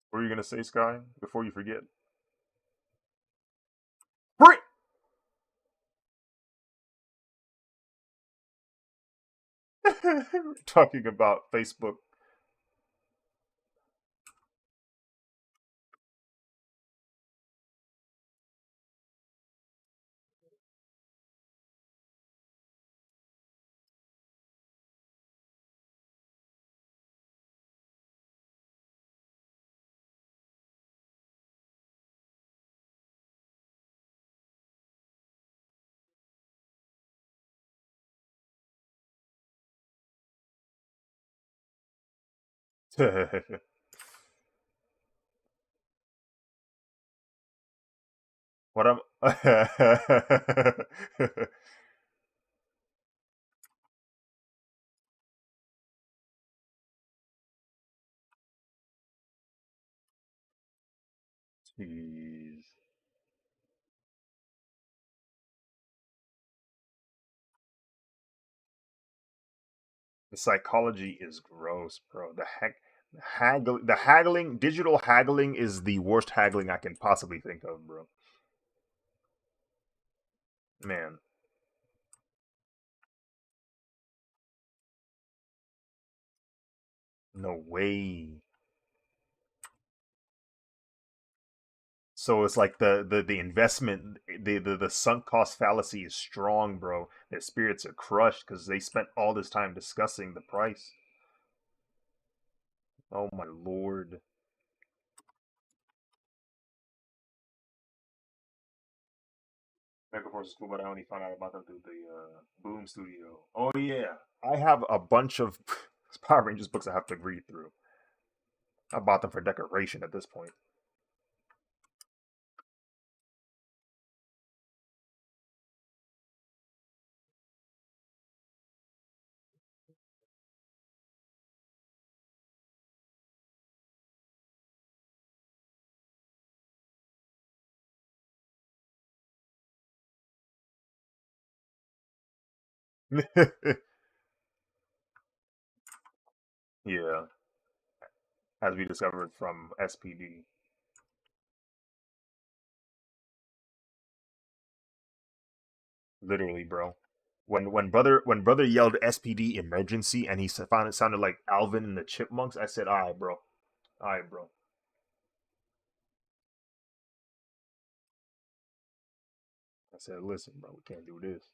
What are you gonna say, Sky? Before you forget, Brit. Talking about Facebook. What I'm. Jeez. The psychology is gross, bro. The haggling, digital haggling is the worst haggling I can possibly think of, bro. Man, no way. So it's like the investment, the sunk cost fallacy is strong, bro. Their spirits are crushed because they spent all this time discussing the price. Oh my lord. Megaforce is cool, but I only found out about them through the Boom Studio. Oh yeah, I have a bunch of Power Rangers books I have to read through. I bought them for decoration at this point. Yeah, as we discovered from S.P.D. Literally, bro. When brother yelled SPD emergency and he found it sounded like Alvin and the Chipmunks, I said, "All right, bro, all right, bro." I said, "Listen, bro, we can't do this."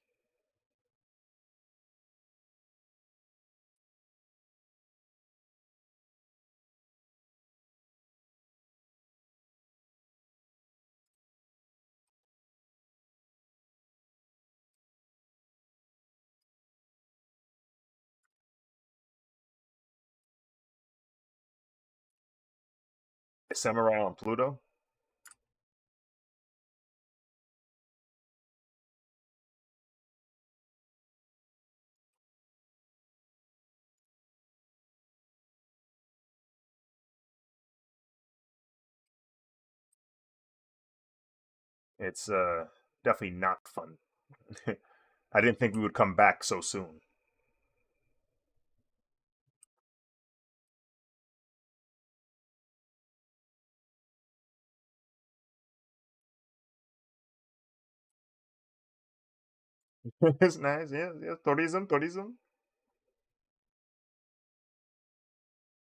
Samurai on Pluto. It's definitely not fun. I didn't think we would come back so soon. It's nice, yes, yes. Tourism, tourism,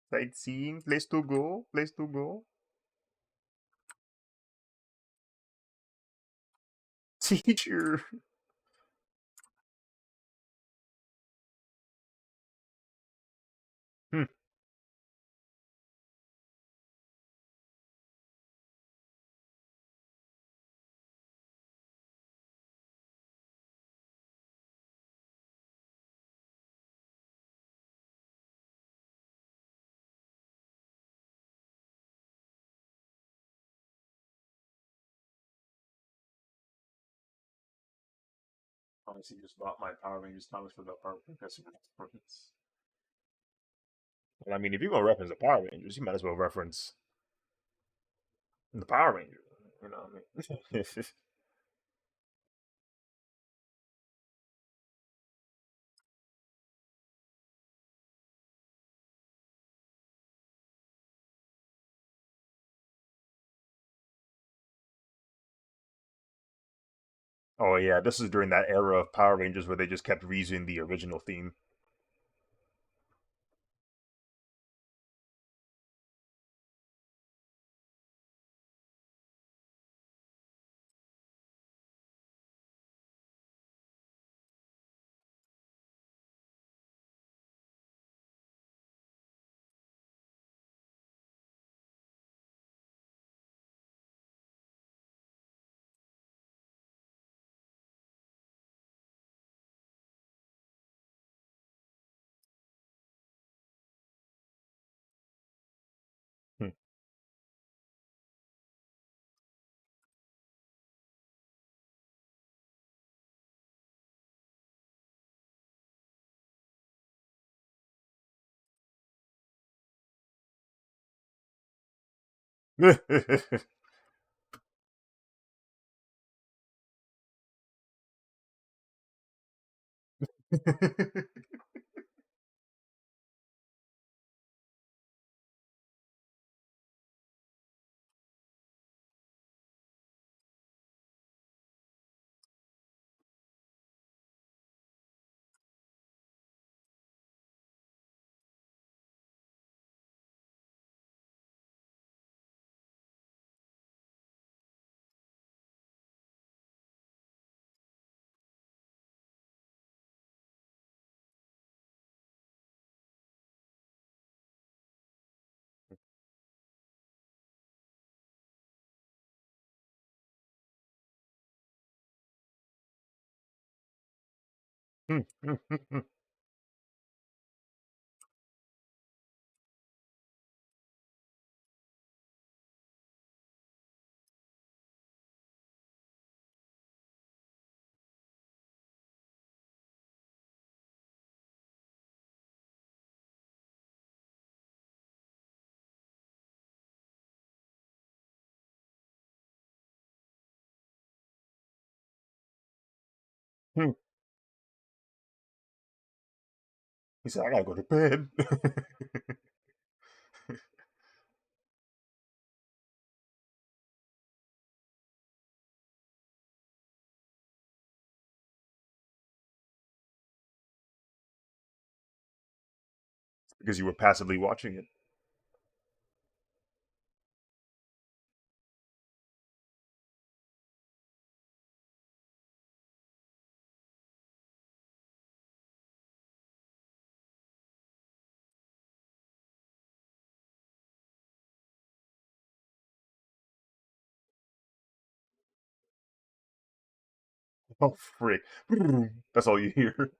sightseeing, place to go, place to go. Teacher. Hmm. Honestly, just bought my Power Rangers comics for the Power Rangers reference. Well, I mean, if you're gonna reference the Power Rangers, you might as well reference the Power Rangers. You know what I mean? Oh yeah, this is during that era of Power Rangers where they just kept reusing the original theme. Hmm. Hmm. Hmm. He said, "I gotta go to bed." because you were passively watching it. Oh frick! That's all you hear.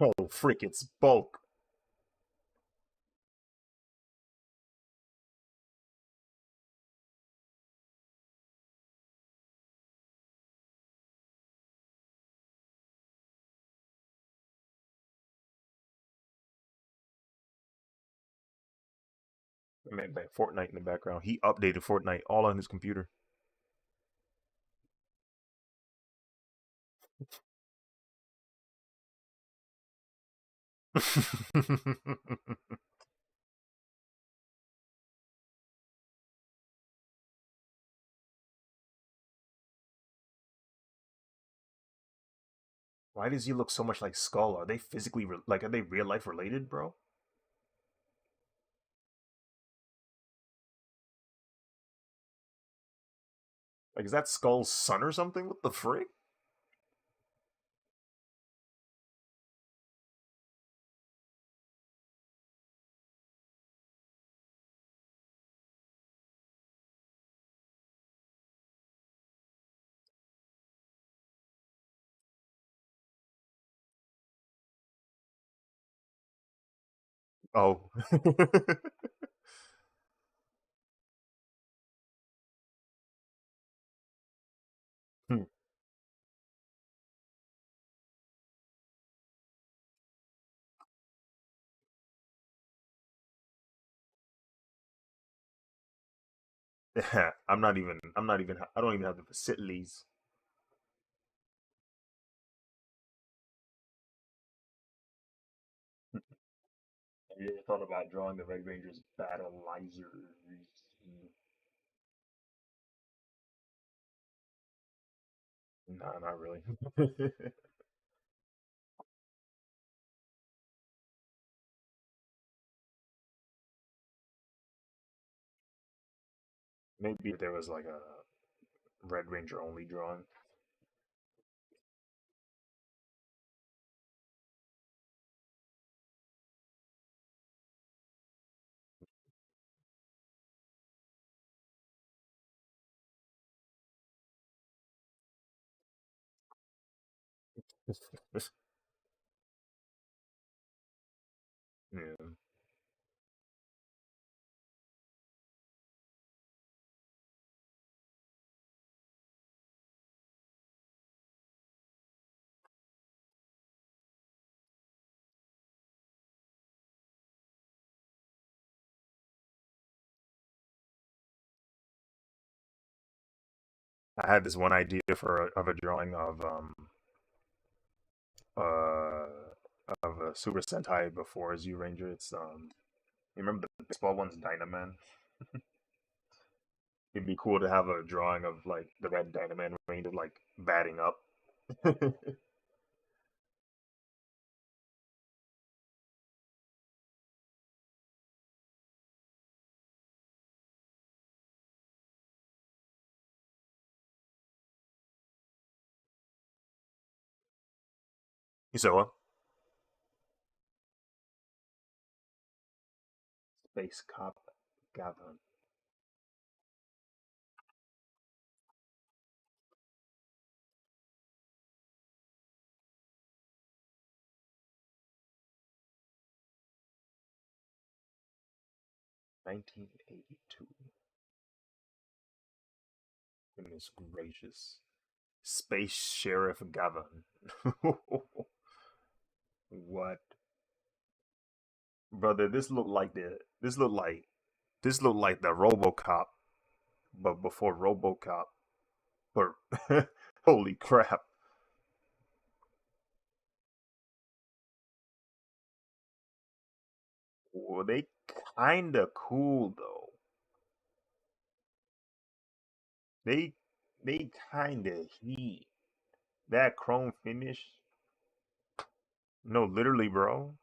Oh frick! It's bulk. Man, like Fortnite in the background. He updated Fortnite all on his computer. Why does he look so much like Skull? Are they physically like? Are they real life related, bro? Like, is that Skull's son or something? What the frick? Oh. Hmm. I'm not even. I'm not even. I don't even have the facilities. Have you ever thought about drawing the Red Ranger's battleizers? No, not really. Maybe if there was like a Red Ranger only drawing. Yeah. I had this one idea for of a drawing uh of a Super Sentai before Z Ranger. It's you remember the baseball one's Dynaman? It'd be cool to have a drawing of like the red Dynaman Ranger like batting up. You said what? Space Cop Gavin. 1982. Goodness gracious. Space Sheriff Gavin. What, brother? This looked like the RoboCop, but before RoboCop. But holy crap! Well, they kinda cool though. They they kinda heat. That chrome finish. No, literally, bro.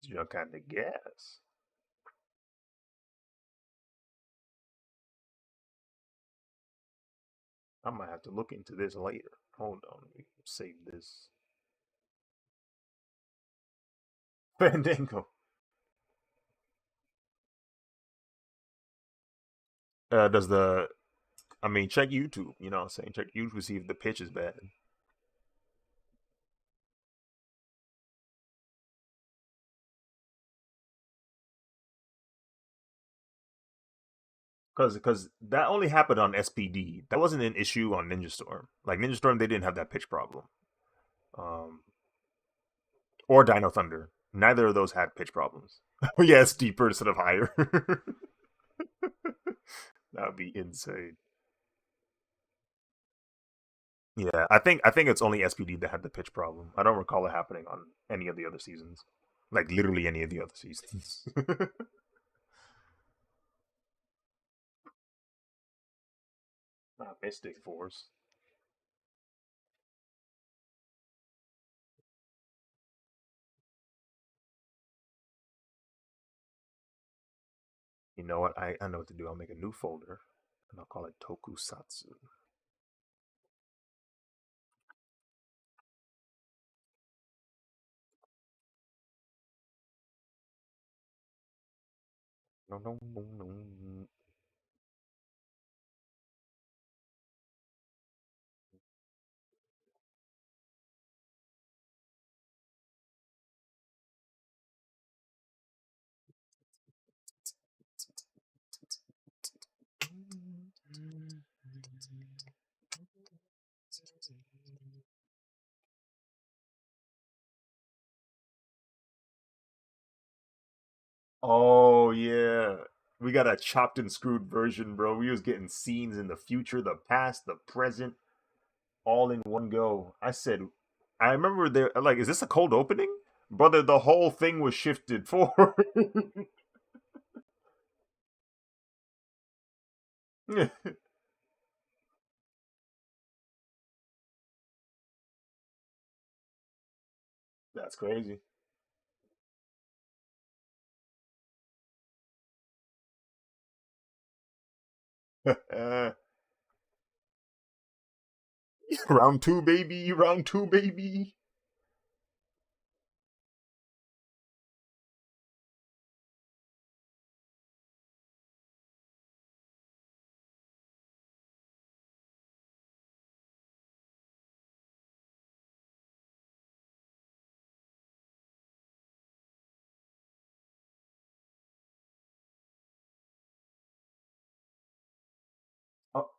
You kind of guess. I might have to look into this later. Hold on, let me save this. Fandango. Does the? I mean, check YouTube. You know what I'm saying? Check YouTube, see if the pitch is bad. Because that only happened on S.P.D. That wasn't an issue on Ninja Storm. Like Ninja Storm, they didn't have that pitch problem. Um, or Dino Thunder. Neither of those had pitch problems. Yeah, it's deeper instead of higher. That would be insane. Yeah, I think it's only SPD that had the pitch problem. I don't recall it happening on any of the other seasons. Like literally any of the other seasons. Mystic Force. You know what? I know what to do. I'll make a new folder and I'll call it Tokusatsu. No, no, no, no. Oh yeah. We got a chopped and screwed version, bro. We was getting scenes in the future, the past, the present, all in one go. I remember there like, is this a cold opening? Brother, the whole thing was shifted forward. That's crazy. Round two, baby. Round two, baby. Oh.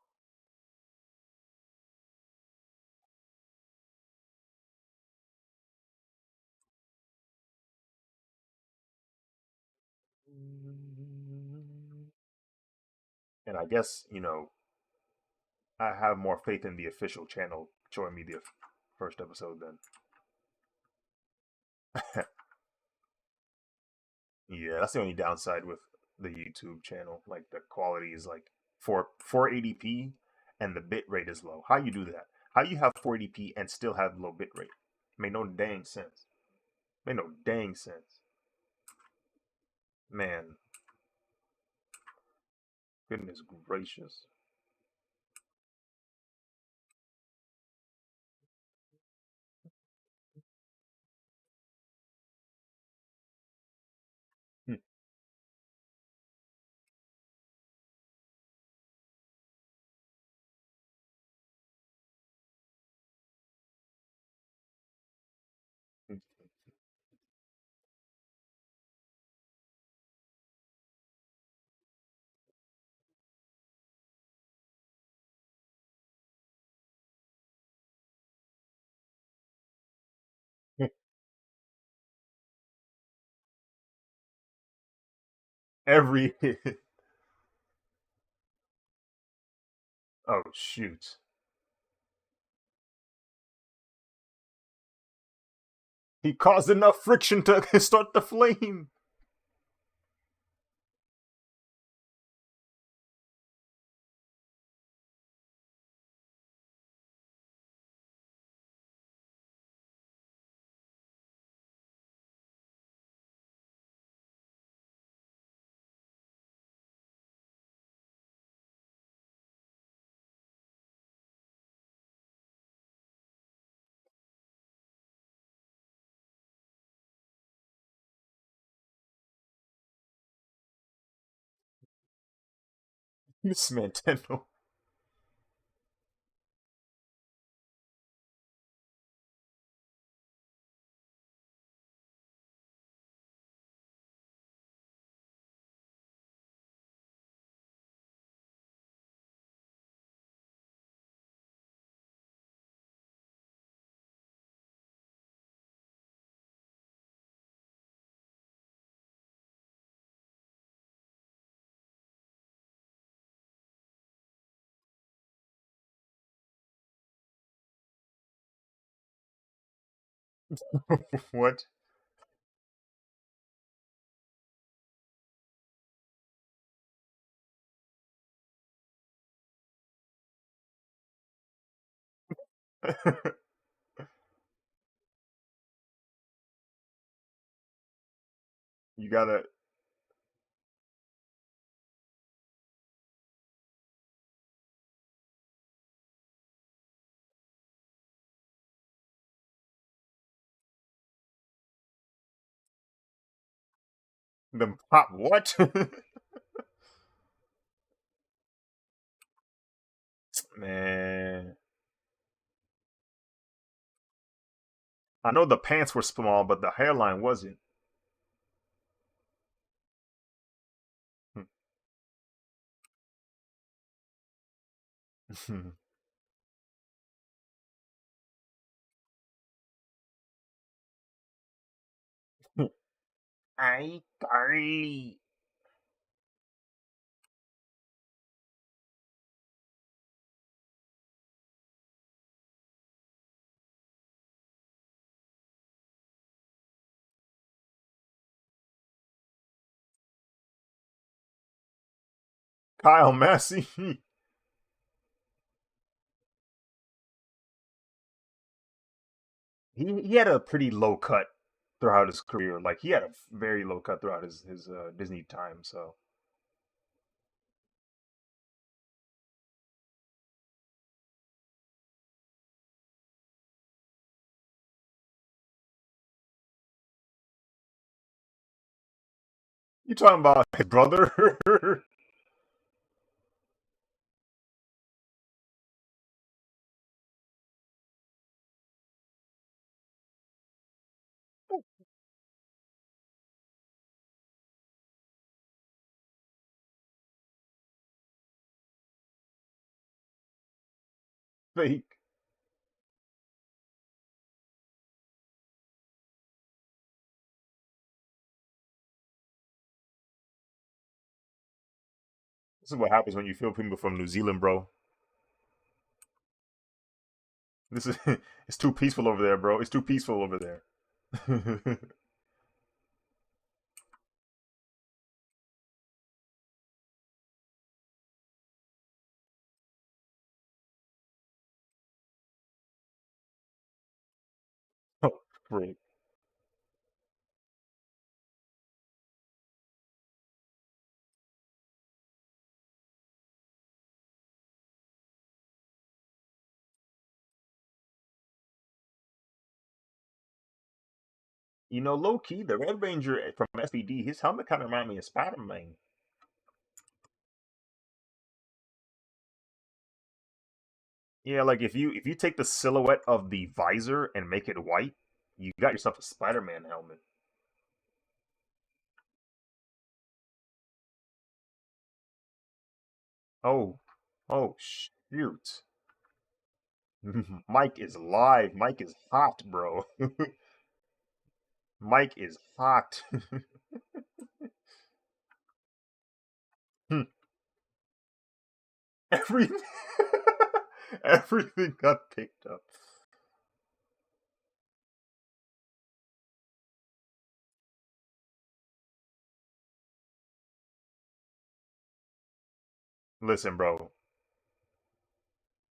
And I guess, I have more faith in the official channel showing me the first episode then. Yeah, that's the only downside with the YouTube channel. Like the quality is like 480p and the bit rate is low. How you do that? How you have 480p and still have low bit rate? Made no dang sense. Made no dang sense. Man, goodness gracious. Every hit. Oh shoot. He caused enough friction to start the flame. Miss Nintendo. What? You gotta them pop what? Man. I know the pants were small, but the hairline wasn't. Ay, Carly. Kyle Massey. He had a pretty low cut throughout his career. Like he had a very low cut throughout his Disney time. So you talking about his brother? Fake. This is what happens when you feel people from New Zealand, bro. This is it's too peaceful over there, bro. It's too peaceful over there. Oh, frick. You know, low key, the Red Ranger from S.P.D. His helmet kind of remind me of Spider Man. Yeah, like if you take the silhouette of the visor and make it white, you got yourself a Spider Man helmet. Oh, oh shoot! Mike is live. Mike is hot, bro. Mike is hot. Everything, everything got picked up. Listen, bro,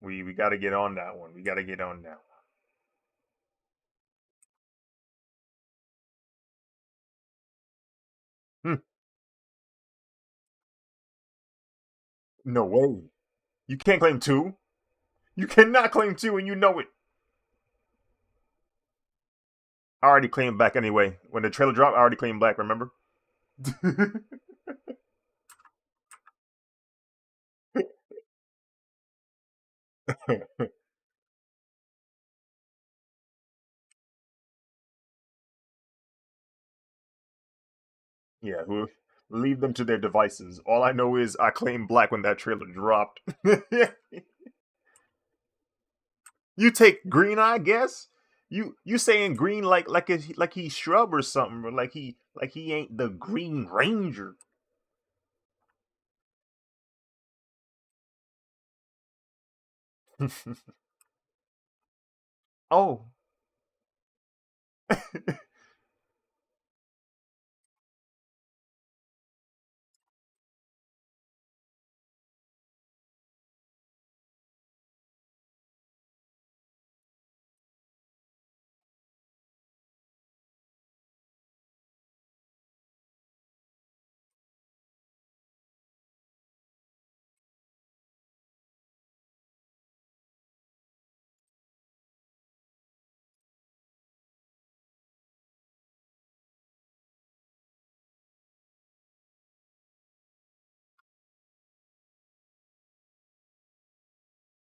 we got to get on that one. We got to get on that one. No way. You can't claim two. You cannot claim two, and you know it. I already claimed black anyway. When the trailer dropped, I already claimed black. Remember? Yeah, who leave them to their devices. All I know is I claimed black when that trailer dropped. You take green, I guess. You saying green like he's shrub or something, or like he ain't the Green Ranger. Oh,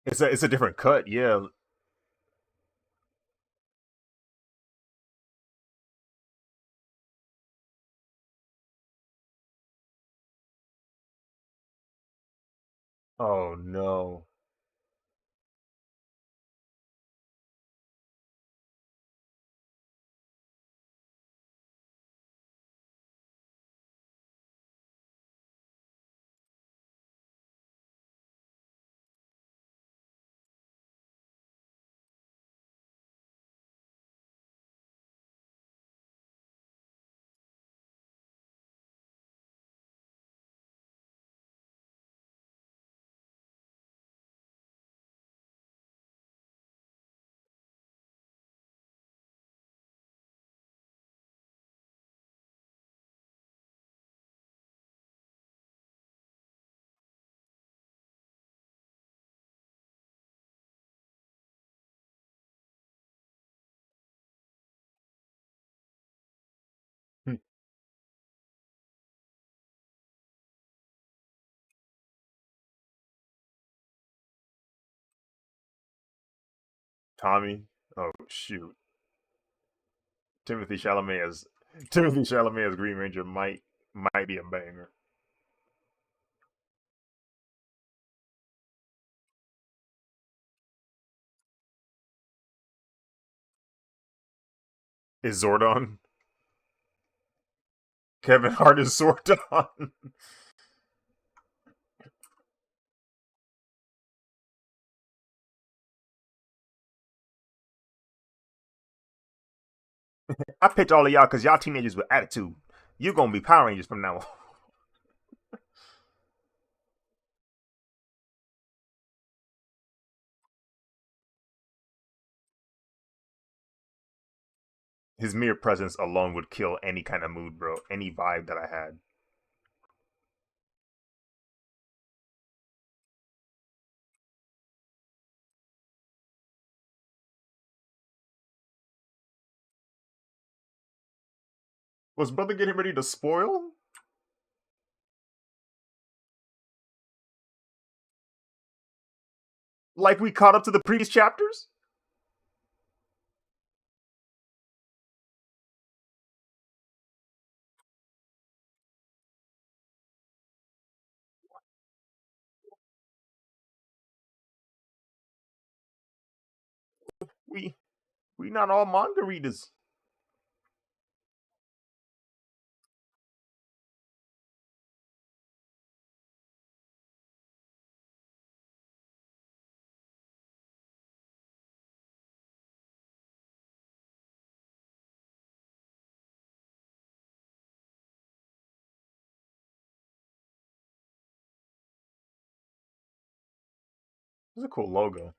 it's a different cut. Yeah. Oh no. Hmm. Tommy. Oh shoot. Timothy Chalamet as Timothy Chalamet as Green Ranger might be a banger. Is Zordon? Kevin Hart is Zordon. I picked all of y'all because y'all teenagers with attitude. You gonna be Power Rangers from now on. His mere presence alone would kill any kind of mood, bro. Any vibe that I had. Was brother getting ready to spoil? Like we caught up to the previous chapters? We we not all manga readers. It's a cool logo.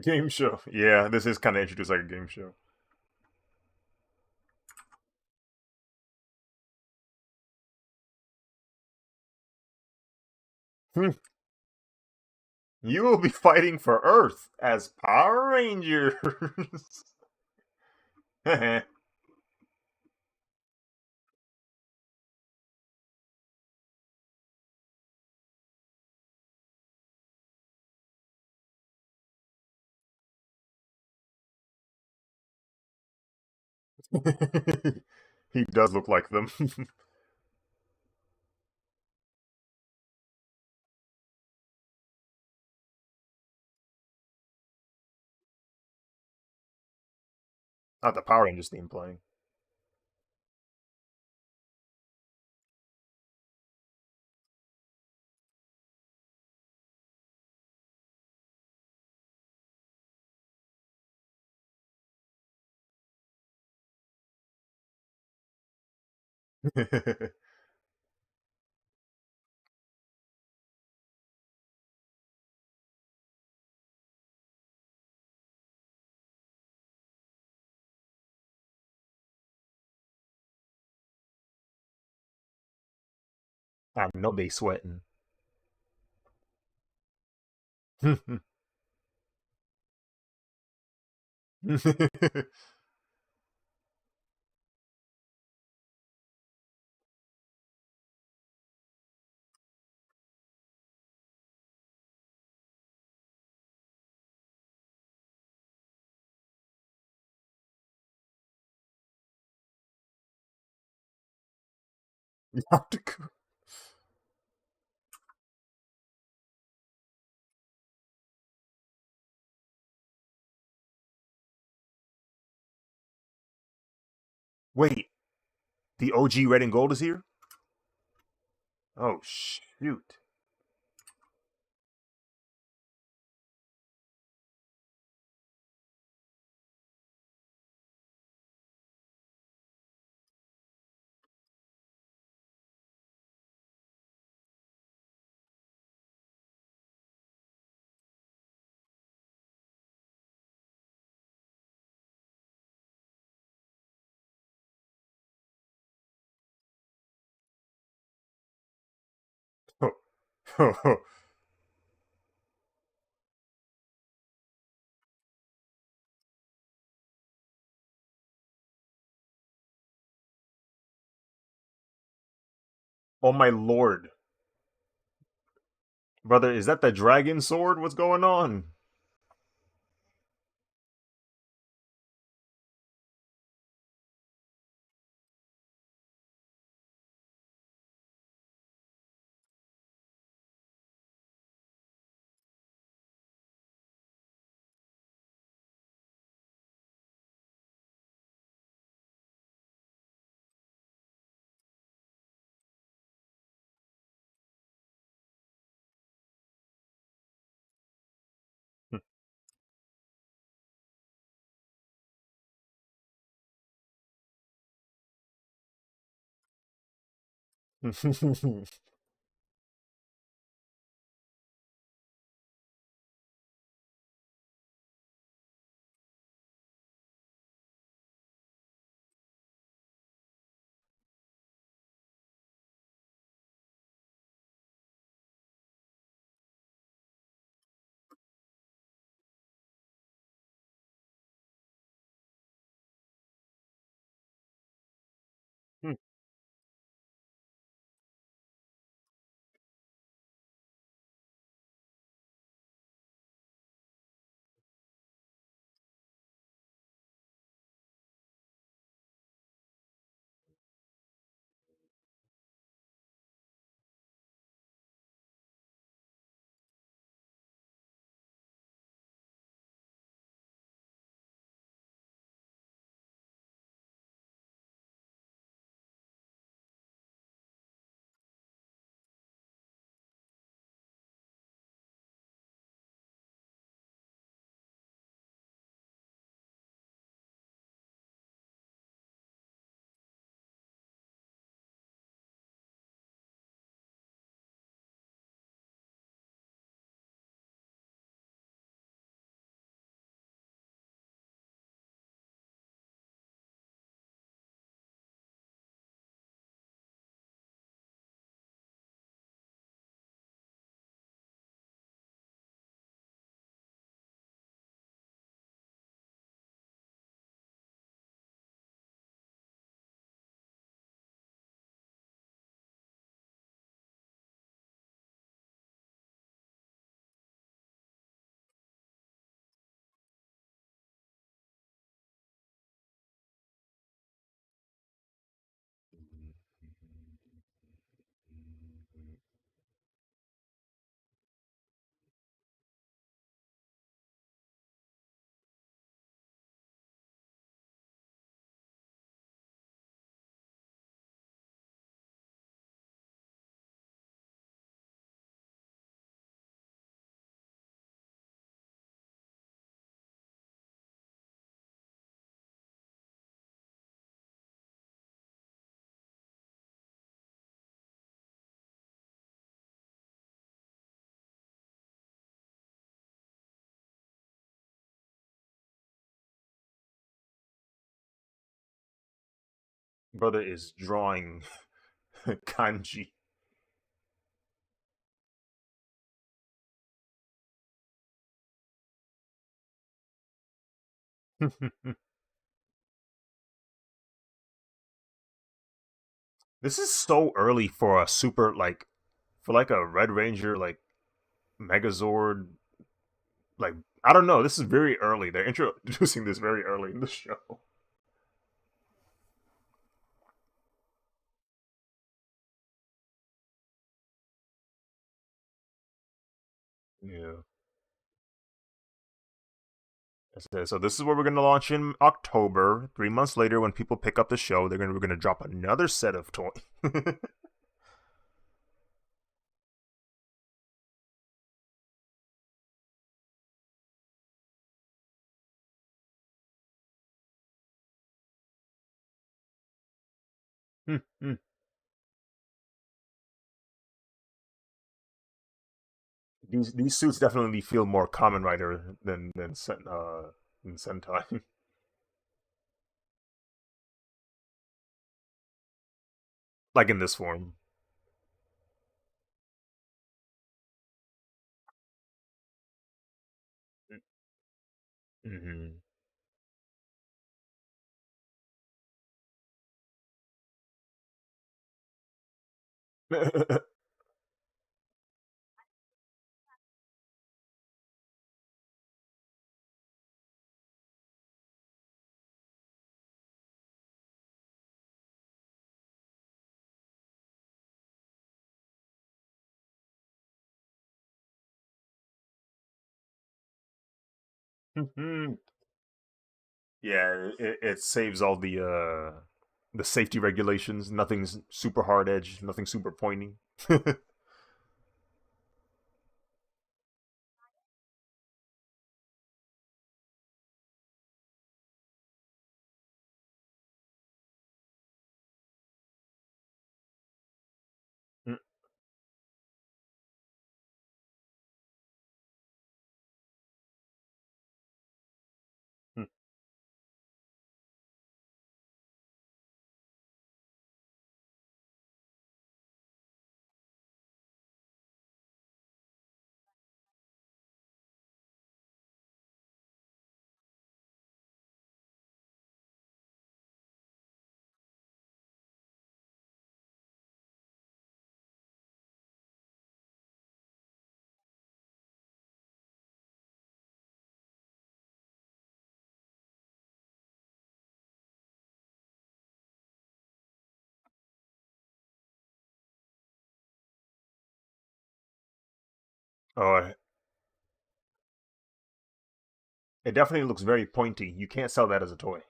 Game show. Yeah, this is kind of introduced like a game show. Hmm. You will be fighting for Earth as Power Rangers. He does look like them. Not the Power Rangers theme playing. I know they sweating. Wait, the OG Red and Gold is here? Oh shoot! Oh my lord, brother! Is that the dragon sword? What's going on? Brother is drawing kanji. This is so early for a super like for like a Red Ranger like Megazord like I don't know. This is very early. They're introducing this very early in the show. Yeah. So this is what we're gonna launch in October. 3 months later, when people pick up the show, we're gonna drop another set of toys. These suits definitely feel more Kamen Rider than Sentai. Like in this form. Mm-hmm. Yeah, it saves all the safety regulations. Nothing's super hard edge. Nothing super pointy. Oh, it definitely looks very pointy. You can't sell that as a toy.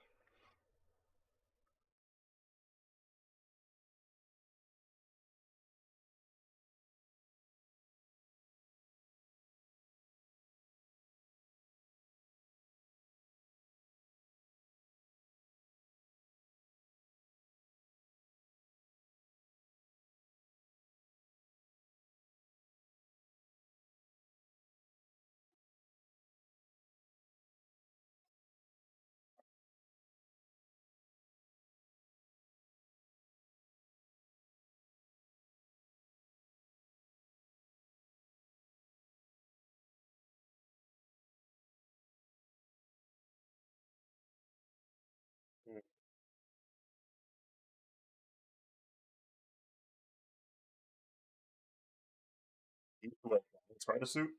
Like spider suit.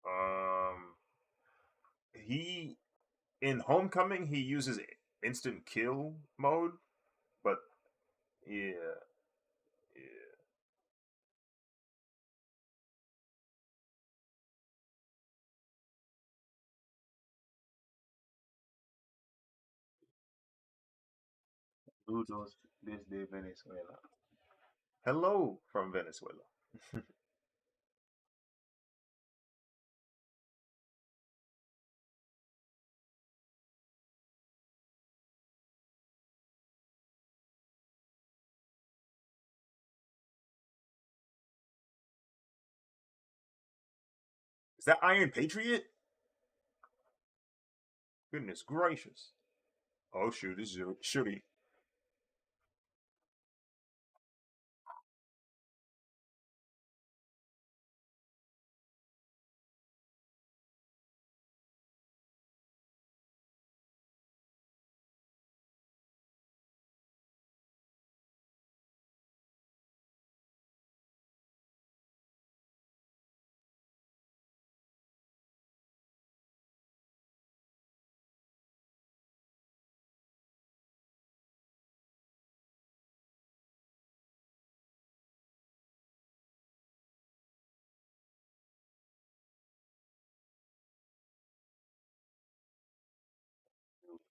Um, he in Homecoming he uses instant kill mode, but yeah, yeah. Saludos desde Venezuela. Hello from Venezuela. Is that Iron Patriot? Goodness gracious! Oh shoot, it's Shooty.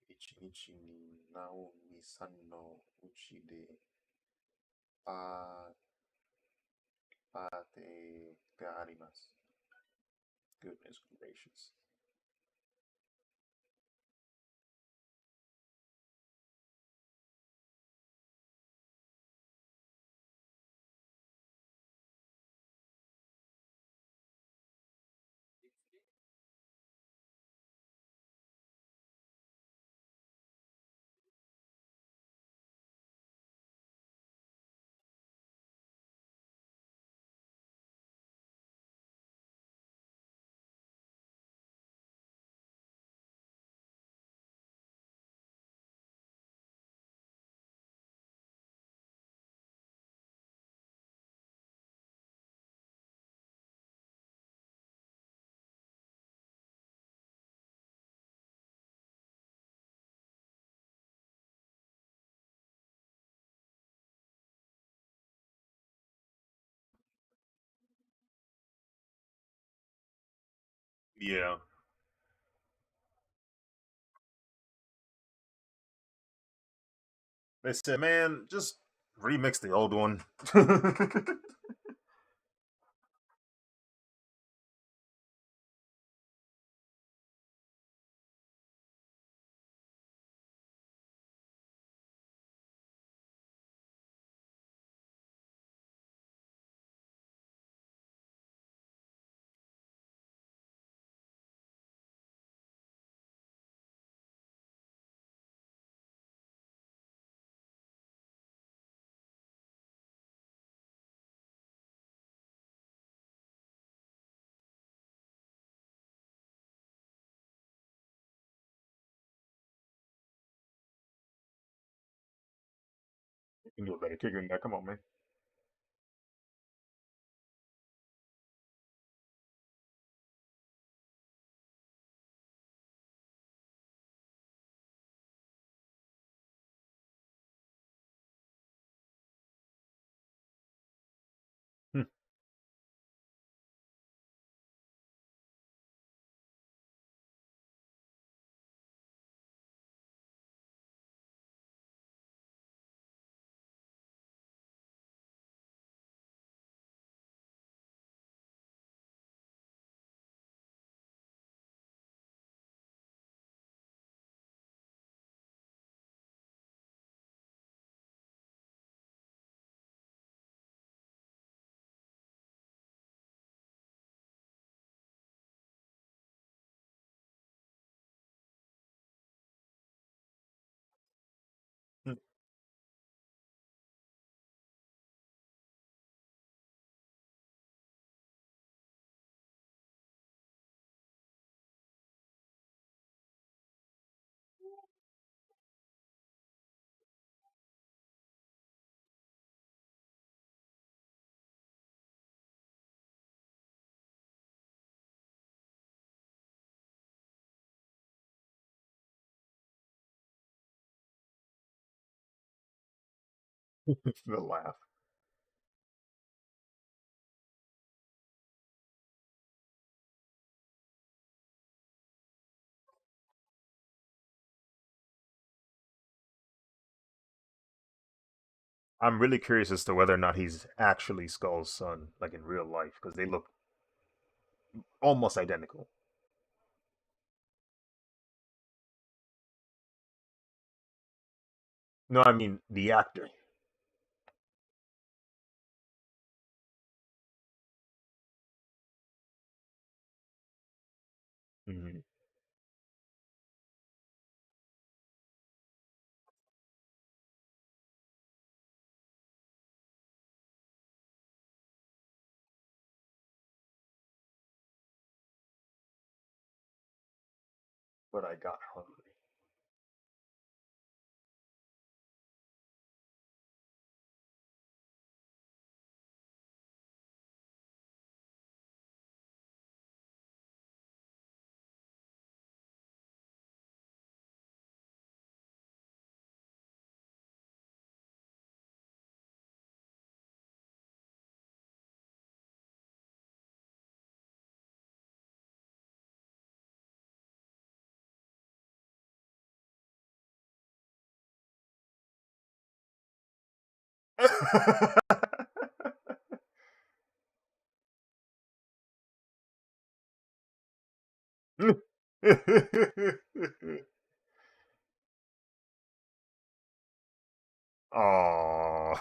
Ichi Ichi ni Naomi-san no uchi de pa te arimasu. Goodness gracious. Yeah. They said, man, just remix the old one. You can do a better kicker than that. Come on, man. The laugh. I'm really curious as to whether or not he's actually Skull's son, like in real life, because they look almost identical. No, I mean the actor. Hmm. But I got hungry. Oh.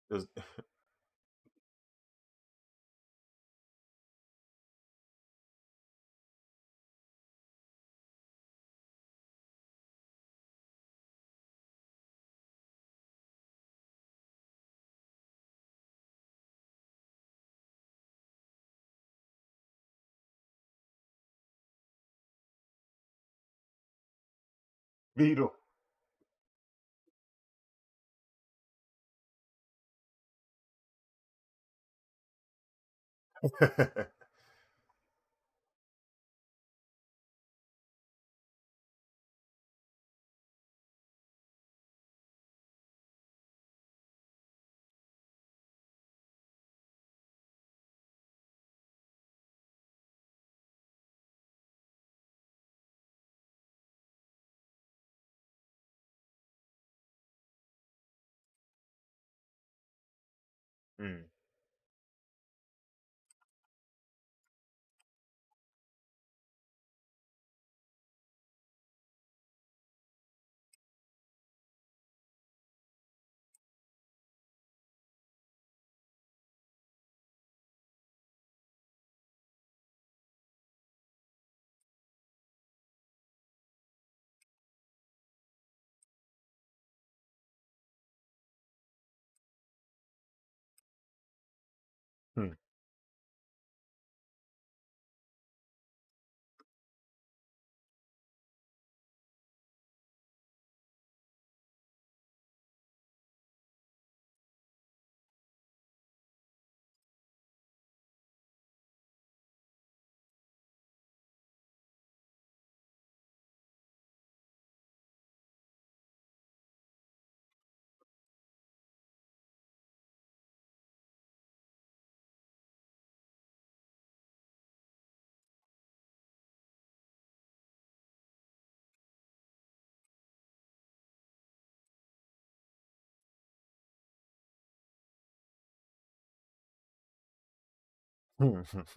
There's- Beetle. Mm. Movement.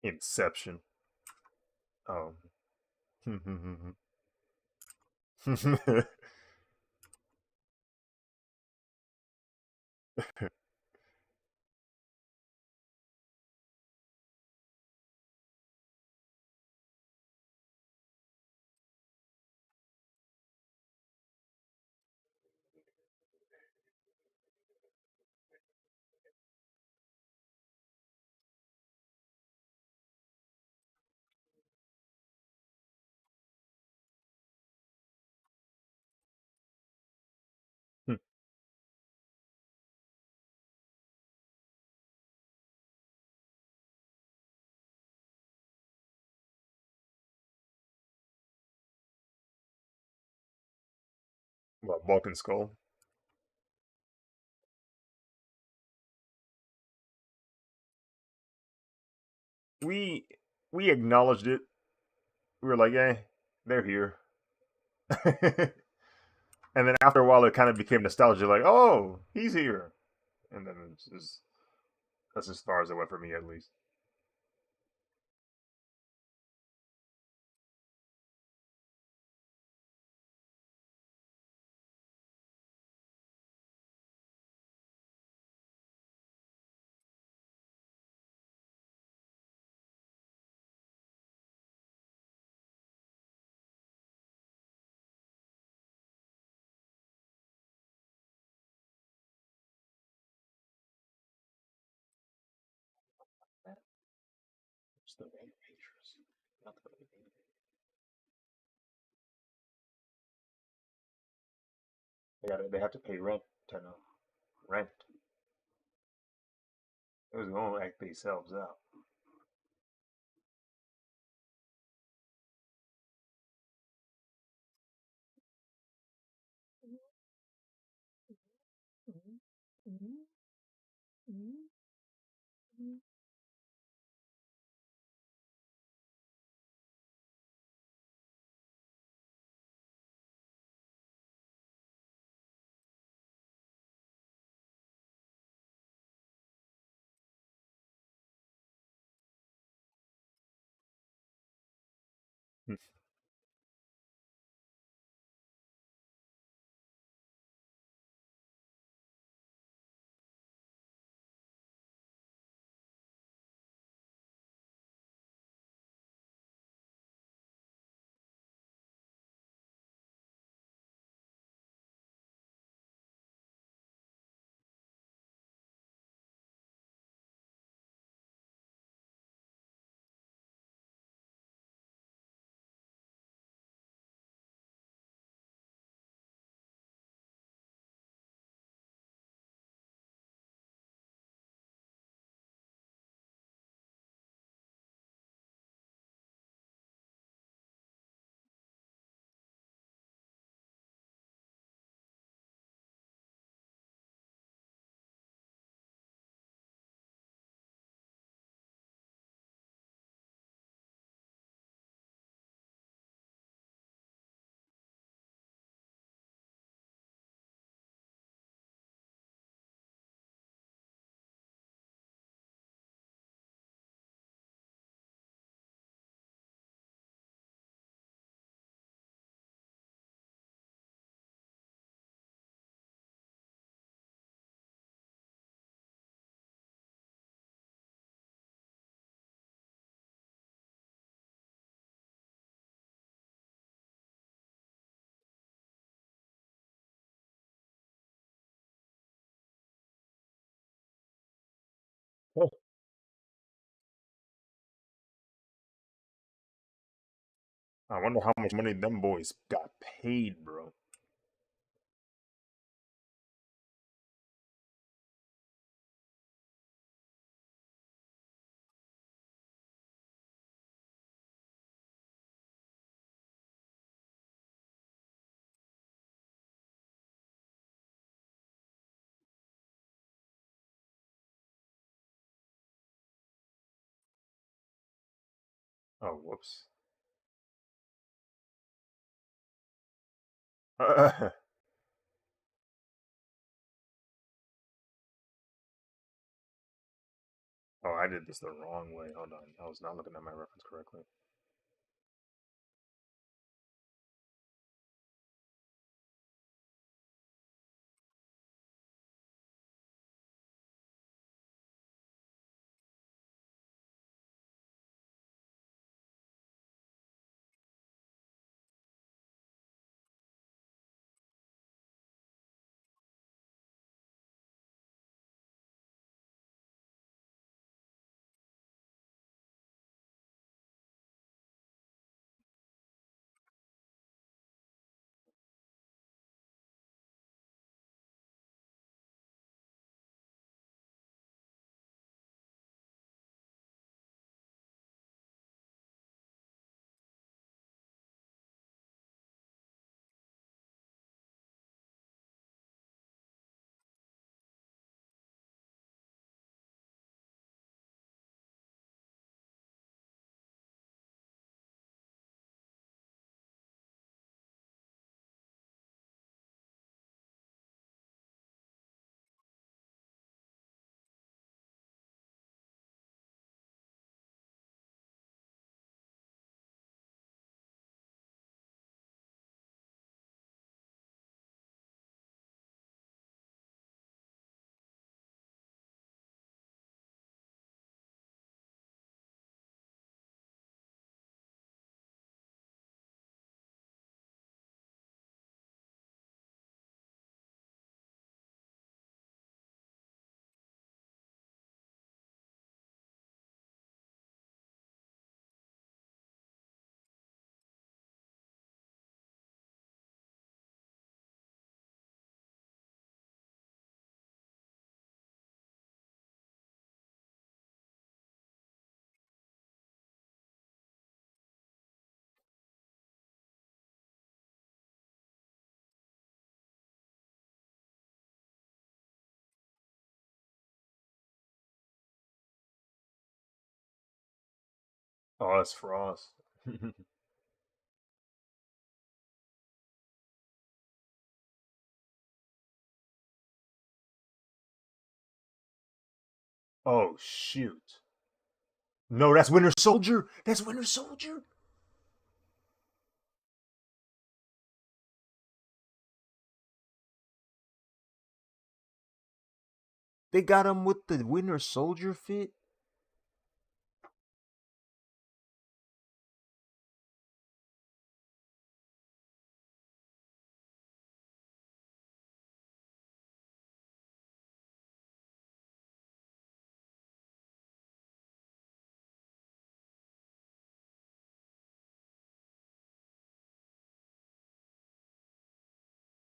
Inception. Oh. What, Balkan Skull? We we acknowledged it. We were like, eh, they're here. And then after a while, it kind of became nostalgia. Like, oh, he's here. And then it's just, that's as far as it went for me, at least. Still very dangerous. Not the they have to pay rent to know. Rent. It was going to act themselves out. Oh, I wonder how much money them boys got paid, bro. Oh, whoops. oh, I did this the wrong way. Hold on. I was not looking at my reference correctly. Oh, it's Frost. oh, shoot. No, that's Winter Soldier. That's Winter Soldier. They got him with the Winter Soldier fit.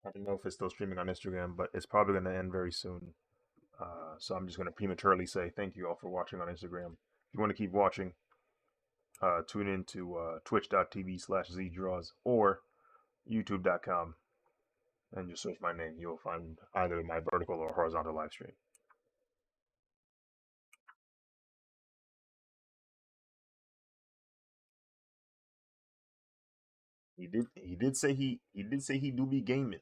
I don't know if it's still streaming on Instagram, but it's probably going to end very soon. So I'm just going to prematurely say thank you all for watching on Instagram. If you want to keep watching, tune in to twitch.tv/zdraws or youtube.com and just search my name. You'll find either my vertical or horizontal live stream. He did say he do be gaming.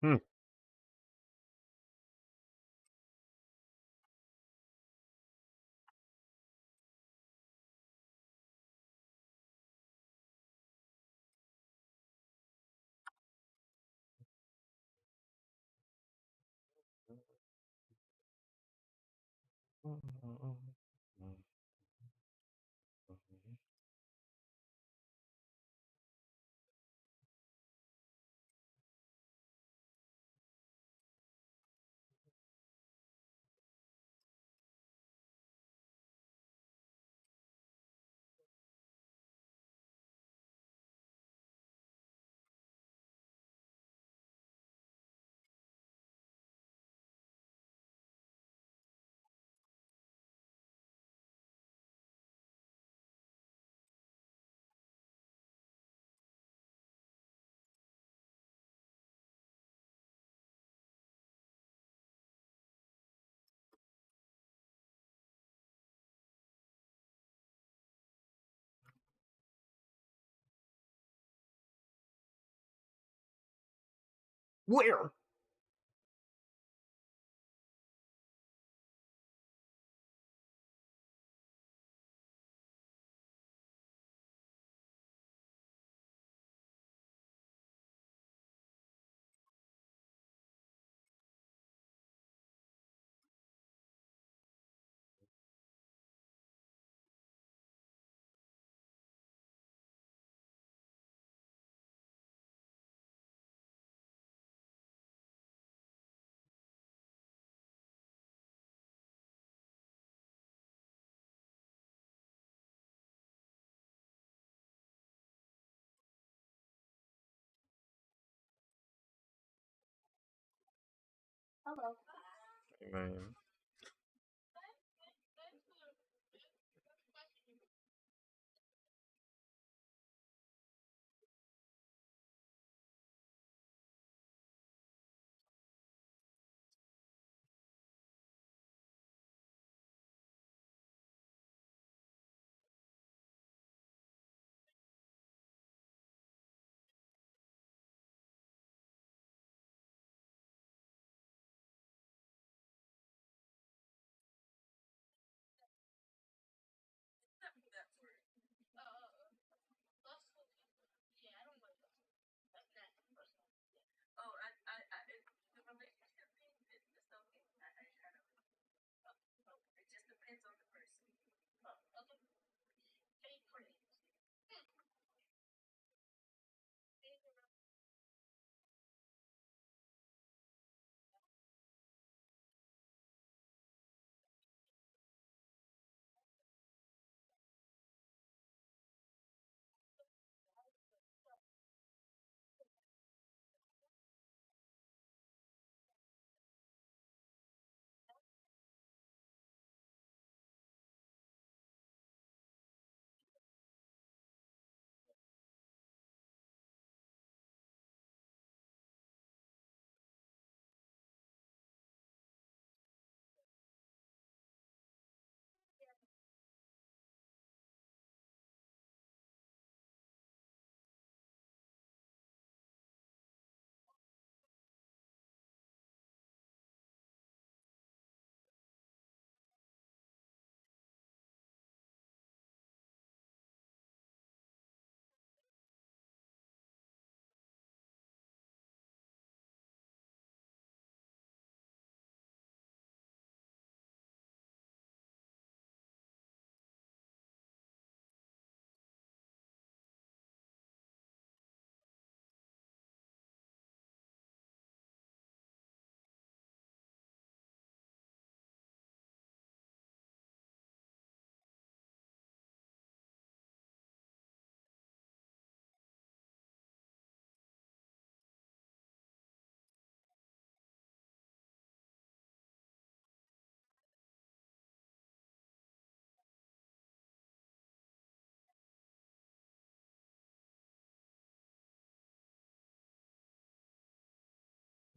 Hmm. Where? Man.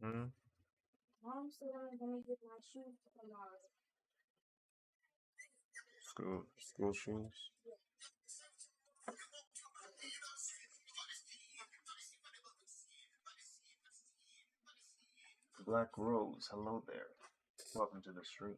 Mm. School shoes. Black Rose, hello there. Welcome to the stream.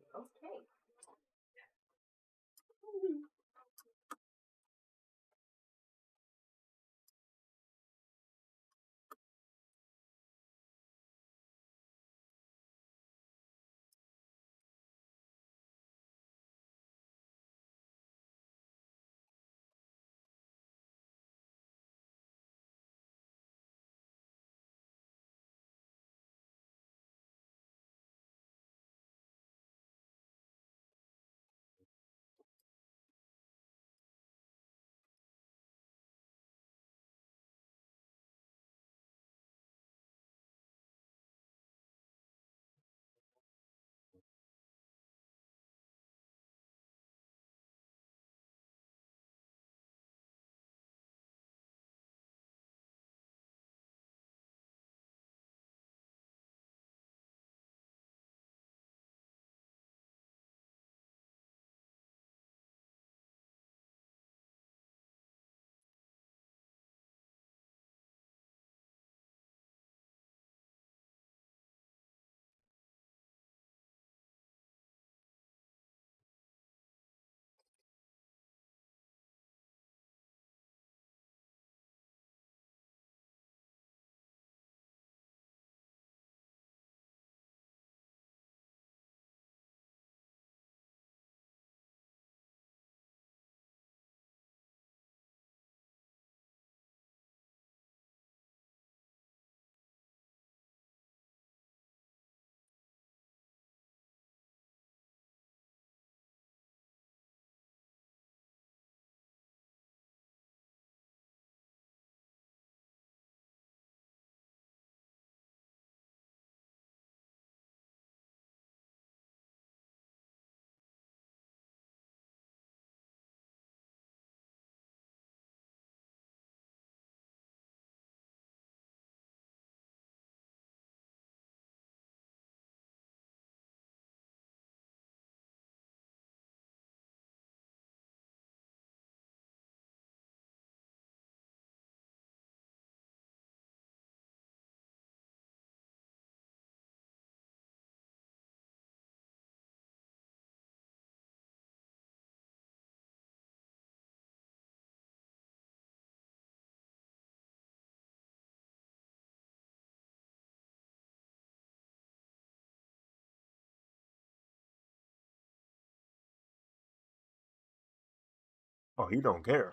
Oh, he don't care.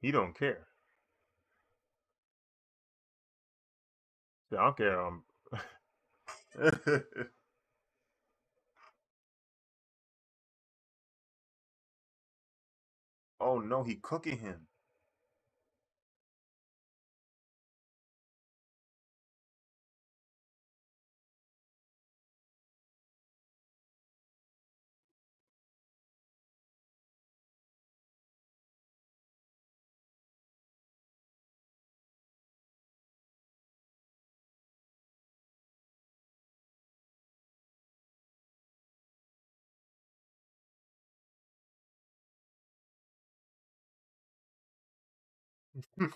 He don't care. Yeah, I don't care. Oh no, he cooking him.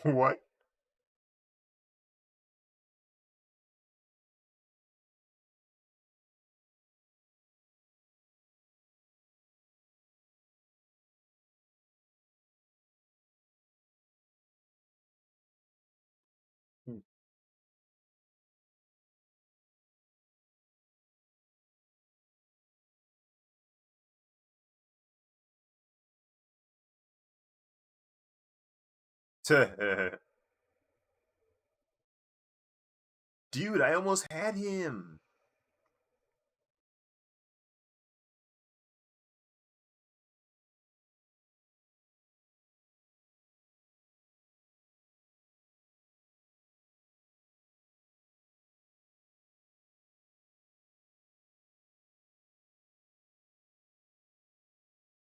What? Dude, I almost had him.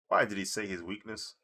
Why did he say his weakness?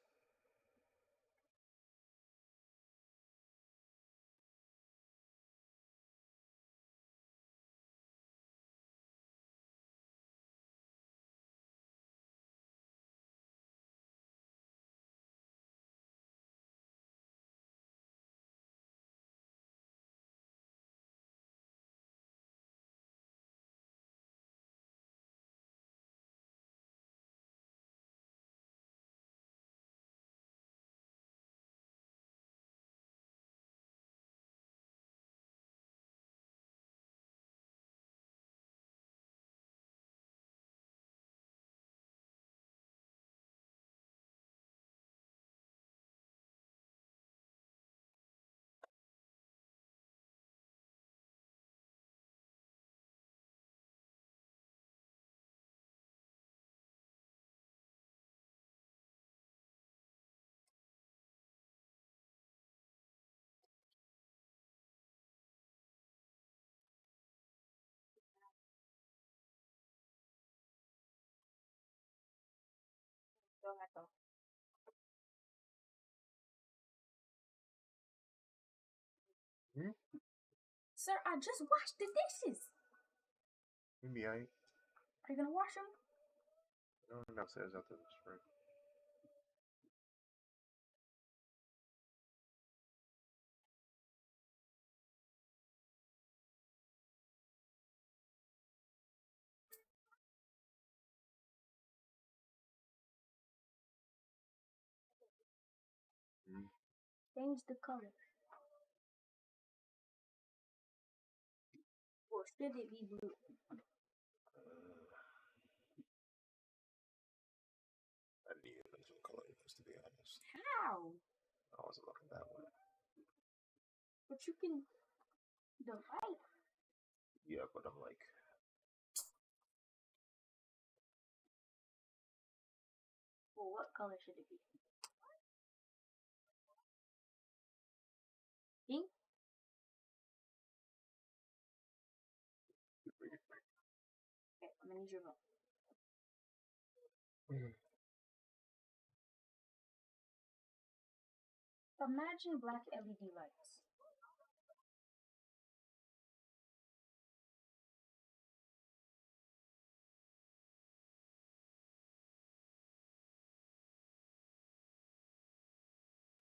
Hmm? Sir, I just washed the dishes. Maybe I Are you gonna wash them? don't know upstairs after the spring. Hmm? Change the color. Or should it be blue? I need to put some color in this, to be honest. How? I wasn't looking that way. But you can divide. Yeah, but I'm like, Well, what color should it be? Pink? Okay, I'm gonna need your vote. Imagine black LED lights.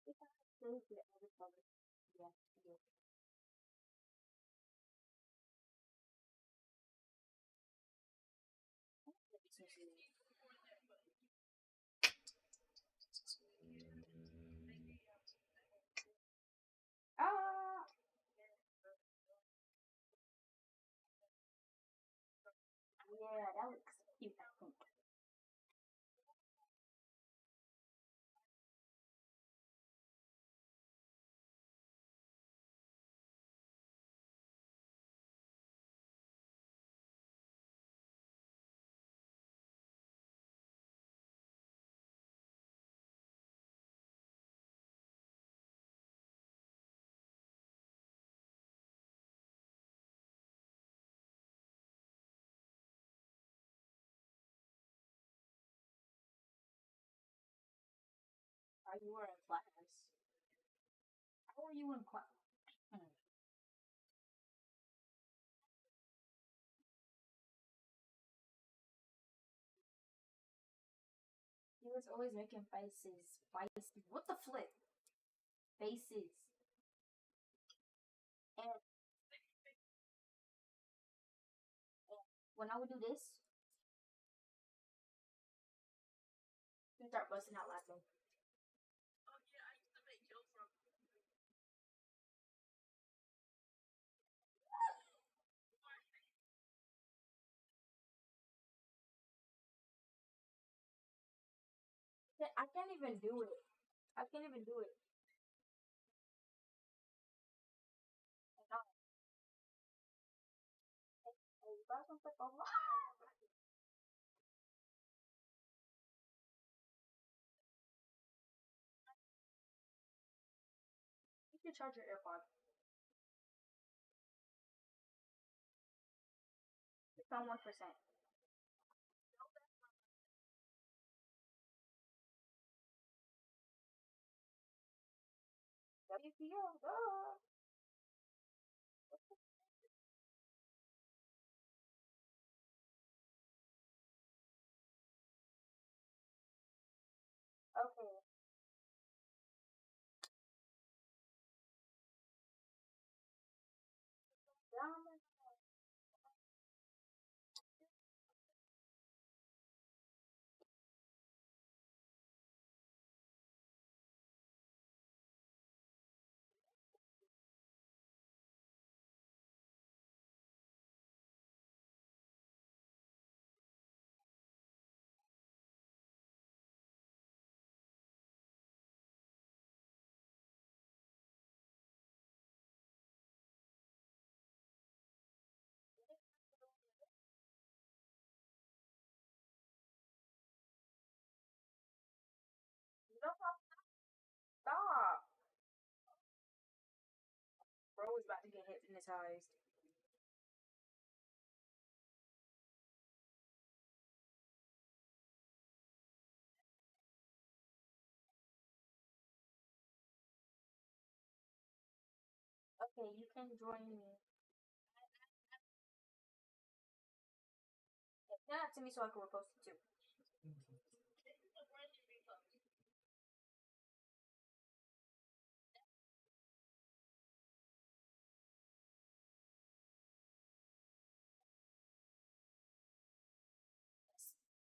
If I chose the other color, yes, yes. Ah, yeah, that looks cute, I think. Are you were in class? How are you in class? He was always making faces. Faces. What the flip? Faces. And when I would do this, he'd start busting out laughing. I can't even do it. I can't even do it. No. You got something for me? You should charge your AirPod. It's on 1%. WPO, duh. Okay. Down. You don't have to stop. Bro is about to get hypnotized. Okay, you can join me. Send that to me so I can repost it too.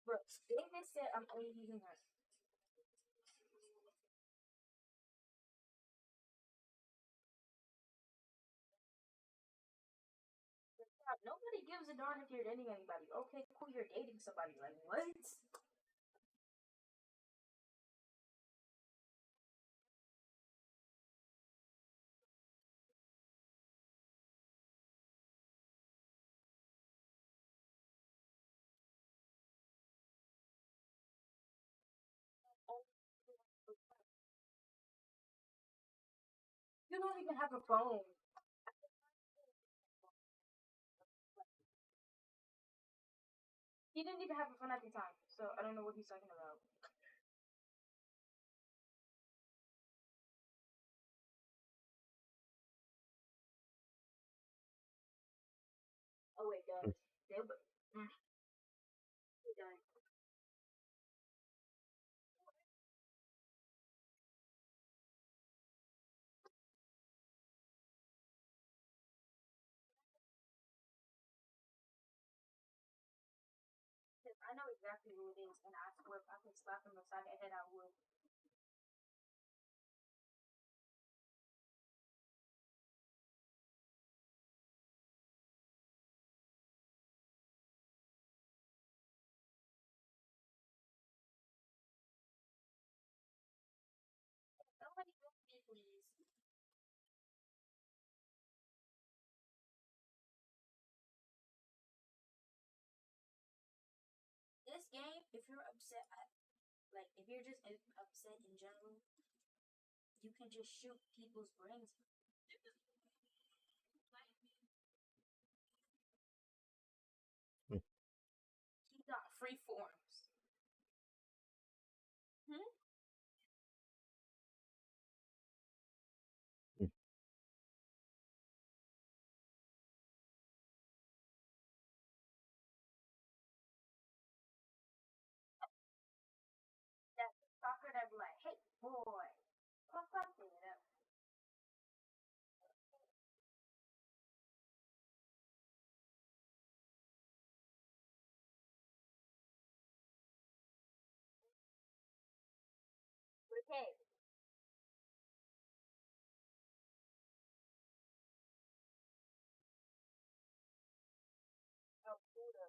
Bro, David said I'm only using her. Nobody gives a darn if you're dating anybody. Okay, cool, you're dating somebody. Like, what? You don't even have a phone. He didn't even have a phone at the time, so I don't know what he's talking about. Oh wait, does they? He done. I know exactly who it is, and I swear if I could slap him upside the head, I would. Somebody help me, please. This game, if you're upset, like if you're just upset in general, you can just shoot people's brains. He got free forms. Hmm? That stalker that be like, hey boy, pop up it up. Okay. Oh, Buddha.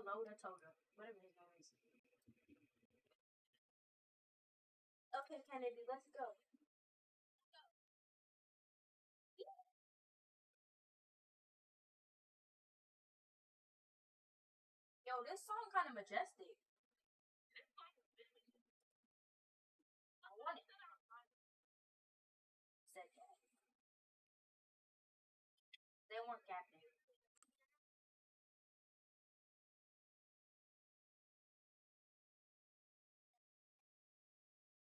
Loda, Toda, whatever his name is. Okay, Kennedy, let's go. Yo, this song kind of majestic. I want it. Said that. They weren't captain.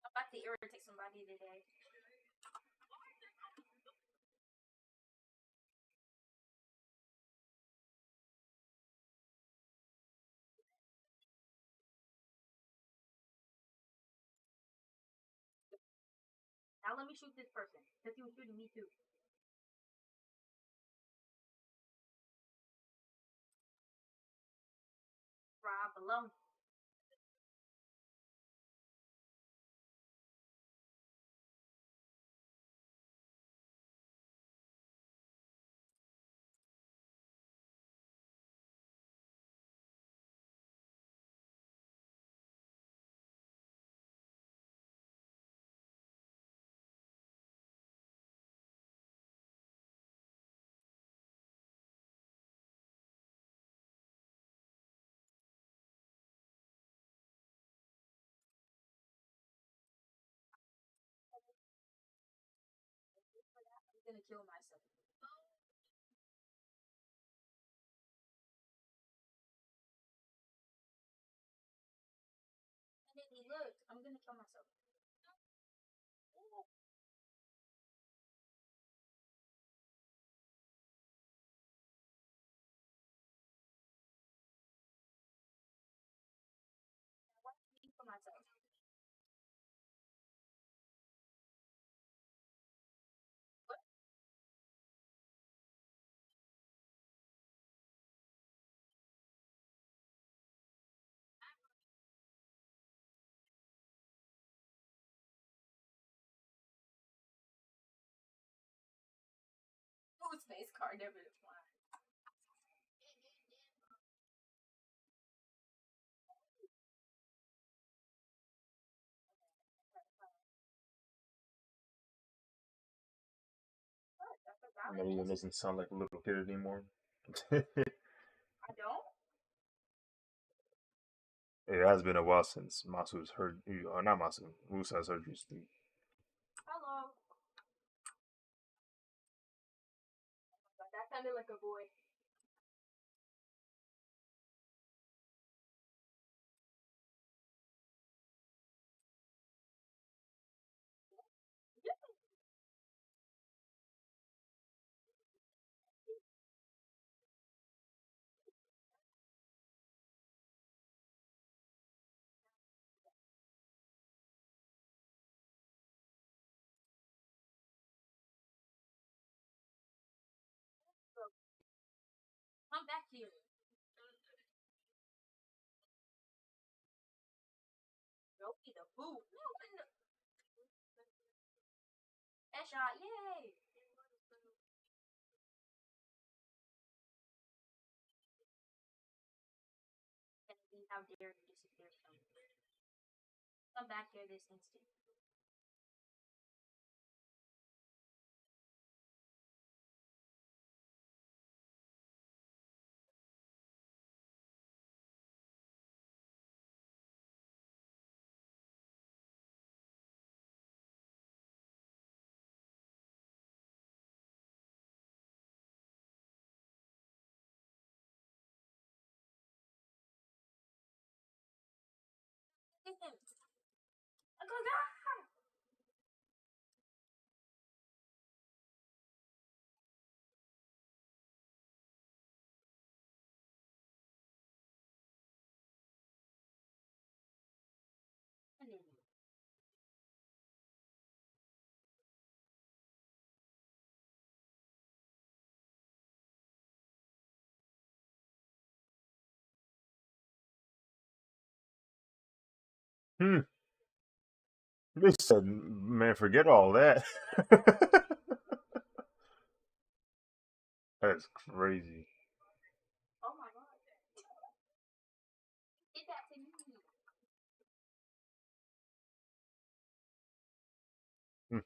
I'm about to irritate somebody today. Now let me shoot this person because he was shooting me too. Fried bologna. I'm gonna kill myself. look, I'm gonna kill myself. Kill myself. Ooh, space car never flying. Maybe it doesn't sound like a little kid anymore. It I don't. has been a while since Masu's heard, or not Masu, Musa's heard you speak. Hello. But that sounded like a boy. Come back here. Go eat the food. No, no. Headshot. Yay. Kennedy, how dare you disappear from me? Come back here this instant. Get him. I go down. And then Hmm. They said, man, forget all that. That's crazy. oh my god. Did that to me. Hmm.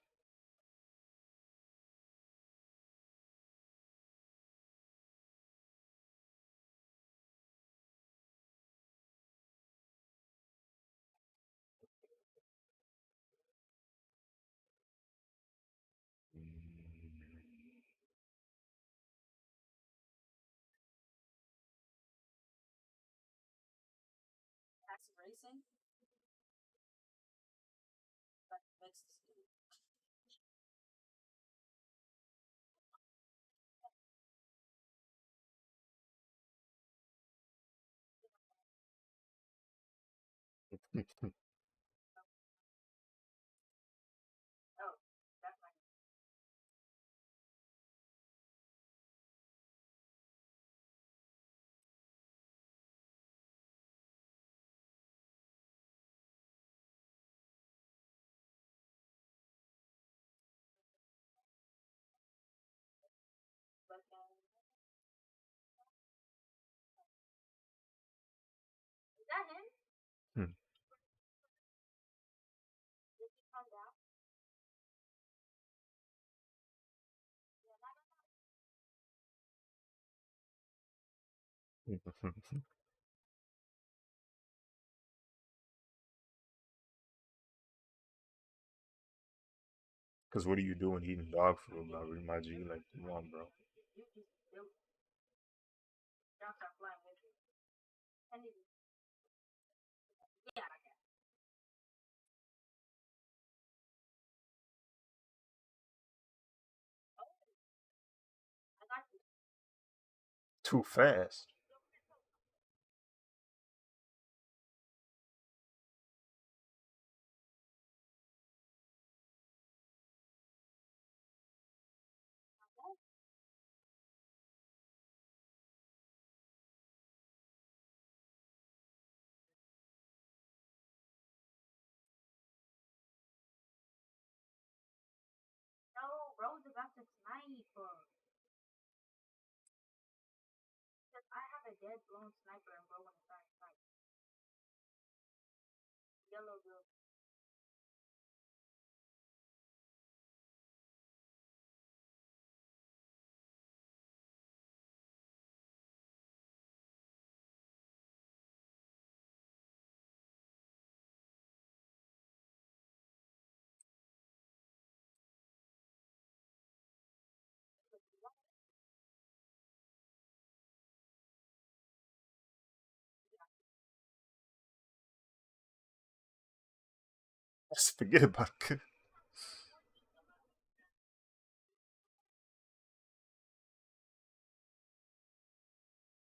That's racing. But makes oh, that's my but is that him? Hmm. Did he come down? Because what are you doing eating dog food, bro? Reminds you, like, come on, bro. You just built. Y'all start flying with it. And it, yeah, too fast. No, bro's about to snipe. Because I have a dead blown sniper and bro wanna try and snipe. Yellow girl. Just forget about it.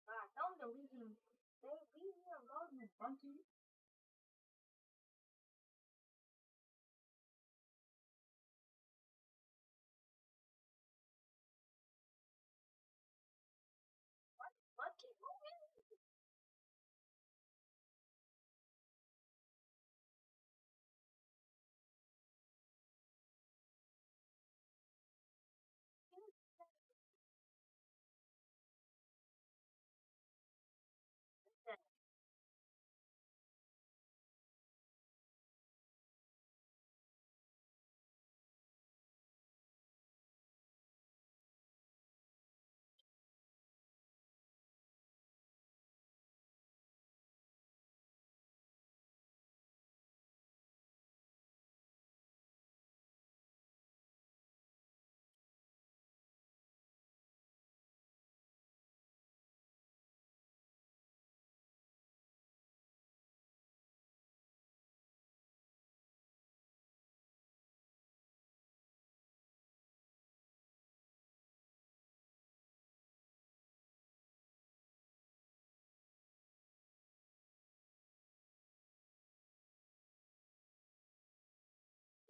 God, tell him to leave him. Leave me alone, you monkey. What? Keep moving.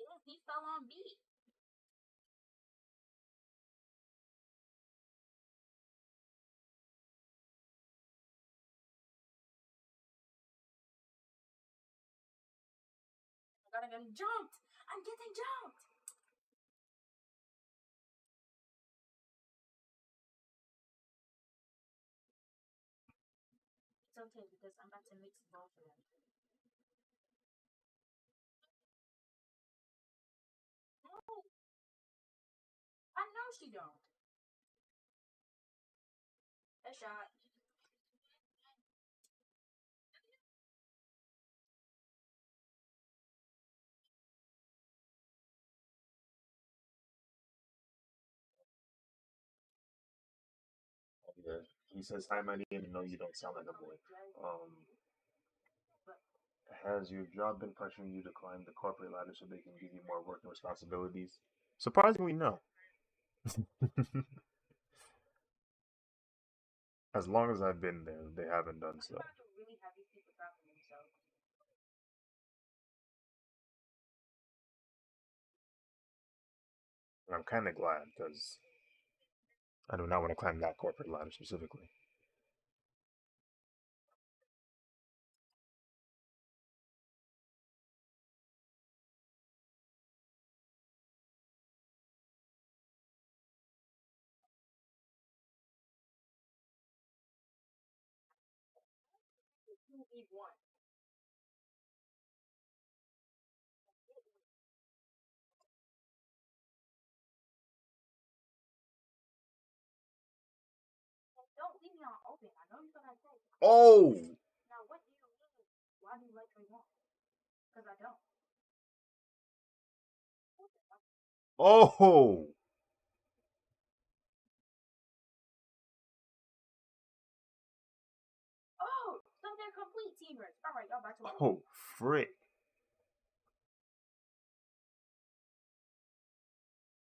Yes, he fell on me. I gotta get jumped. I'm getting jumped. It's okay because I'm about to mix both of them. No, I know she don't. A shot. Yeah. He says, "Hi, my name. No, you don't sound like a boy." Has your job been pressuring you to climb the corporate ladder so they can give you more work and responsibilities? Surprisingly, no. As long as I've been there, they haven't done so. Really happy people dropping themselves. And I'm kind of glad because I do not want to climb that corporate ladder specifically. You need one. Don't leave me on open. I know you what I said. Oh! Now, what do you mean? Why do you like me more? Because I don't. Oh! Oh, so they're complete teamers. All right, y'all back to work. Oh, frick.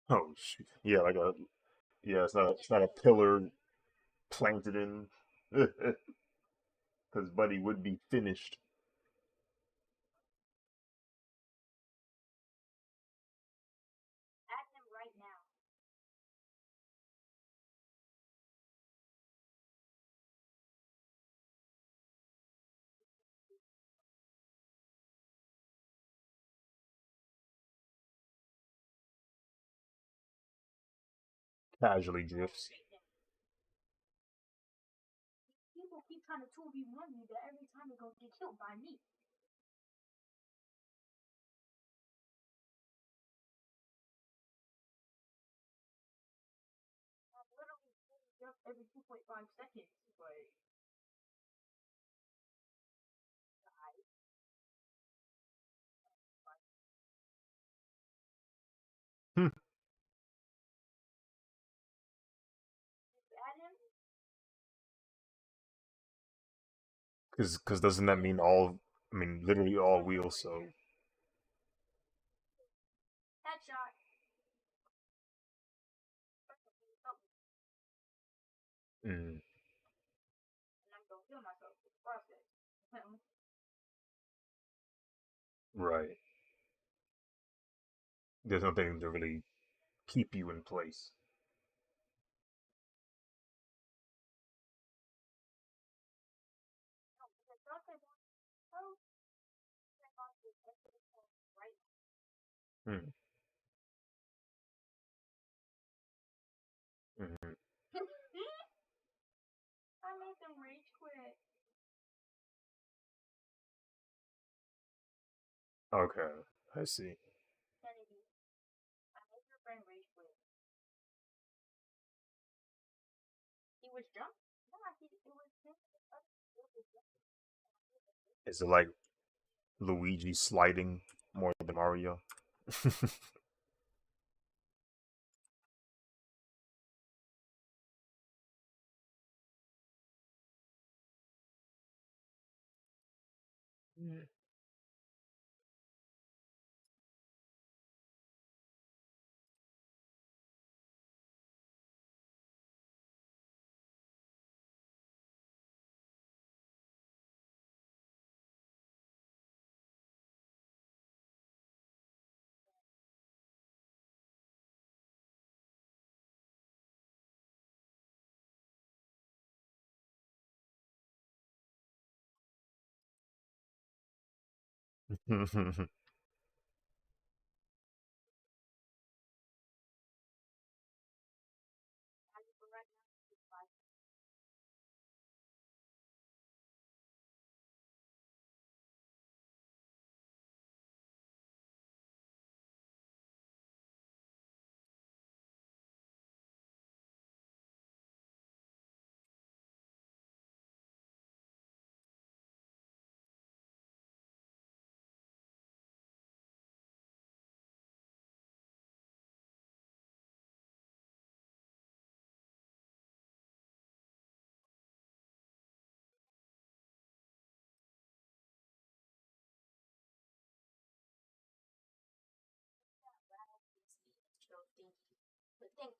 Oh, shoot. Yeah, like a. Yeah, it's not a pillar planted in, because Buddy would be finished. Add him right now. Casually drifts. People keep trying to 2v1 me, but every time they go get killed by me. I'm literally jump every 2.5 seconds. Like, Hmm. add him. Because doesn't that mean all? I mean, literally all wheels. So. Headshot. Mm, And I'm gonna kill myself in the process. right. There's nothing to really keep you in place. Mm, mm, I made them rage quit. okay, I see. Kennedy, I made your friend rage quit. He was drunk? No, it was him. Is it like Luigi sliding more than Mario? Yeah, But thank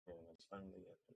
you. it's finally it.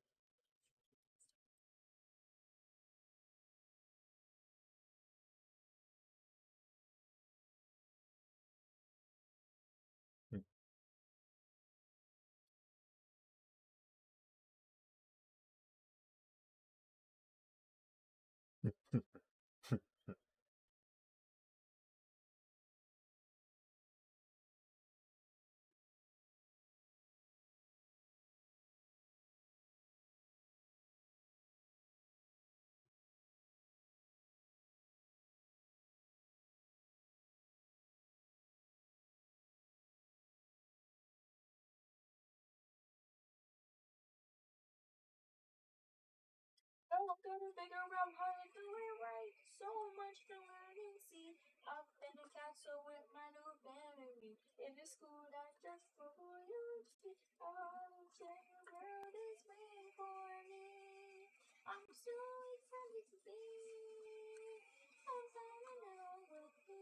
Oh, I'm gonna figure out how to do it right. So much to learn and see. Up in the castle with my new family. In the school that's just for you. All the world is waiting for me. I'm so excited to be. I'm falling in love with So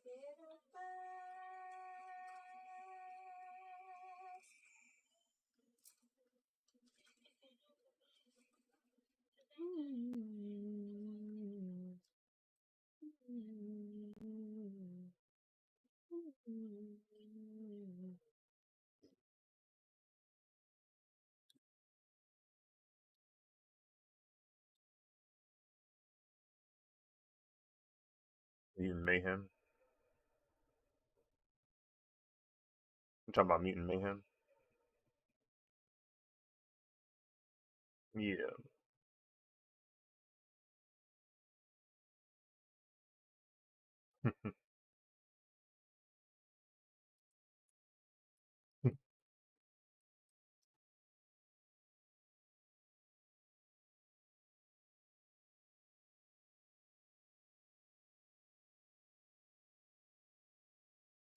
beautiful. Mutant Mayhem. You talking about Mutant Mayhem? Yeah.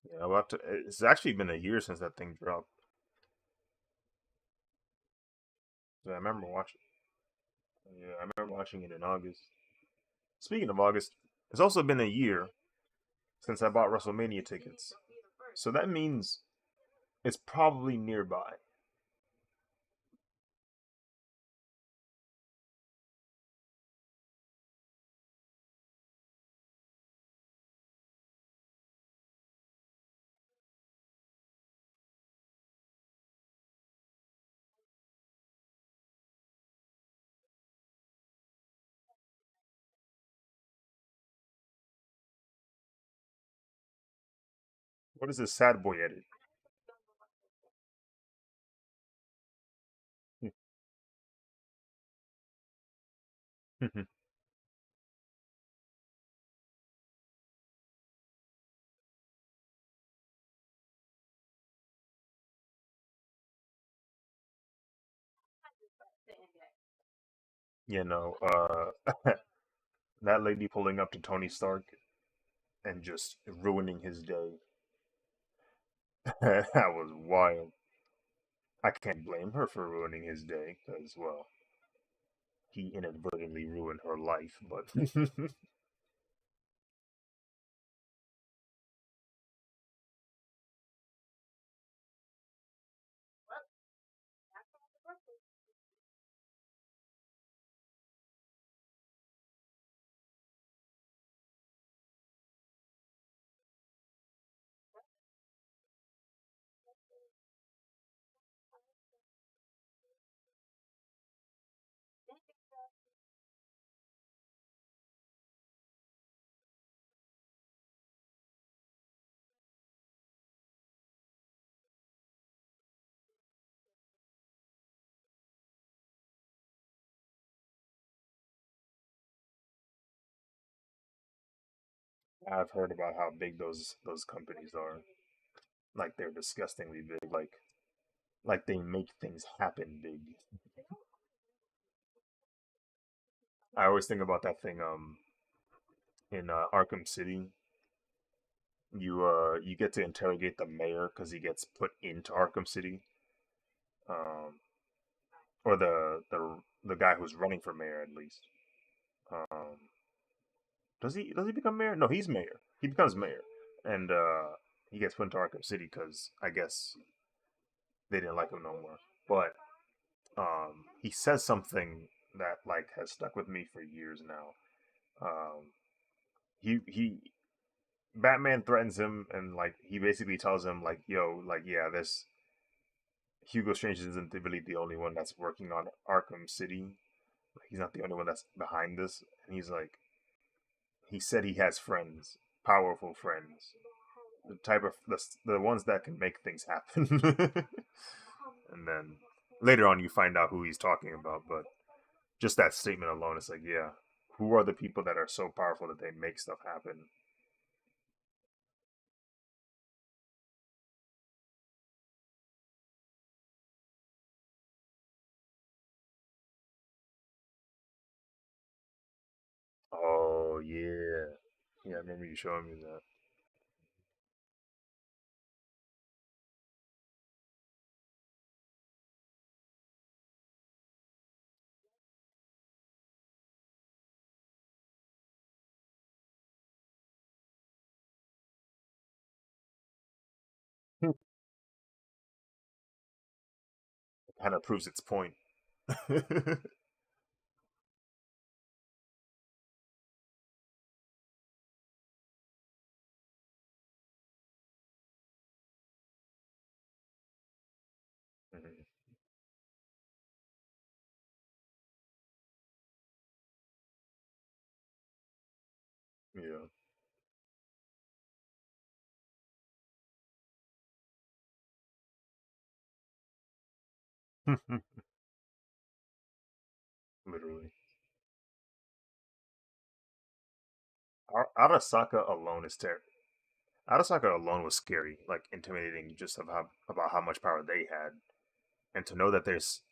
Yeah, it's actually been a year since that thing dropped. So I remember watching. Yeah, I remember watching it in August. Speaking of August, it's also been a year since I bought WrestleMania tickets. So that means it's probably nearby. What is this sad boy edit? You know, that lady pulling up to Tony Stark and just ruining his day. That was wild. I can't blame her for ruining his day, because, well, he inadvertently ruined her life, but. I've heard about how big those companies are. Like they're disgustingly big. Like they make things happen big. I always think about that thing in Arkham City. You get to interrogate the mayor because he gets put into Arkham City. Um, or the guy who's running for mayor at least. Um, does he become mayor? No, he's mayor. He becomes mayor, and he gets put into Arkham City because I guess they didn't like him no more. But he says something that like has stuck with me for years now. Um, he Batman threatens him and like he basically tells him like, "Yo, like yeah, this Hugo Strange isn't really the only one that's working on Arkham City. Like, he's not the only one that's behind this." And he's like, he said he has friends, powerful friends, the type of the ones that can make things happen. And then later on, you find out who he's talking about. But just that statement alone, it's like, yeah, who are the people that are so powerful that they make stuff happen? Oh yeah, yeah. I remember you showing me that. kind of proves its point. Mhm. Yeah. Literally. Arasaka alone is terrible. Arasaka alone was scary, like intimidating, just of how about how much power they had, and to know that there's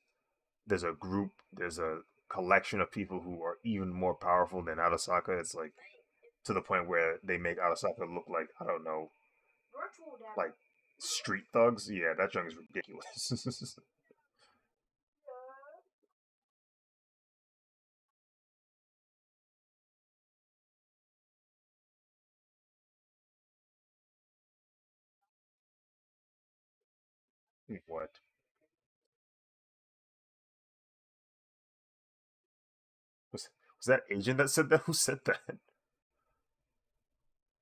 a group, there's a collection of people who are even more powerful than Arasaka. It's like to the point where they make Arasaka look like I don't know, like street thugs. Yeah, that junk is ridiculous. What was was that agent that said that? Who said that?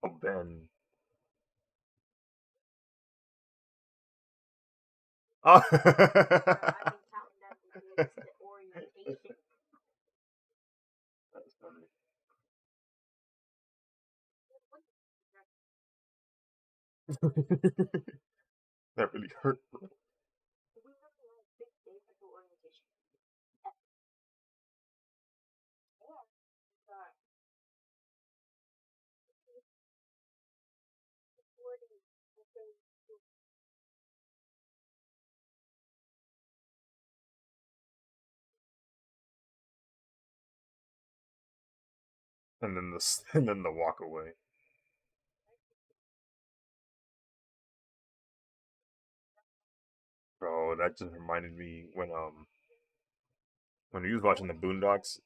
Oh, Ben. Oh. That's funny. That really hurt, bro. And then and then the walk away. Bro, that just reminded me when we was watching the Boondocks,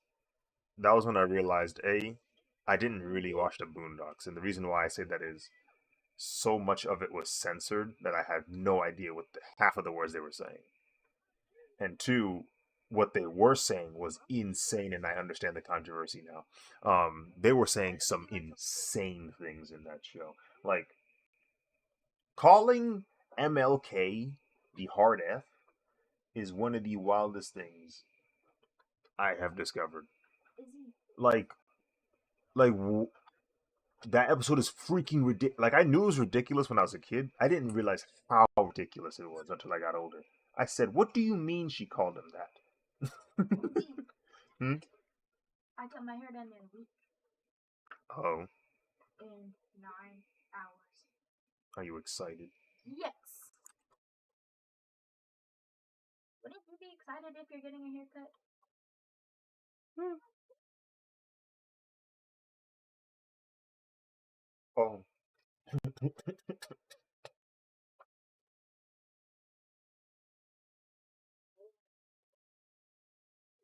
that was when I realized I didn't really watch the Boondocks, and the reason why I say that is so much of it was censored that I had no idea what half of the words they were saying, and two, what they were saying was insane, and I understand the controversy now. They were saying some insane things in that show, like calling MLK the hard F is one of the wildest things I have discovered. Like, like that episode is freaking ridiculous. Like I knew it was ridiculous when I was a kid. I didn't realize how ridiculous it was until I got older. I said, "What do you mean she called him that?" Hmm? I got my hair done in a week, Oh, in 9 hours. are you excited? Yes. Wouldn't you be excited if you're getting a haircut? Hmm. Oh,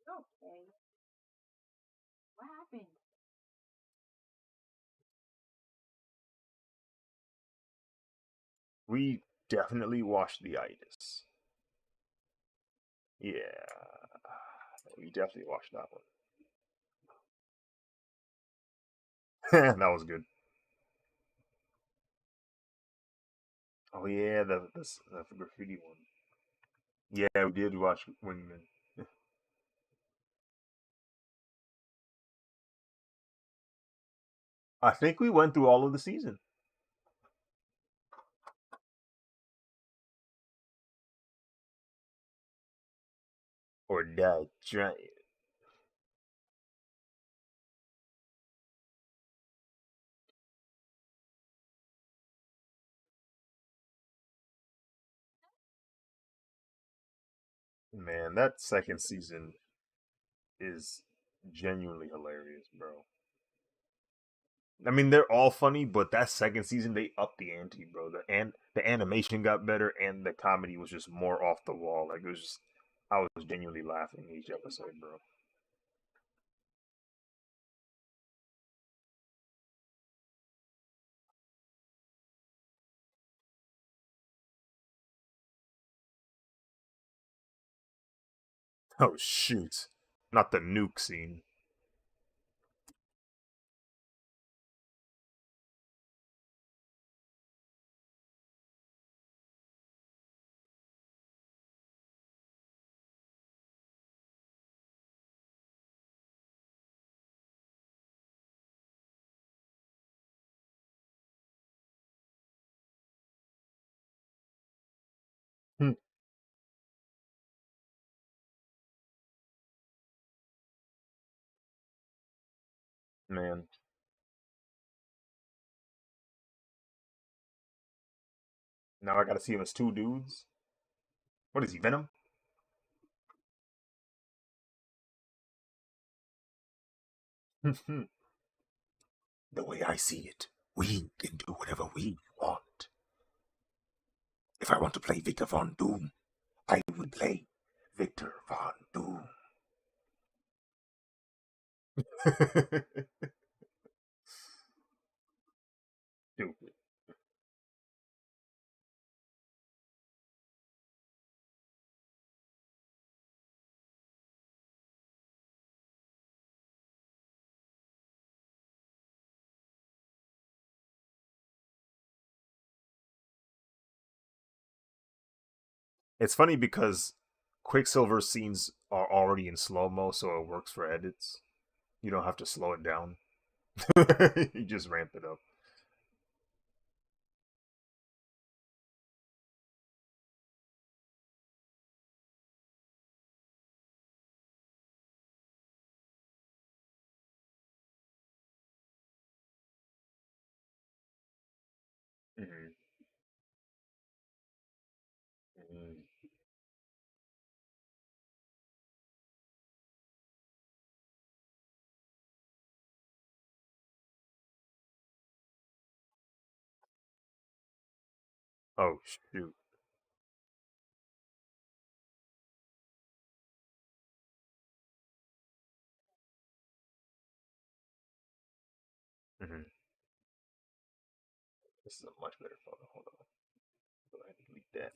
Okay. What happened? we definitely watched the itis. Yeah, we definitely watched that one. That was good. Oh yeah, the graffiti one. Yeah, we did watch Wingman. I think we went through all of the season. Or die trying. Man, that second season is genuinely hilarious, bro. I mean, they're all funny, but that second season they upped the ante, bro. The animation got better, and the comedy was just more off the wall. Like it was just, I was genuinely laughing each episode, bro. Oh shoot. Not the nuke scene. Hmm. Man. Now I gotta see him as two dudes. What is he, Venom? The way I see it, we can do whatever we want. If I want to play Victor Von Doom, I would play Victor Von Doom. Stupid. It's funny because Quicksilver scenes are already in slow mo, so it works for edits. You don't have to slow it down. You just ramp it up. Mm-hmm. Mm-hmm. Oh shoot. Mm-hmm. This is a much better photo. Hold on. Go ahead and delete that.